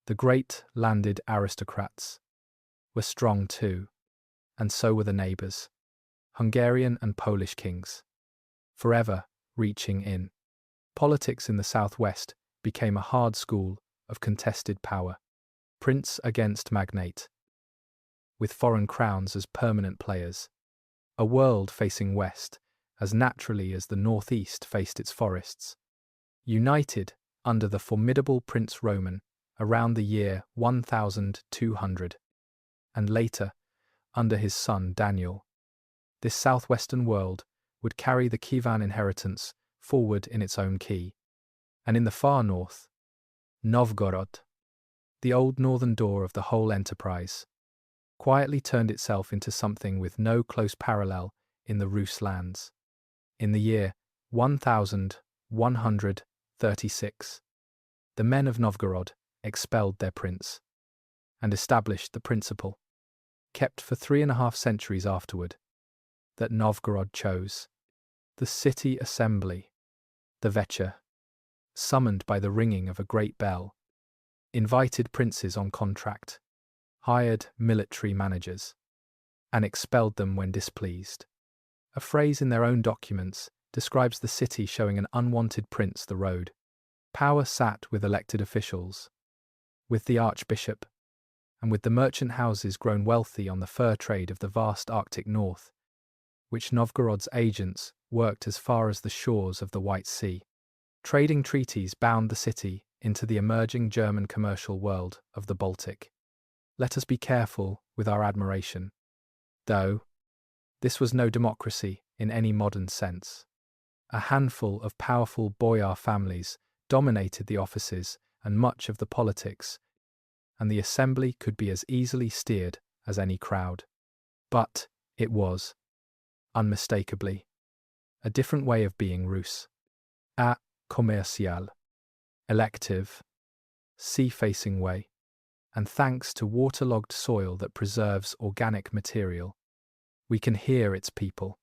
the great landed aristocrats, were strong too, and so were the neighbours, Hungarian and Polish kings, forever reaching in. Politics in the southwest became a hard school of contested power, prince against magnate, with foreign crowns as permanent players, a world facing west as naturally as the northeast faced its forests, united under the formidable Prince Roman around the year 1200, and later under his son Daniel. This southwestern world would carry the Kievan inheritance forward in its own key. And in the far north, Novgorod, the old northern door of the whole enterprise, quietly turned itself into something with no close parallel in the Rus lands. In the year 1136, The men of Novgorod expelled their prince and established the principle, kept for 3.5 centuries afterward, that Novgorod chose. The city assembly, the Vecher, summoned by the ringing of a great bell, invited princes on contract, hired military managers, and expelled them when displeased. A phrase in their own documents describes the city showing an unwanted prince the road. Power sat with elected officials, with the archbishop, and with the merchant houses grown wealthy on the fur trade of the vast Arctic north, which Novgorod's agents worked as far as the shores of the White Sea. Trading treaties bound the city into the emerging German commercial world of the Baltic. Let us be careful with our admiration, though this was no democracy in any modern sense. A handful of powerful boyar families dominated the offices and much of the politics, and the assembly could be as easily steered as any crowd. But it was, unmistakably, a different way of being Rus. A commercial, elective, sea-facing way, and thanks to waterlogged soil that preserves organic material, we can hear its people.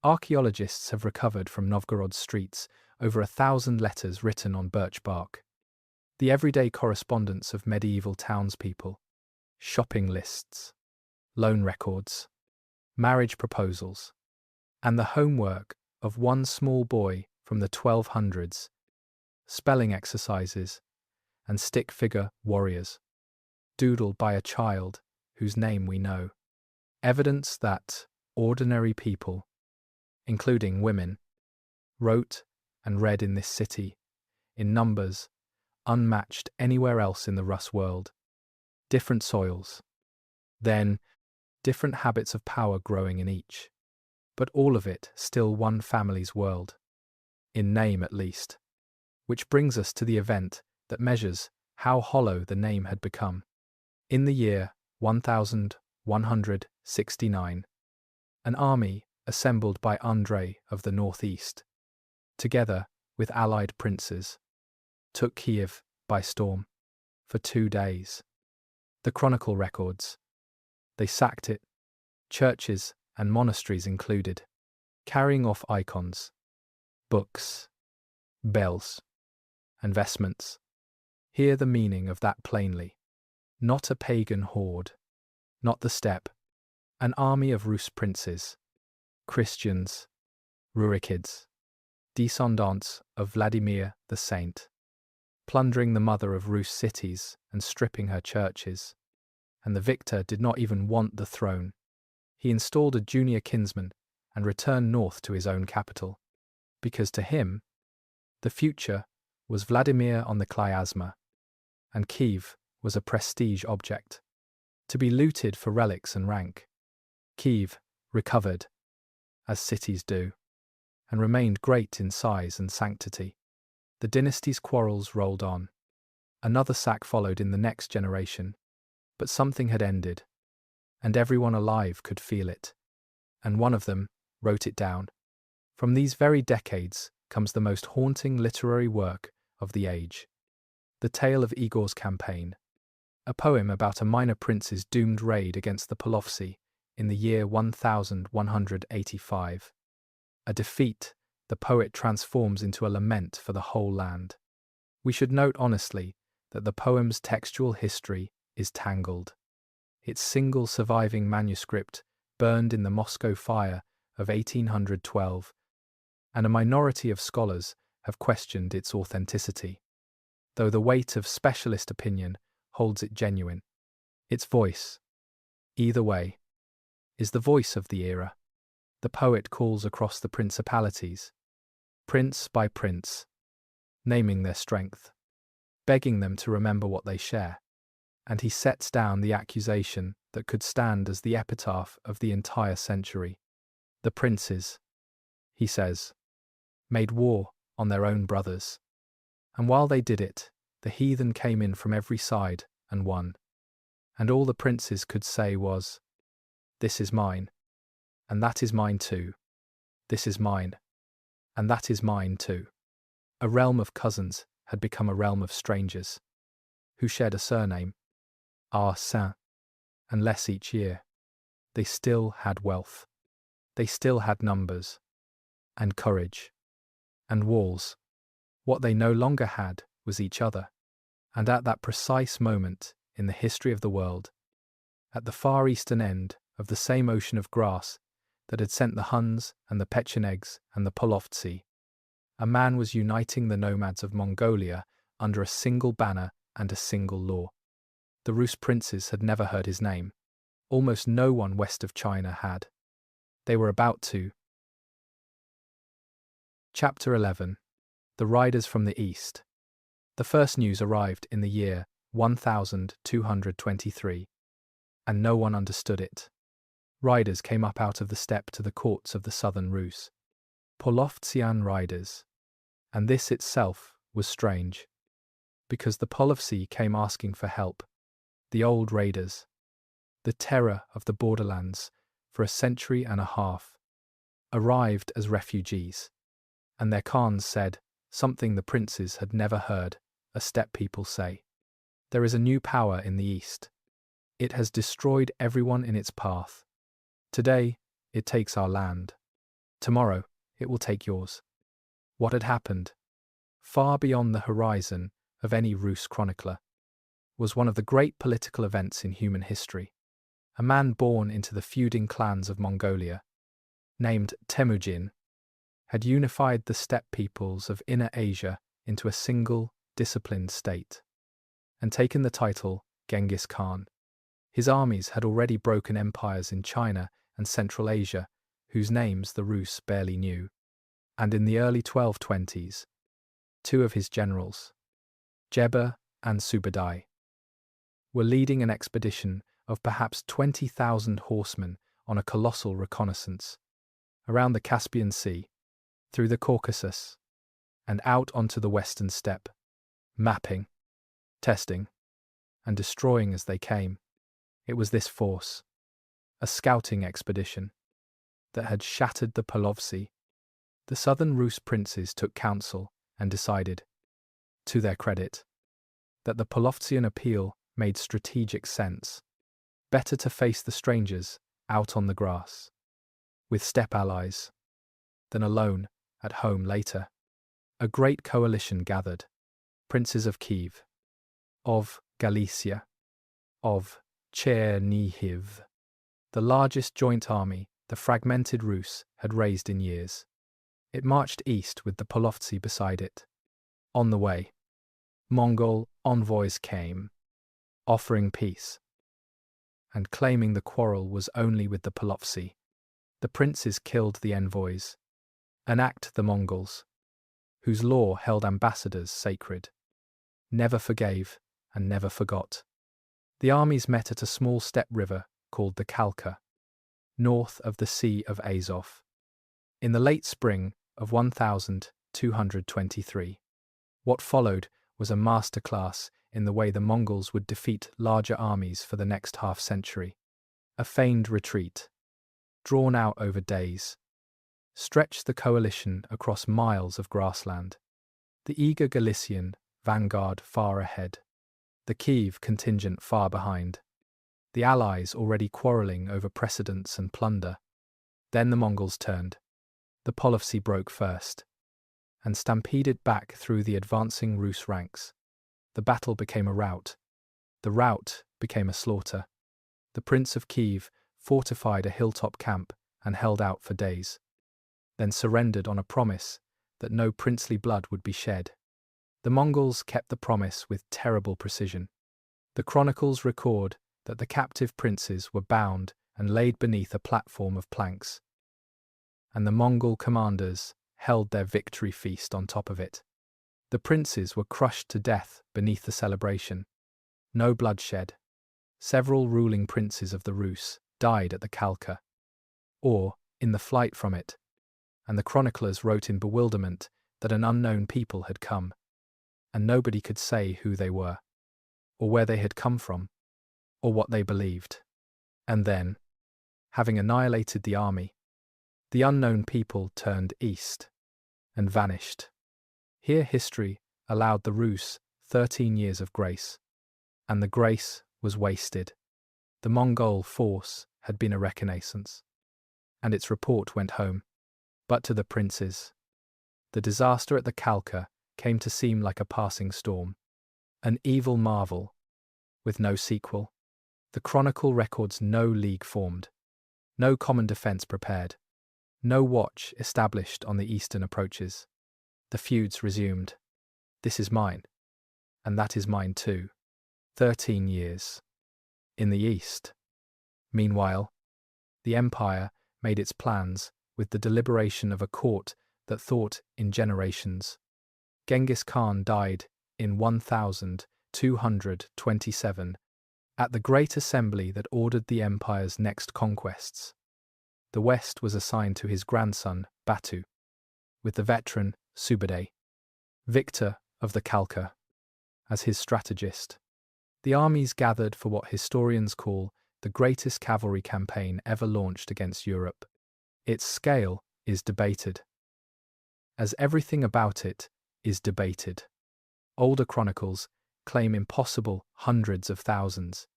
Archaeologists have recovered from Novgorod's streets over 1,000 letters written on birch bark, the everyday correspondence of medieval townspeople, shopping lists, loan records, marriage proposals, and the homework of one small boy from the 1200s, spelling exercises, and stick-figure warriors, doodled by a child whose name we know. Evidence that ordinary people, including women, wrote and read in this city in numbers unmatched anywhere else in the Rus world. Different soils, then different habits of power growing in each, but all of it still one family's world, in name at least, which brings us to the event that measures how hollow the name had become. In the year 1169, an army assembled by Andrei of the northeast, together with allied princes, took Kyiv by storm for 2 days. The Chronicle records. They sacked it, churches and monasteries included, carrying off icons, books, bells, and vestments. Hear the meaning of that plainly. Not a pagan horde, not the steppe, an army of Rus princes, Christians, Rurikids, descendants of Vladimir the Saint, plundering the mother of Rus cities and stripping her churches. And the victor did not even want the throne. He installed a junior kinsman and returned north to his own capital, because to him, the future was Vladimir on the Klyazma, and Kyiv was a prestige object, to be looted for relics and rank. Kyiv recovered, as cities do, and remained great in size and sanctity. The dynasty's quarrels rolled on. Another sack followed in the next generation, but something had ended, and everyone alive could feel it, and one of them wrote it down. From these very decades comes the most haunting literary work of the age, the tale of Igor's campaign, a poem about a minor prince's doomed raid against the Polovtsi in the year 1185. A defeat the poet transforms into a lament for the whole land. We should note honestly that the poem's textual history is tangled. Its single surviving manuscript burned in the Moscow fire of 1812, and a minority of scholars have questioned its authenticity, though the weight of specialist opinion holds it genuine. Its voice, either way, is the voice of the era. The poet calls across the principalities, prince by prince, naming their strength, begging them to remember what they share, and he sets down the accusation that could stand as the epitaph of the entire century. The princes, he says, made war on their own brothers, and while they did it, the heathen came in from every side and won, and all the princes could say was, "This is mine, and that is mine too. This is mine, and that is mine too." A realm of cousins had become a realm of strangers, who shared a surname, Saint, and less each year. They still had wealth. They still had numbers, and courage, and walls. What they no longer had was each other. And at that precise moment in the history of the world, at the far eastern end of the same ocean of grass that had sent the Huns and the Pechenegs and the Polovtsi, a man was uniting the nomads of Mongolia under a single banner and a single law. The Rus princes had never heard his name. Almost no one west of China had. They were about to. Chapter 11. The Riders from the East. The first news arrived in the year 1223, and no one understood it. Riders came up out of the steppe to the courts of the southern Rus. Polovtsian riders. And this itself was strange, because the Polovtsi came asking for help. The old raiders, the terror of the borderlands for a century and a half, arrived as refugees, and their khans said something the princes had never heard a steppe people say. There is a new power in the east. It has destroyed everyone in its path. Today, it takes our land. Tomorrow, it will take yours. What had happened, far beyond the horizon of any Rus chronicler, was one of the great political events in human history. A man born into the feuding clans of Mongolia, named Temujin, had unified the steppe peoples of Inner Asia into a single, disciplined state, and taken the title Genghis Khan. His armies had already broken empires in China and Central Asia, whose names the Rus barely knew, and in the early 1220s, two of his generals, Jeba and Subadai, were leading an expedition of perhaps 20,000 horsemen on a colossal reconnaissance around the Caspian Sea, through the Caucasus, and out onto the western steppe, mapping, testing, and destroying as they came. It was this force, a scouting expedition, that had shattered the Polovtsi. The southern Rus princes took counsel and decided, to their credit, that the Polovtsian appeal made strategic sense. Better to face the strangers out on the grass, with steppe allies, than alone at home later. A great coalition gathered. Princes of Kyiv, of Galicia, of Chernihiv, the largest joint army the fragmented Rus had raised in years. It marched east with the Polovtsi beside it. On the way, Mongol envoys came, offering peace, and claiming the quarrel was only with the Polovtsi. The princes killed the envoys, an act the Mongols, whose law held ambassadors sacred, never forgave and never forgot. The armies met at a small steppe river called the Kalka, north of the Sea of Azov, in the late spring of 1223. What followed was a masterclass in the way the Mongols would defeat larger armies for the next half-century. A feigned retreat, drawn out over days, stretched the coalition across miles of grassland. The eager Galician vanguard far ahead, the Kyiv contingent far behind, the allies already quarrelling over precedence and plunder. Then the Mongols turned. The Polovtsi broke first, and stampeded back through the advancing Rus ranks. The battle became a rout. The rout became a slaughter. The Prince of Kyiv fortified a hilltop camp and held out for days, then surrendered on a promise that no princely blood would be shed. The Mongols kept the promise with terrible precision. The chronicles record that the captive princes were bound and laid beneath a platform of planks, and the Mongol commanders held their victory feast on top of it. The princes were crushed to death beneath the celebration. No bloodshed. Several ruling princes of the Rus died at the Kalka, or in the flight from it, and the chroniclers wrote in bewilderment that an unknown people had come, and nobody could say who they were, or where they had come from, or what they believed. And then, having annihilated the army, the unknown people turned east and vanished. Here history allowed the Rus 13 years of grace. And the grace was wasted. The Mongol force had been a reconnaissance, and its report went home. But to the princes, the disaster at the Khalkha came to seem like a passing storm, an evil marvel, with no sequel. The Chronicle records no league formed, no common defence prepared, no watch established on the eastern approaches. The feuds resumed. This is mine, and that is mine too. 13 years. In the east. Meanwhile, the empire made its plans with the deliberation of a court that thought in generations. Genghis Khan died in 1227 at the great assembly that ordered the empire's next conquests. The west was assigned to his grandson, Batu, with the veteran Sube'etei, victor of the Khalkha, as his strategist. The armies gathered for what historians call the greatest cavalry campaign ever launched against Europe. Its scale is debated, as everything about it is debated. Older chronicles claim impossible hundreds of thousands.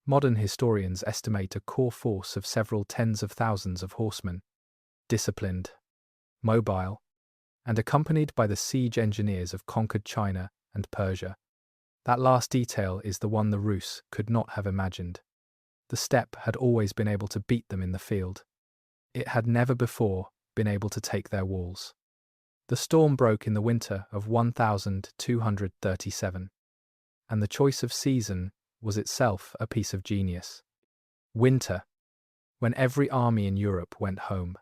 Modern historians estimate a core force of several tens of thousands of horsemen, disciplined, mobile, and accompanied by the siege engineers of conquered China and Persia. That last detail is the one the Rus could not have imagined. The steppe had always been able to beat them in the field. It had never before been able to take their walls. The storm broke in the winter of 1237, and the choice of season was itself a piece of genius. Winter, when every army in Europe went home,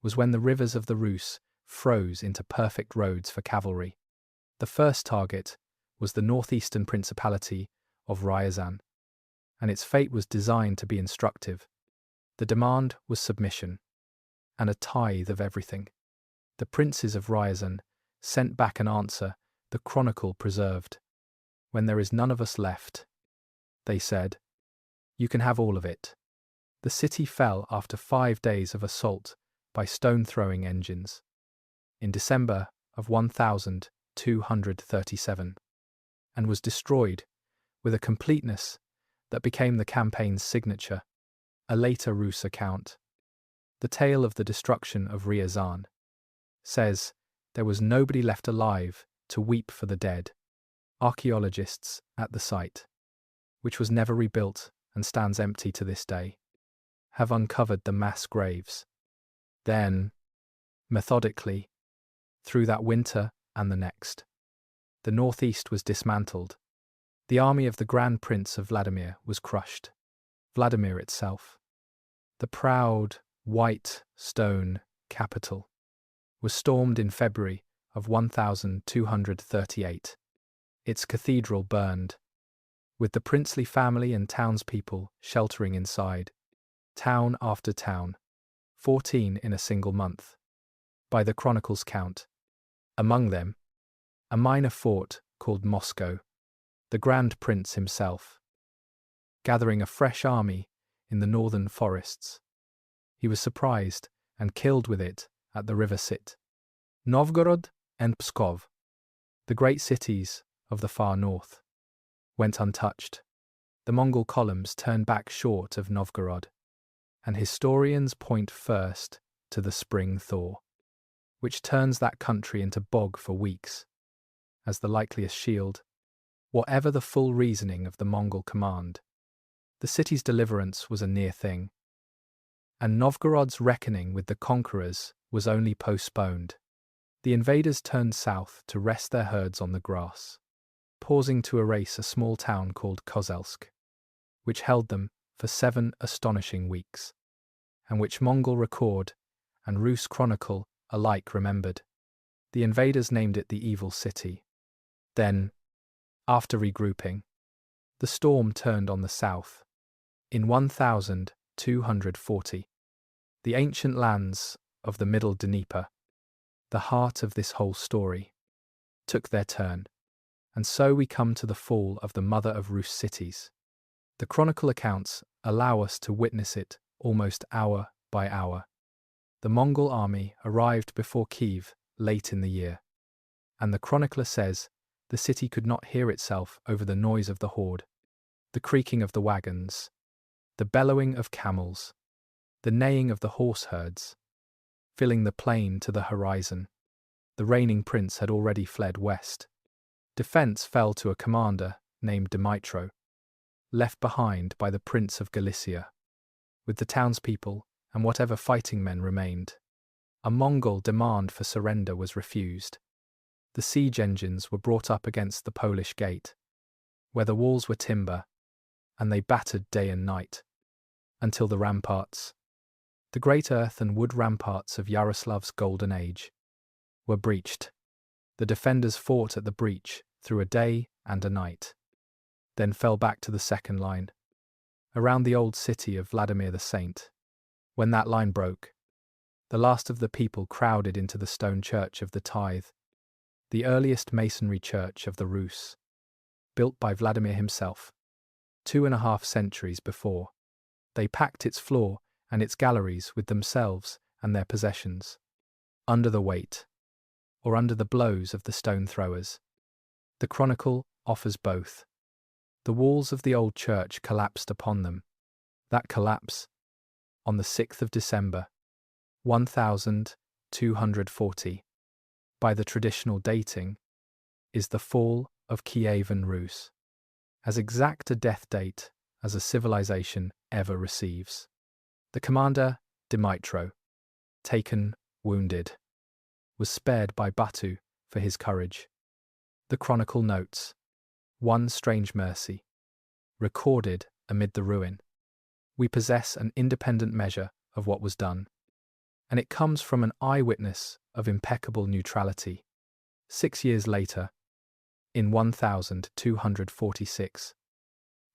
was when the rivers of the Rus froze into perfect roads for cavalry. The first target was the northeastern principality of Ryazan, and its fate was designed to be instructive. The demand was submission, and a tithe of everything. The princes of Ryazan sent back an answer the Chronicle preserved. When there is none of us left, they said, you can have all of it. The city fell after 5 days of assault by stone-throwing engines. In December of 1237, and was destroyed with a completeness that became the campaign's signature. A later Rus account, the tale of the destruction of Ryazan, says there was nobody left alive to weep for the dead. Archaeologists at the site, which was never rebuilt and stands empty to this day, have uncovered the mass graves. Then, methodically, through that winter and the next, the northeast was dismantled. The army of the Grand Prince of Vladimir was crushed. Vladimir itself, the proud, white stone capital, was stormed in February of 1238. Its cathedral burned, with the princely family and townspeople sheltering inside. Town after town, 14 in a single month, by the Chronicle's count. Among them, a minor fort called Moscow, the Grand Prince himself, gathering a fresh army in the northern forests. He was surprised and killed with it at the river Sit. Novgorod and Pskov, the great cities of the far north, went untouched. The Mongol columns turned back short of Novgorod, and historians point first to the spring thaw, which turns that country into bog for weeks, as the likeliest shield. Whatever the full reasoning of the Mongol command, the city's deliverance was a near thing, and Novgorod's reckoning with the conquerors was only postponed. The invaders turned south to rest their herds on the grass, pausing to erase a small town called Kozelsk, which held them for 7 astonishing weeks, and which Mongol record and Rus Chronicle alike remembered. The invaders named it the Evil City. Then, after regrouping, the storm turned on the south. In 1240, the ancient lands of the Middle Dnieper, the heart of this whole story, took their turn, and so we come to the fall of the mother of Rus cities. The Chronicle accounts allow us to witness it almost hour by hour. The Mongol army arrived before Kyiv late in the year, and the chronicler says The city could not hear itself over the noise of the horde, the creaking of the wagons, the bellowing of camels, the neighing of the horse herds, filling the plain to the horizon. The reigning prince had already fled west. Defense fell to a commander named Dmytro, left behind by the Prince of Galicia, with the townspeople and whatever fighting men remained. A Mongol demand for surrender was refused. The siege engines were brought up against the Polish gate, where the walls were timber, and they battered day and night, until the ramparts, the great earth and wood ramparts of Yaroslav's golden age, were breached. The defenders fought at the breach through a day and a night, then fell back to the second line, around the old city of Vladimir the Saint. When that line broke, the last of the people crowded into the stone church of the Tithe, the earliest masonry church of the Rus, built by Vladimir himself, 2.5 centuries before. They packed its floor and its galleries with themselves and their possessions, under the weight, or under the blows of the stone throwers. The Chronicle offers both. The walls of the old church collapsed upon them. That collapse, on the 6th of December, 1240, by the traditional dating, is the fall of Kievan Rus, as exact a death date as a civilization ever receives. The commander, Dmytro, taken wounded, was spared by Batu for his courage. The Chronicle notes, one strange mercy, recorded amid the ruin. We possess an independent measure of what was done, and it comes from an eyewitness of impeccable neutrality. 6 years later, in 1246,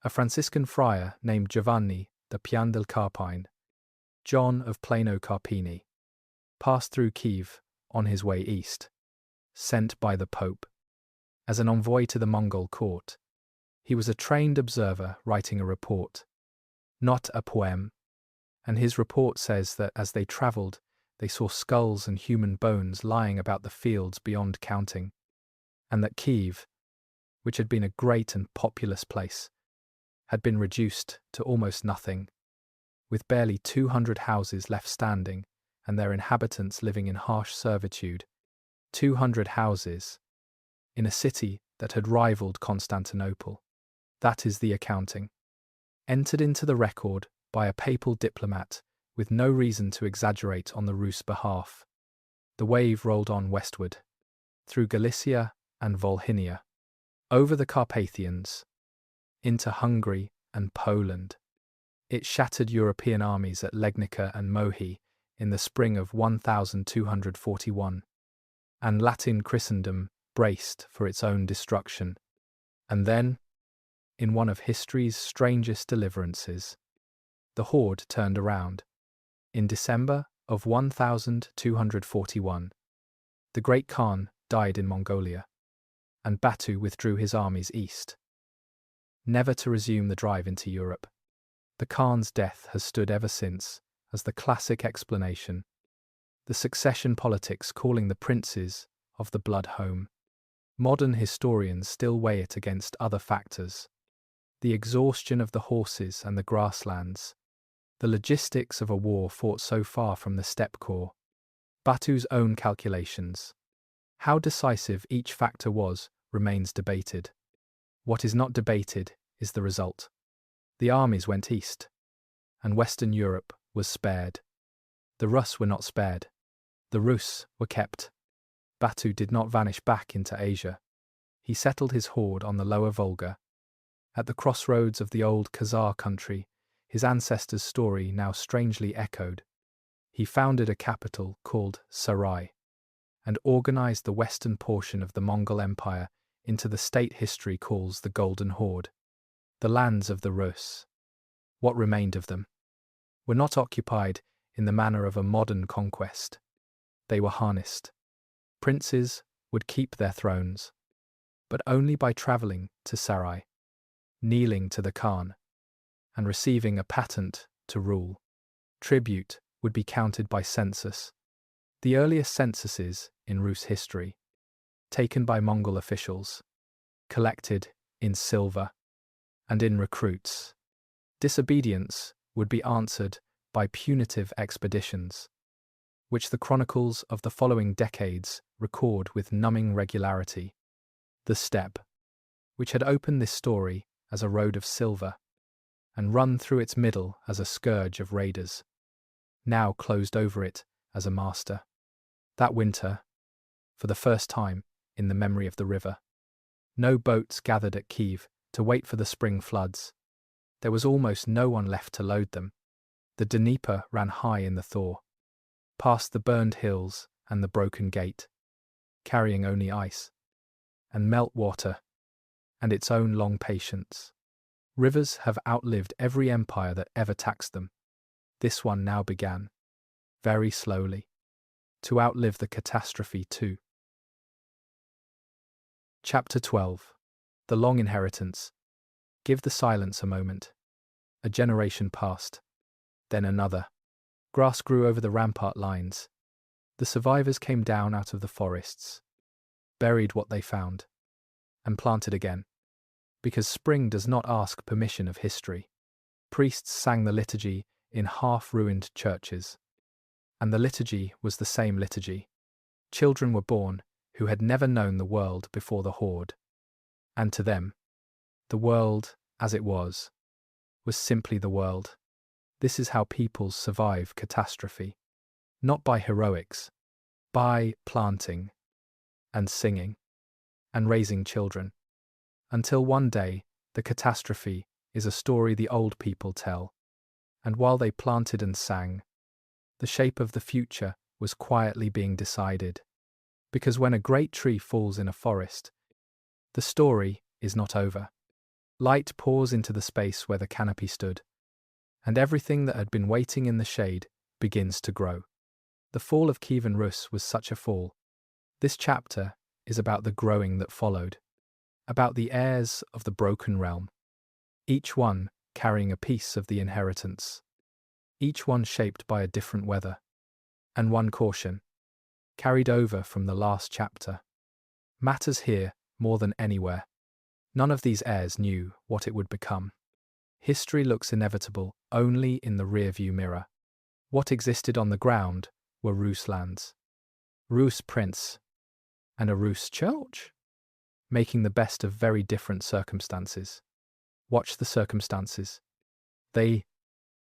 a Franciscan friar named Giovanni the Pian del Carpine, John of Plano Carpine, passed through Kyiv on his way east, sent by the Pope as an envoy to the Mongol court. He was a trained observer writing a report, not a poem, and his report says that as they travelled, they saw skulls and human bones lying about the fields beyond counting, and that Kyiv, which had been a great and populous place, had been reduced to almost nothing, with barely 200 houses left standing and their inhabitants living in harsh servitude. 200 houses in a city that had rivaled Constantinople. That is the accounting, entered into the record by a papal diplomat with no reason to exaggerate on the Rus' behalf. The wave rolled on westward, through Galicia and Volhynia, over the Carpathians, into Hungary and Poland. It shattered European armies at Legnica and Mohi in the spring of 1241, and Latin Christendom braced for its own destruction. And then, in one of history's strangest deliverances, the horde turned around. In December of 1241, the great Khan died in Mongolia, and Batu withdrew his armies east, never to resume the drive into Europe. The Khan's death has stood ever since as the classic explanation, the succession politics calling the princes of the blood home. Modern historians still weigh it against other factors: the exhaustion of the horses and the grasslands, the logistics of a war fought so far from the steppe corps, Batu's own calculations. How decisive each factor was remains debated. What is not debated is the result. The armies went east, and Western Europe was spared. The Rus were not spared. The Rus were kept. Batu did not vanish back into Asia. He settled his horde on the lower Volga. At the crossroads of the old Khazar country, his ancestors' story now strangely echoed. He founded a capital called Sarai, and organized the western portion of the Mongol Empire into the state history calls the Golden Horde. The lands of the Rus, what remained of them, were not occupied in the manner of a modern conquest. They were harnessed. Princes would keep their thrones, but only by travelling to Sarai, kneeling to the Khan, and receiving a patent to rule. Tribute would be counted by census. The earliest censuses in Rus history, taken by Mongol officials, collected in silver and in recruits. Disobedience would be answered by punitive expeditions, which the chronicles of the following decades record with numbing regularity. The steppe, which had opened this story as a road of silver and run through its middle as a scourge of raiders, now closed over it as a master. That winter, for the first time in the memory of the river, no boats gathered at Kyiv to wait for the spring floods. There was almost no one left to load them. The Dnieper ran high in the thaw, past the burned hills and the broken gate, carrying only ice and melt water and its own long patience. Rivers have outlived every empire that ever taxed them. This one now began, very slowly, to outlive the catastrophe too. Chapter 12. The Long Inheritance. Give the silence a moment. A generation passed, then another. Grass grew over the rampart lines. The survivors came down out of the forests, buried what they found, and planted again, because spring does not ask permission of history. Priests sang the liturgy in half-ruined churches, and the liturgy was the same liturgy. Children were born who had never known the world before the horde, and to them, the world, as it was simply the world. This is how peoples survive catastrophe. Not by heroics, by planting and singing and raising children, until one day the catastrophe is a story the old people tell, and while they planted and sang, the shape of the future was quietly being decided. Because when a great tree falls in a forest, the story is not over. Light pours into the space where the canopy stood, and everything that had been waiting in the shade begins to grow. The fall of Kievan Rus was such a fall. This chapter is about the growing that followed, about the heirs of the broken realm, each one carrying a piece of the inheritance, each one shaped by a different weather, and one caution, carried over from the last chapter, matters here more than anywhere. None of these heirs knew what it would become. History looks inevitable only in the rearview mirror. What existed on the ground were Rus lands, Rus prince, and a Rus church, making the best of very different circumstances. Watch the circumstances. They,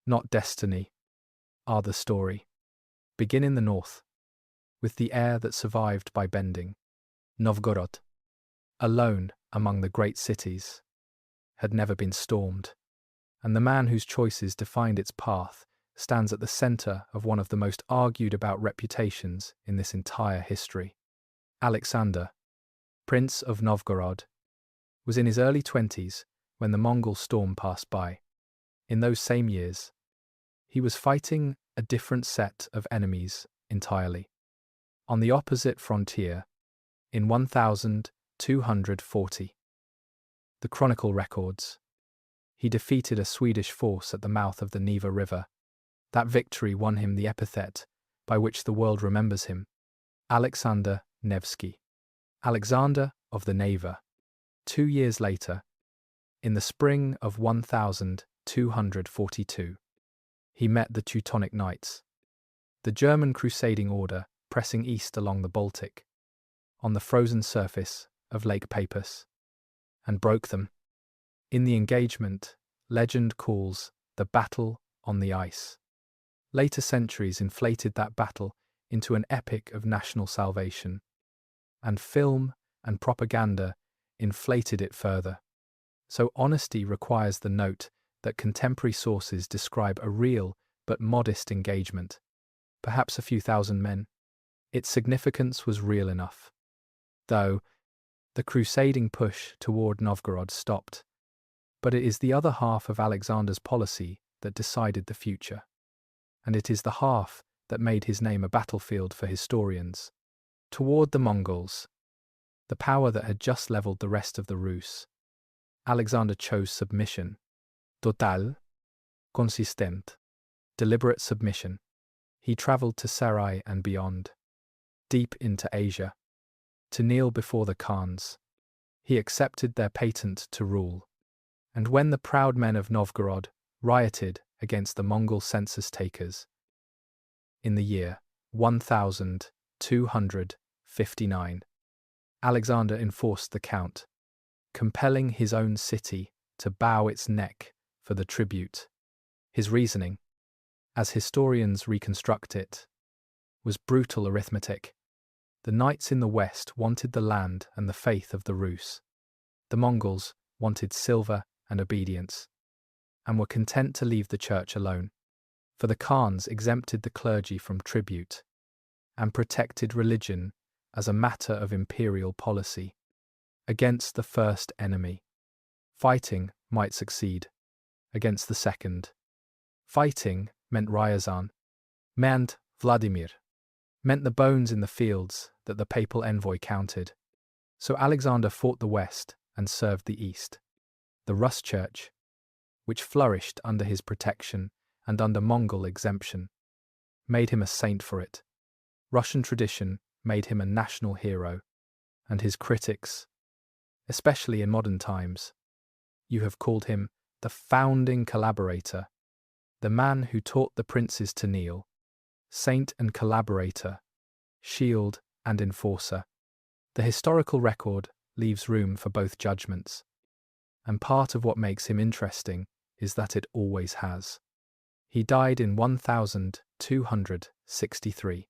not destiny, are the story. Begin in the north, with the heir that survived by bending. Novgorod, alone among the great cities, had never been stormed, and the man whose choices defined its path stands at the center of one of the most argued about reputations in this entire history. Alexander, Prince of Novgorod, was in his early 20s when the Mongol storm passed by. In those same years, he was fighting a different set of enemies entirely. On the opposite frontier, in 1240, the Chronicle records, he defeated a Swedish force at the mouth of the Neva River. That victory won him the epithet by which the world remembers him, Alexander Nevsky, Alexander of the Neva. 2 years later, in the spring of 1242, he met the Teutonic Knights, the German crusading order pressing east along the Baltic, on the frozen surface of Lake Peipus, and broke them. In the engagement, legend calls the Battle on the Ice. Later centuries inflated that battle into an epic of national salvation, and film and propaganda inflated it further. So honesty requires the note that contemporary sources describe a real but modest engagement, perhaps a few thousand men. Its significance was real enough, though the crusading push toward Novgorod stopped. But it is the other half of Alexander's policy that decided the future, and it is the half that made his name a battlefield for historians. Toward the Mongols, the power that had just leveled the rest of the Rus, Alexander chose submission. Total, consistent, deliberate submission. He traveled to Sarai and beyond, deep into Asia, to kneel before the Khans. He accepted their patent to rule. And when the proud men of Novgorod rioted against the Mongol census takers in the year 1259, Alexander enforced the count, compelling his own city to bow its neck for the tribute. His reasoning, as historians reconstruct it, was brutal arithmetic. The knights in the west wanted the land and the faith of the Rus. The Mongols wanted silver and obedience, and were content to leave the church alone. For the Khans exempted the clergy from tribute, and protected religion as a matter of imperial policy. Against the first enemy, fighting might succeed. Against the second, fighting meant Ryazan, meant Vladimir, meant the bones in the fields that the papal envoy counted. So Alexander fought the west and served the east. The Rus Church, which flourished under his protection and under Mongol exemption, made him a saint for it. Russian tradition made him a national hero, and his critics, especially in modern times, you have called him the founding collaborator, the man who taught the princes to kneel, saint and collaborator, shield and enforcer. The historical record leaves room for both judgments, and part of what makes him interesting is that it always has. He died in 1263,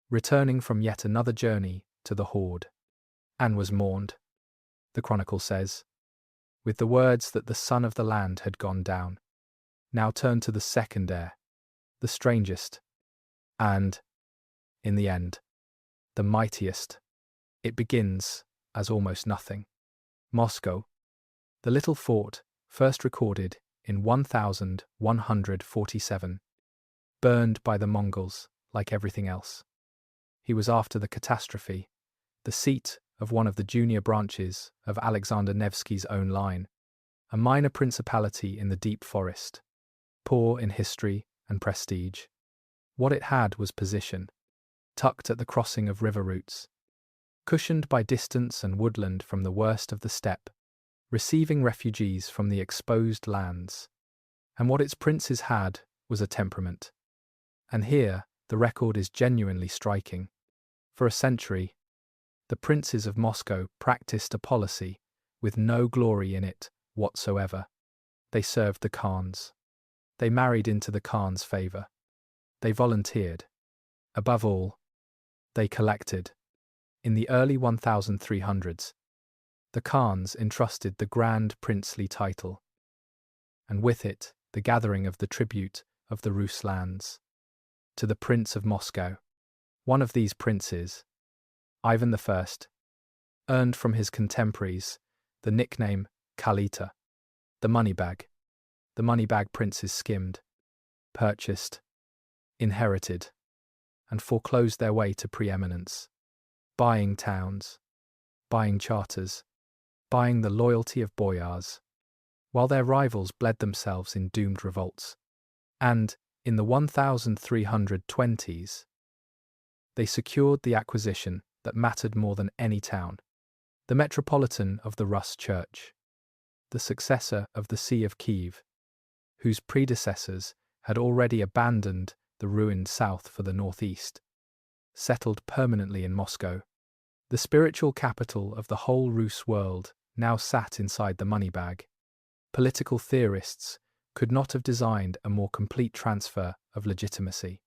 returning from yet another journey to the horde, and was mourned, the chronicle says, with the words that the son of the land had gone down. Now turn to the second heir, the strangest, and, in the end, the mightiest. It begins as almost nothing. Moscow, the little fort first recorded in 1147, burned by the Mongols like everything else. He was after the catastrophe, the seat of one of the junior branches of Alexander Nevsky's own line, a minor principality in the deep forest, poor in history and prestige. What it had was position, tucked at the crossing of river routes, cushioned by distance and woodland from the worst of the steppe, receiving refugees from the exposed lands. And what its princes had was a temperament. And here the record is genuinely striking. For a century, the princes of Moscow practiced a policy with no glory in it whatsoever. They served the Khans. They married into the Khans' favour. They volunteered. Above all, they collected. In the early 1300s, the Khans entrusted the grand princely title, and with it the gathering of the tribute of the Rus lands, to the Prince of Moscow. One of these princes, Ivan I, earned from his contemporaries the nickname Kalita, the money bag. The money bag princes skimmed, purchased, inherited, and foreclosed their way to preeminence, buying towns, buying charters, buying the loyalty of boyars, while their rivals bled themselves in doomed revolts. And, in the 1320s, they secured the acquisition that mattered more than any town, the metropolitan of the Rus Church, the successor of the See of Kyiv, whose predecessors had already abandoned the ruined south for the northeast, settled permanently in Moscow. The spiritual capital of the whole Rus world now sat inside the money bag. Political theorists could not have designed a more complete transfer of legitimacy,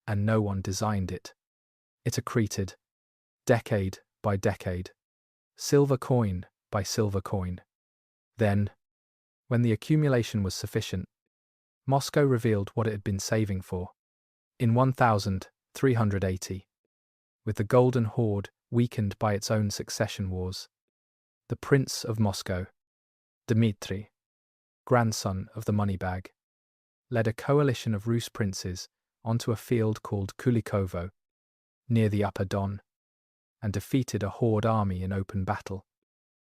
and no one designed it. It accreted, decade by decade, silver coin by silver coin. Then, when the accumulation was sufficient, Moscow revealed what it had been saving for. In 1380, with the Golden Horde weakened by its own succession wars, the Prince of Moscow, Dmitri, grandson of the money bag, led a coalition of Rus princes onto a field called Kulikovo, near the Upper Don, and defeated a horde army in open battle.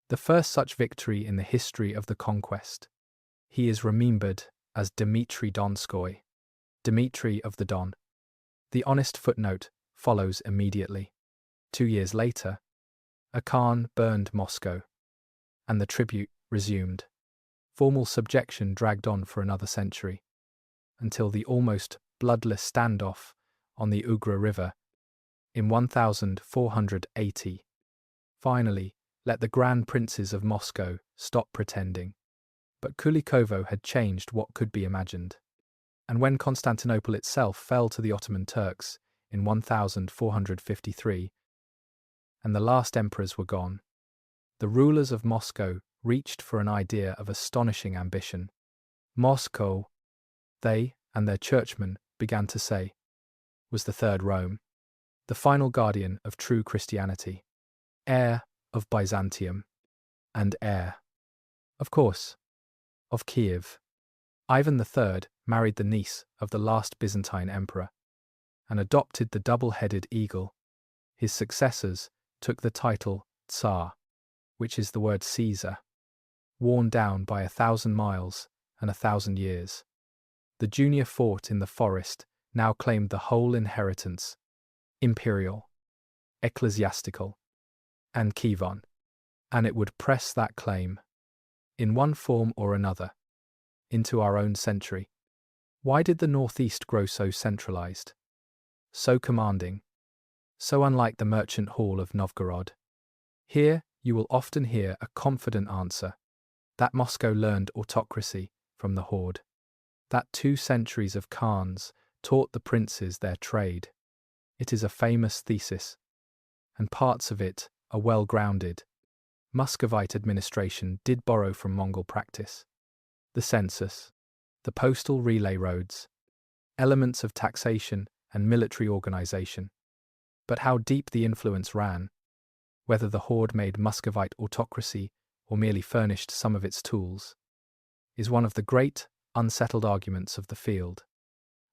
The first such victory in the history of the conquest. He is remembered as Dmitri Donskoy, Dmitri of the Don. The honest footnote follows immediately. 2 years later, a Khan burned Moscow, and the tribute resumed. Formal subjection dragged on for another century, until the almost bloodless standoff on the Ugra River in 1480. Finally, let the Grand Princes of Moscow stop pretending. But Kulikovo had changed what could be imagined. And when Constantinople itself fell to the Ottoman Turks in 1453, and the last emperors were gone, the rulers of Moscow reached for an idea of astonishing ambition. Moscow, they and their churchmen began to say, was the Third Rome, the final guardian of true Christianity, heir of Byzantium, and heir, of course, of Kyiv. Ivan III married the niece of the last Byzantine emperor and adopted the double-headed eagle. His successors took the title Tsar, which is the word Caesar, worn down by 1,000 miles and 1,000 years. The junior fort in the forest now claimed the whole inheritance, imperial, ecclesiastical, and Kievan, and it would press that claim, in one form or another, into our own century. Why did the northeast grow so centralized, so commanding, so unlike the merchant hall of Novgorod? Here you will often hear a confident answer, that Moscow learned autocracy from the horde, that 2 centuries of Khans taught the princes their trade. It is a famous thesis, and parts of it are well-grounded. Muscovite administration did borrow from Mongol practice. The census, the postal relay roads, elements of taxation and military organization. But how deep the influence ran, whether the horde made Muscovite autocracy or merely furnished some of its tools, is one of the great, unsettled arguments of the field,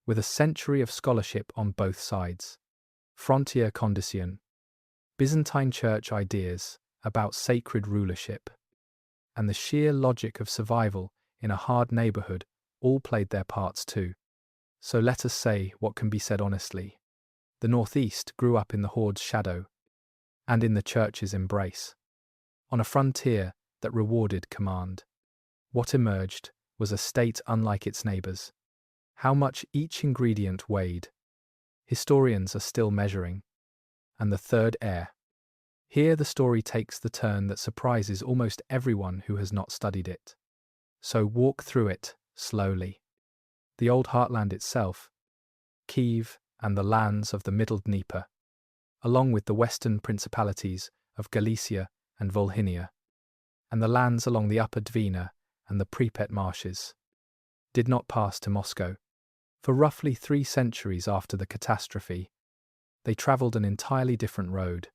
with a century of scholarship on both sides. Frontier condition, Byzantine church ideas about sacred rulership, and the sheer logic of survival in a hard neighborhood all played their parts too. So let us say what can be said honestly. The Northeast grew up in the horde's shadow, and in the church's embrace, on a frontier that rewarded command. What emerged was a state unlike its neighbors. How much each ingredient weighed, historians are still measuring. And the third heir. Here the story takes the turn that surprises almost everyone who has not studied it. So walk through it, slowly. The old heartland itself, Kyiv and the lands of the Middle Dnieper, along with the western principalities of Galicia and Volhynia, and the lands along the upper Dvina and the Pripet marshes, did not pass to Moscow. For roughly 3 centuries after the catastrophe, they travelled an entirely different road.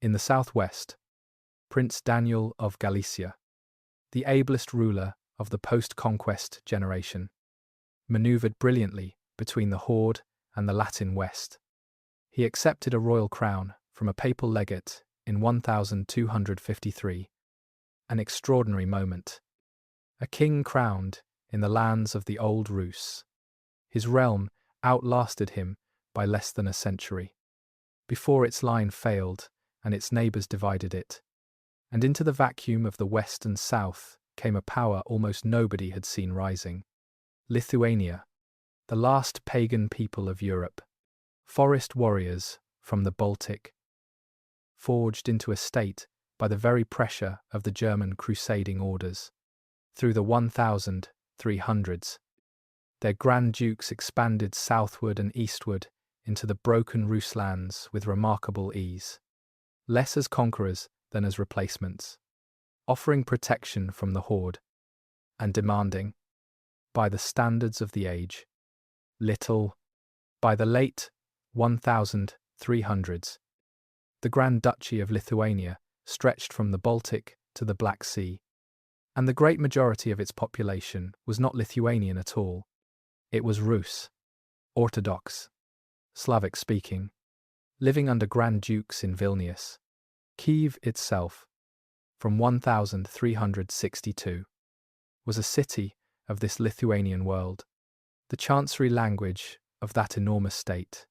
In the southwest, Prince Daniel of Galicia, the ablest ruler of the post-conquest generation, manoeuvred brilliantly between the horde and the Latin West. He accepted a royal crown from a papal legate in 1253, an extraordinary moment. A king crowned in the lands of the old Rus. His realm outlasted him by less than a century, before its line failed and its neighbours divided it, and into the vacuum of the west and south came a power almost nobody had seen rising. Lithuania, the last pagan people of Europe, forest warriors from the Baltic, forged into a state by the very pressure of the German crusading orders. Through the 1300s, their Grand Dukes expanded southward and eastward into the broken Rus lands with remarkable ease, less as conquerors than as replacements, offering protection from the horde, and demanding, by the standards of the age, little. By the late 1300s, the Grand Duchy of Lithuania stretched from the Baltic to the Black Sea, and the great majority of its population was not Lithuanian at all. It was Rus, Orthodox, Slavic-speaking, living under Grand Dukes in Vilnius. Kyiv itself, from 1362, was a city of this Lithuanian world, the chancery language of that enormous state,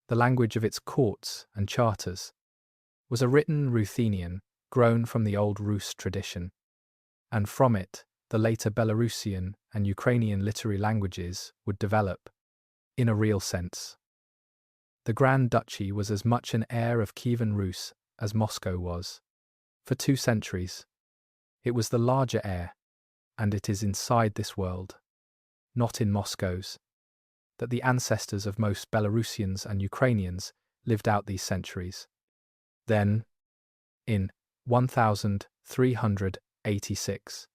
the language of its courts and charters, was a written Ruthenian grown from the old Rus tradition, and from it, the later Belarusian and Ukrainian literary languages would develop, in a real sense. The Grand Duchy was as much an heir of Kievan Rus as Moscow was. For 2 centuries, it was the larger heir, and it is inside this world, not in Moscow's, that the ancestors of most Belarusians and Ukrainians lived out these centuries. Then, in 1386,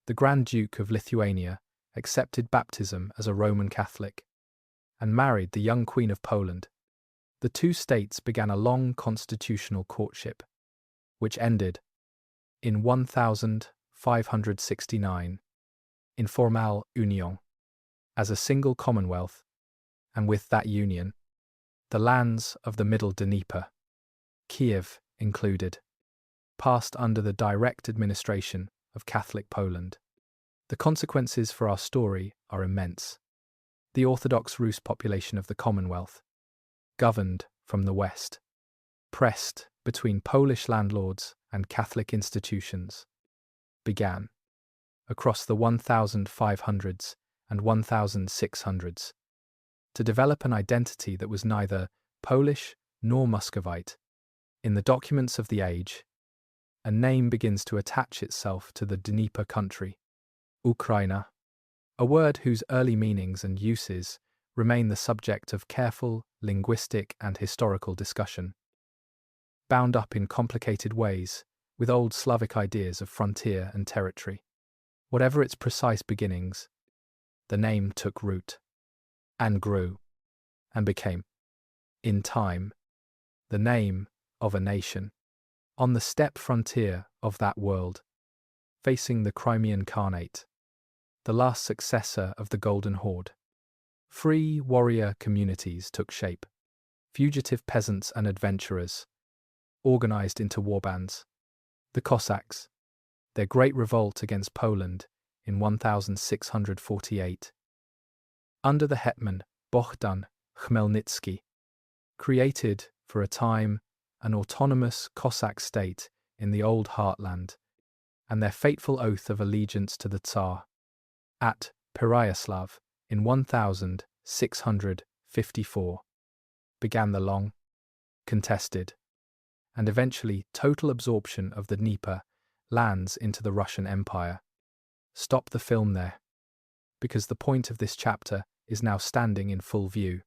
the Grand Duke of Lithuania accepted baptism as a Roman Catholic and married the young Queen of Poland. The 2 states began a long constitutional courtship, which ended in 1569 in formale union as a single commonwealth, and with that union, the lands of the Middle Dnieper, Kyiv included, passed under the direct administration of Catholic Poland. The consequences for our story are immense. The Orthodox Rus population of the Commonwealth, governed from the west, pressed between Polish landlords and Catholic institutions, began, across the 1500s and 1600s, to develop an identity that was neither Polish nor Muscovite. In the documents of the age, a name begins to attach itself to the Dnieper country, Ukraina, a word whose early meanings and uses remain the subject of careful linguistic and historical discussion. Bound up in complicated ways with old Slavic ideas of frontier and territory. Whatever its precise beginnings, the name took root, and grew, and became, in time, the name of a nation. On the steppe frontier of that world, facing the Crimean Khanate, the last successor of the Golden Horde, free warrior communities took shape. Fugitive peasants and adventurers, organized into warbands. The Cossacks, their great revolt against Poland in 1648, under the hetman Bohdan Khmelnytsky, created, for a time, an autonomous Cossack state in the old heartland, and their fateful oath of allegiance to the Tsar, at Yaroslav in 1654, began the long, contested, and eventually total absorption of the Dnieper lands into the Russian Empire. Stop the film there, because the point of this chapter is now standing in full view.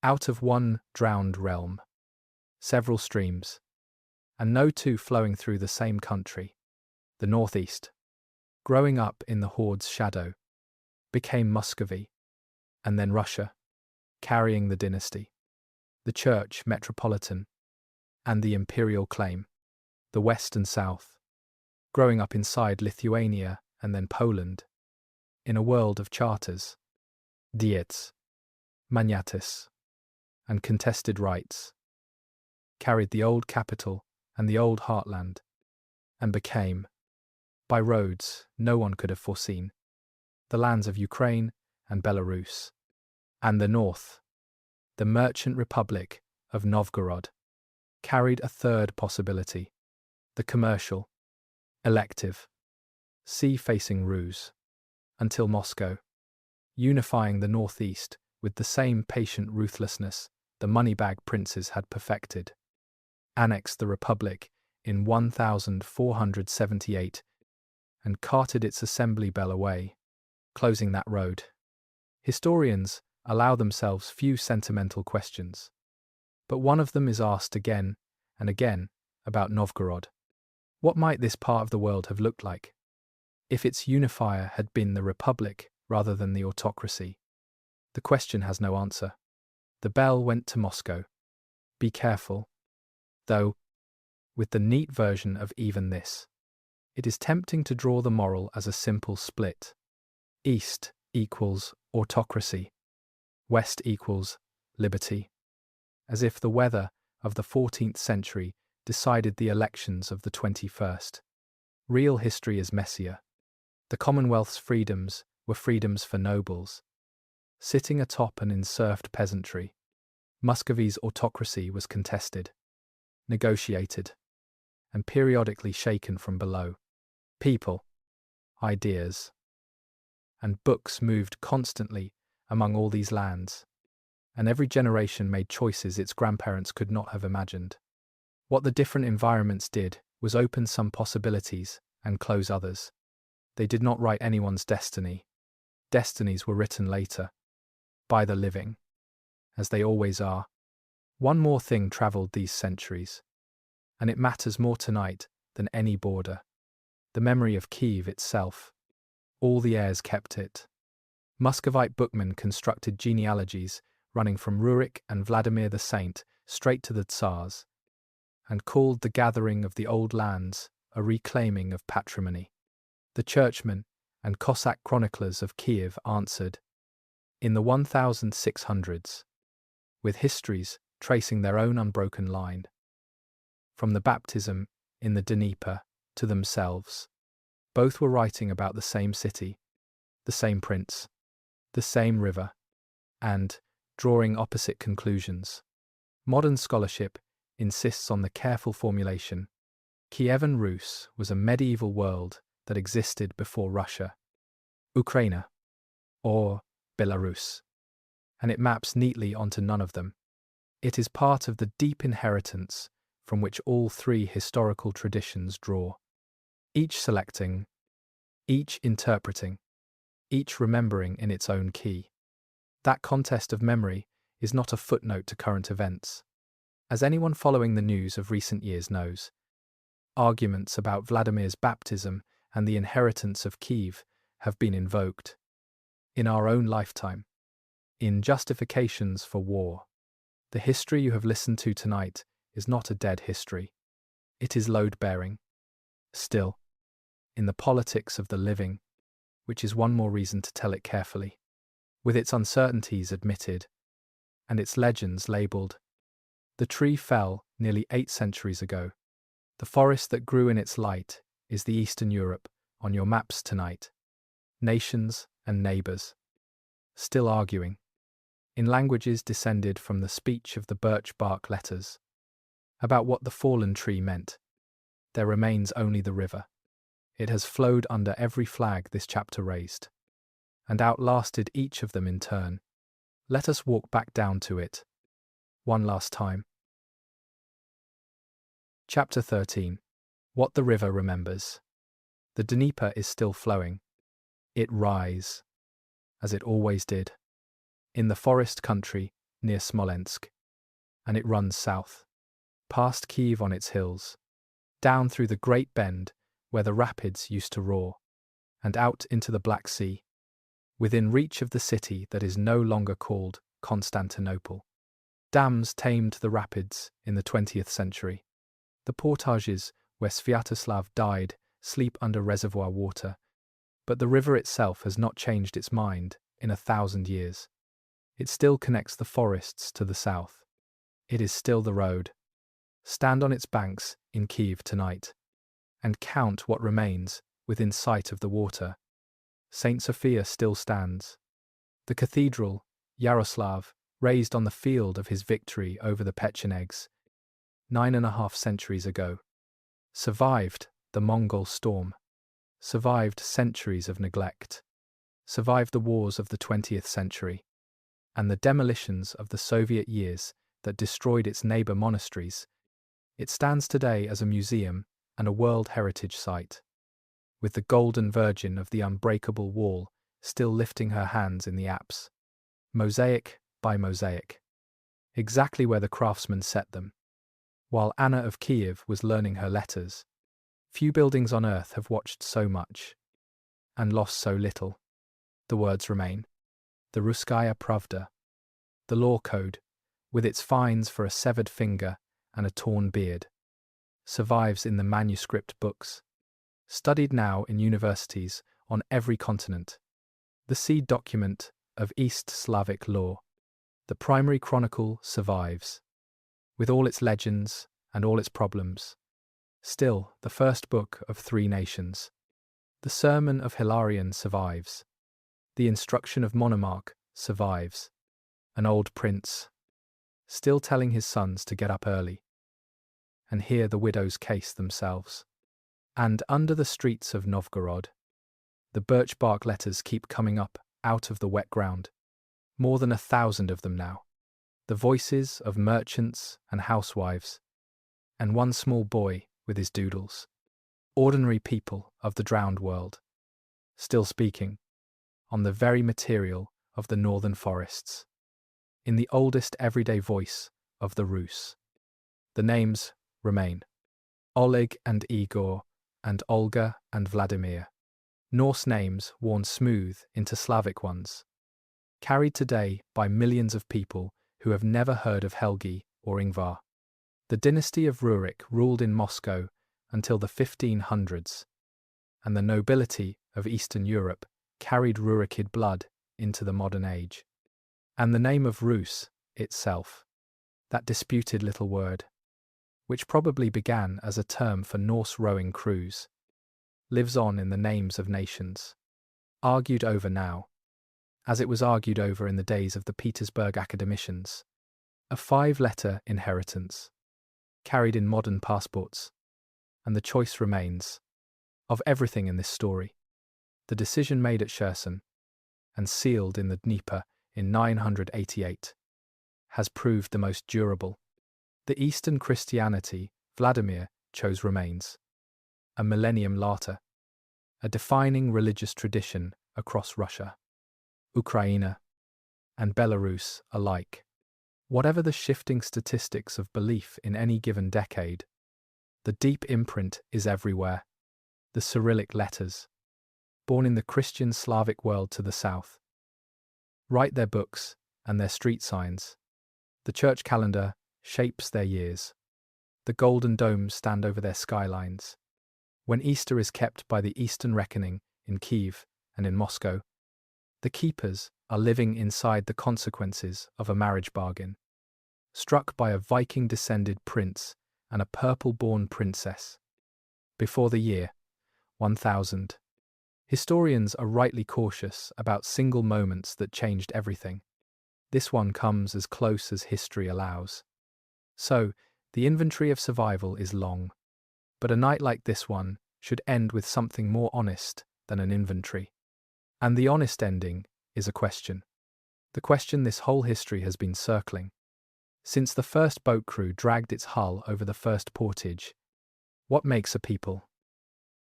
Out of one drowned realm, several streams, and no 2 flowing through the same country, the northeast, growing up in the Horde's shadow, became Muscovy, and then Russia, carrying the dynasty, the Church Metropolitan, and the imperial claim, the west and south, growing up inside Lithuania and then Poland, in a world of charters, diets, magnatis, and contested rights, carried the old capital and the old heartland, and became, by roads no one could have foreseen, the lands of Ukraine and Belarus, and the north, the merchant republic of Novgorod, carried a third possibility, the commercial, elective, sea-facing Rus, until Moscow, unifying the northeast with the same patient ruthlessness the moneybag princes had perfected, annexed the republic in 1478 and carted its assembly bell away, closing that road. Historians allow themselves few sentimental questions, but one of them is asked again and again about Novgorod. What might this part of the world have looked like if its unifier had been the republic rather than the autocracy? The question has no answer. The bell went to Moscow. Be careful, though, with the neat version of even this. It is tempting to draw the moral as a simple split. East equals autocracy. West equals liberty. As if the weather of the 14th century decided the elections of the 21st. Real history is messier. The Commonwealth's freedoms were freedoms for nobles, sitting atop an enserfed peasantry. Muscovy's autocracy was contested, negotiated, and periodically shaken from below. People, ideas, and books moved constantly among all these lands, and every generation made choices its grandparents could not have imagined. What the different environments did was open some possibilities and close others. They did not write anyone's destiny. Destinies were written later, by the living, as they always are. One more thing travelled these centuries, and it matters more tonight than any border. The memory of Kyiv itself. All the heirs kept it. Muscovite bookmen constructed genealogies running from Rurik and Vladimir the Saint straight to the Tsars, and called the gathering of the old lands a reclaiming of patrimony. The churchmen and Cossack chroniclers of Kyiv answered, in the 1600s, with histories tracing their own unbroken line. From the baptism in the Dnieper to themselves, both were writing about the same city, the same prince, the same river, and drawing opposite conclusions. Modern scholarship insists on the careful formulation. Kievan Rus was a medieval world that existed before Russia, Ukraine, or Belarus, and it maps neatly onto none of them. It is part of the deep inheritance from which all three historical traditions draw, each selecting, each interpreting, each remembering in its own key. That contest of memory is not a footnote to current events. As anyone following the news of recent years knows, arguments about Vladimir's baptism and the inheritance of Kyiv have been invoked. In our own lifetime, in justifications for war. The history you have listened to tonight is not a dead history. It is load-bearing. Still, in the politics of the living, which is one more reason to tell it carefully, with its uncertainties admitted, and its legends labelled. The tree fell nearly 8 centuries ago. The forest that grew in its light is the Eastern Europe on your maps tonight. Nations and neighbours, still arguing, in languages descended from the speech of the birch bark letters, about what the fallen tree meant. There remains only the river. It has flowed under every flag this chapter raised, and outlasted each of them in turn. Let us walk back down to it, one last time. Chapter 13. What the river remembers. The Dnieper is still flowing. It rises, as it always did, in the forest country near Smolensk, and it runs south, past Kyiv on its hills, down through the great bend where the rapids used to roar, and out into the Black Sea, within reach of the city that is no longer called Constantinople. Dams tamed the rapids in the 20th century. The portages where Sviatoslav died sleep under reservoir water, but the river itself has not changed its mind in 1,000 years. It still connects the forests to the south. It is still the road. Stand on its banks in Kyiv tonight, and count what remains within sight of the water. St. Sophia still stands. The cathedral, Yaroslav, raised on the field of his victory over the Pechenegs 9.5 centuries ago, survived the Mongol storm, survived centuries of neglect, survived the wars of the 20th century, and the demolitions of the Soviet years that destroyed its neighbour monasteries. It stands today as a museum and a World Heritage Site, with the Golden Virgin of the Unbreakable Wall still lifting her hands in the apse, mosaic by mosaic, exactly where the craftsman set them. While Anna of Kyiv was learning her letters, few buildings on earth have watched so much and lost so little. The words remain. The Russkaya Pravda, the law code, with its fines for a severed finger and a torn beard, survives in the manuscript books, studied now in universities on every continent. The seed document of East Slavic law, the Primary Chronicle, survives, with all its legends and all its problems. Still, the first book of 3 nations. The Sermon of Hilarion survives. The Instruction of Monomakh survives. An old prince, still telling his sons to get up early. and hear the widow's case themselves. And under the streets of Novgorod, the birch bark letters keep coming up out of the wet ground. More than 1,000 of them now. The voices of merchants and housewives, and one small boy with his doodles. Ordinary people of the drowned world, still speaking, on the very material of the northern forests, in the oldest everyday voice of the Rus. The names remain. Oleg and Igor, and Olga and Vladimir. Norse names worn smooth into Slavic ones. Carried today by millions of people who have never heard of Helgi or Ingvar. The dynasty of Rurik ruled in Moscow until the 1500s, and the nobility of Eastern Europe carried Rurikid blood into the modern age. And the name of Rus itself, that disputed little word, which probably began as a term for Norse rowing crews, lives on in the names of nations, argued over now, as it was argued over in the days of the Petersburg academicians. A 5-letter inheritance, carried in modern passports, and the choice remains, of everything in this story. The decision made at Cherson, and sealed in the Dnieper in 988, has proved the most durable. The Eastern Christianity Vladimir chose remains, a millennium later, a defining religious tradition across Russia, Ukraine, and Belarus alike. Whatever the shifting statistics of belief in any given decade, the deep imprint is everywhere. The Cyrillic letters, born in the Christian Slavic world to the south, write their books and their street signs. The church calendar shapes their years. The golden domes stand over their skylines. When Easter is kept by the Eastern reckoning in Kyiv and in Moscow, the keepers are living inside the consequences of a marriage bargain, struck by a Viking-descended prince and a purple-born princess. Before the year 1000, historians are rightly cautious about single moments that changed everything. This one comes as close as history allows. So, the inventory of survival is long. But a night like this one should end with something more honest than an inventory. And the honest ending is a question. The question this whole history has been circling. Since the first boat crew dragged its hull over the first portage, what makes a people?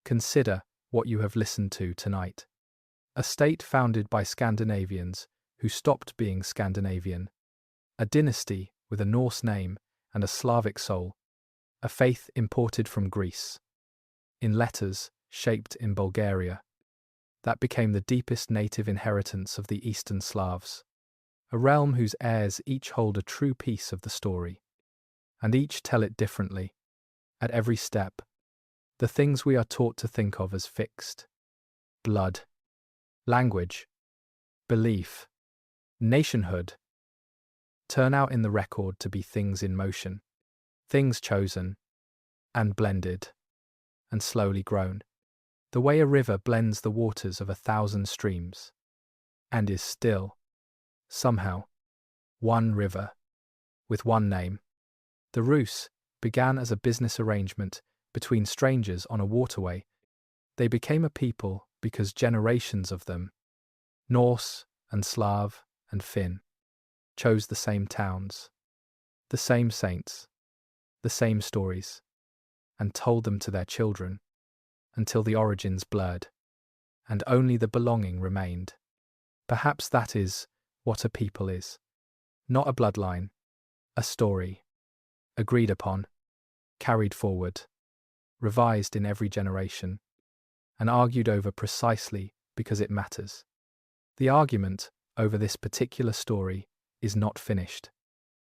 Consider what you have listened to tonight. A state founded by Scandinavians who stopped being Scandinavian. A dynasty with a Norse name and a Slavic soul. A faith imported from Greece. In letters shaped in Bulgaria. That became the deepest native inheritance of the Eastern Slavs. A realm whose heirs each hold a true piece of the story. And each tell it differently. At every step. The things we are taught to think of as fixed. Blood. Language. Belief. Nationhood. Turn out in the record to be things in motion. Things chosen. And blended. And slowly grown. The way a river blends the waters of 1,000 streams. And is still, somehow, one river. With one name. The Rus began as a business arrangement between strangers on a waterway. They became a people because generations of them, Norse and Slav and Finn, chose the same towns, the same saints, the same stories, and told them to their children, until the origins blurred, and only the belonging remained. Perhaps that is what a people is. Not a bloodline, a story, agreed upon, carried forward, revised in every generation, and argued over precisely because it matters. The argument over this particular story is not finished.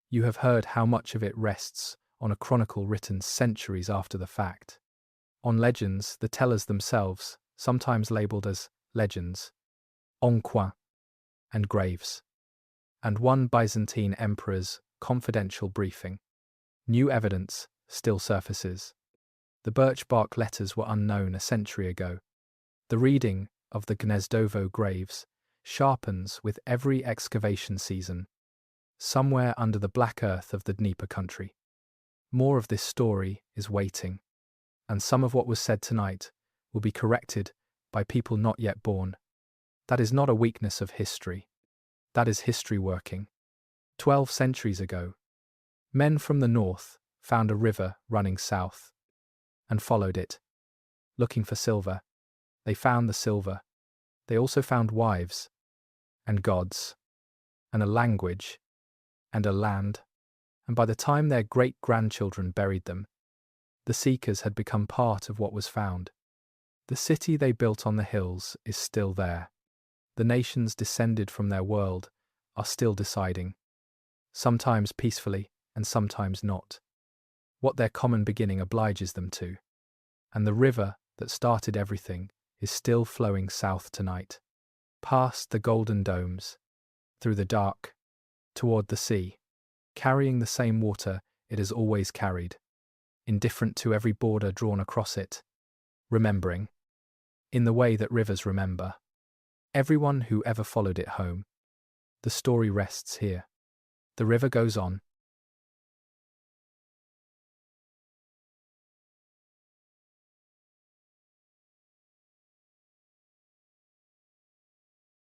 You have heard how much of it rests on a chronicle written centuries after the fact. On legends, the tellers themselves, sometimes labelled as legends, en coin, and graves. And one Byzantine emperor's confidential briefing. New evidence still surfaces. The birch bark letters were unknown a century ago. The reading of the Gnezdovo graves sharpens with every excavation season, somewhere under the black earth of the Dnieper country. More of this story is waiting, and some of what was said tonight will be corrected by people not yet born. That is not a weakness of history. That is history working. 12 centuries ago, men from the north found a river running south and followed it, looking for silver. They found the silver. They also found wives and gods and a language and a land, and by the time their great-grandchildren buried them, the seekers had become part of what was found. The city they built on the hills is still there. The nations descended from their world are still deciding, sometimes peacefully and sometimes not, what their common beginning obliges them to. And the river that started everything is still flowing south tonight, past the golden domes, through the dark, toward the sea, carrying the same water it has always carried, indifferent to every border drawn across it, remembering, in the way that rivers remember, everyone who ever followed it home. The story rests here. The river goes on,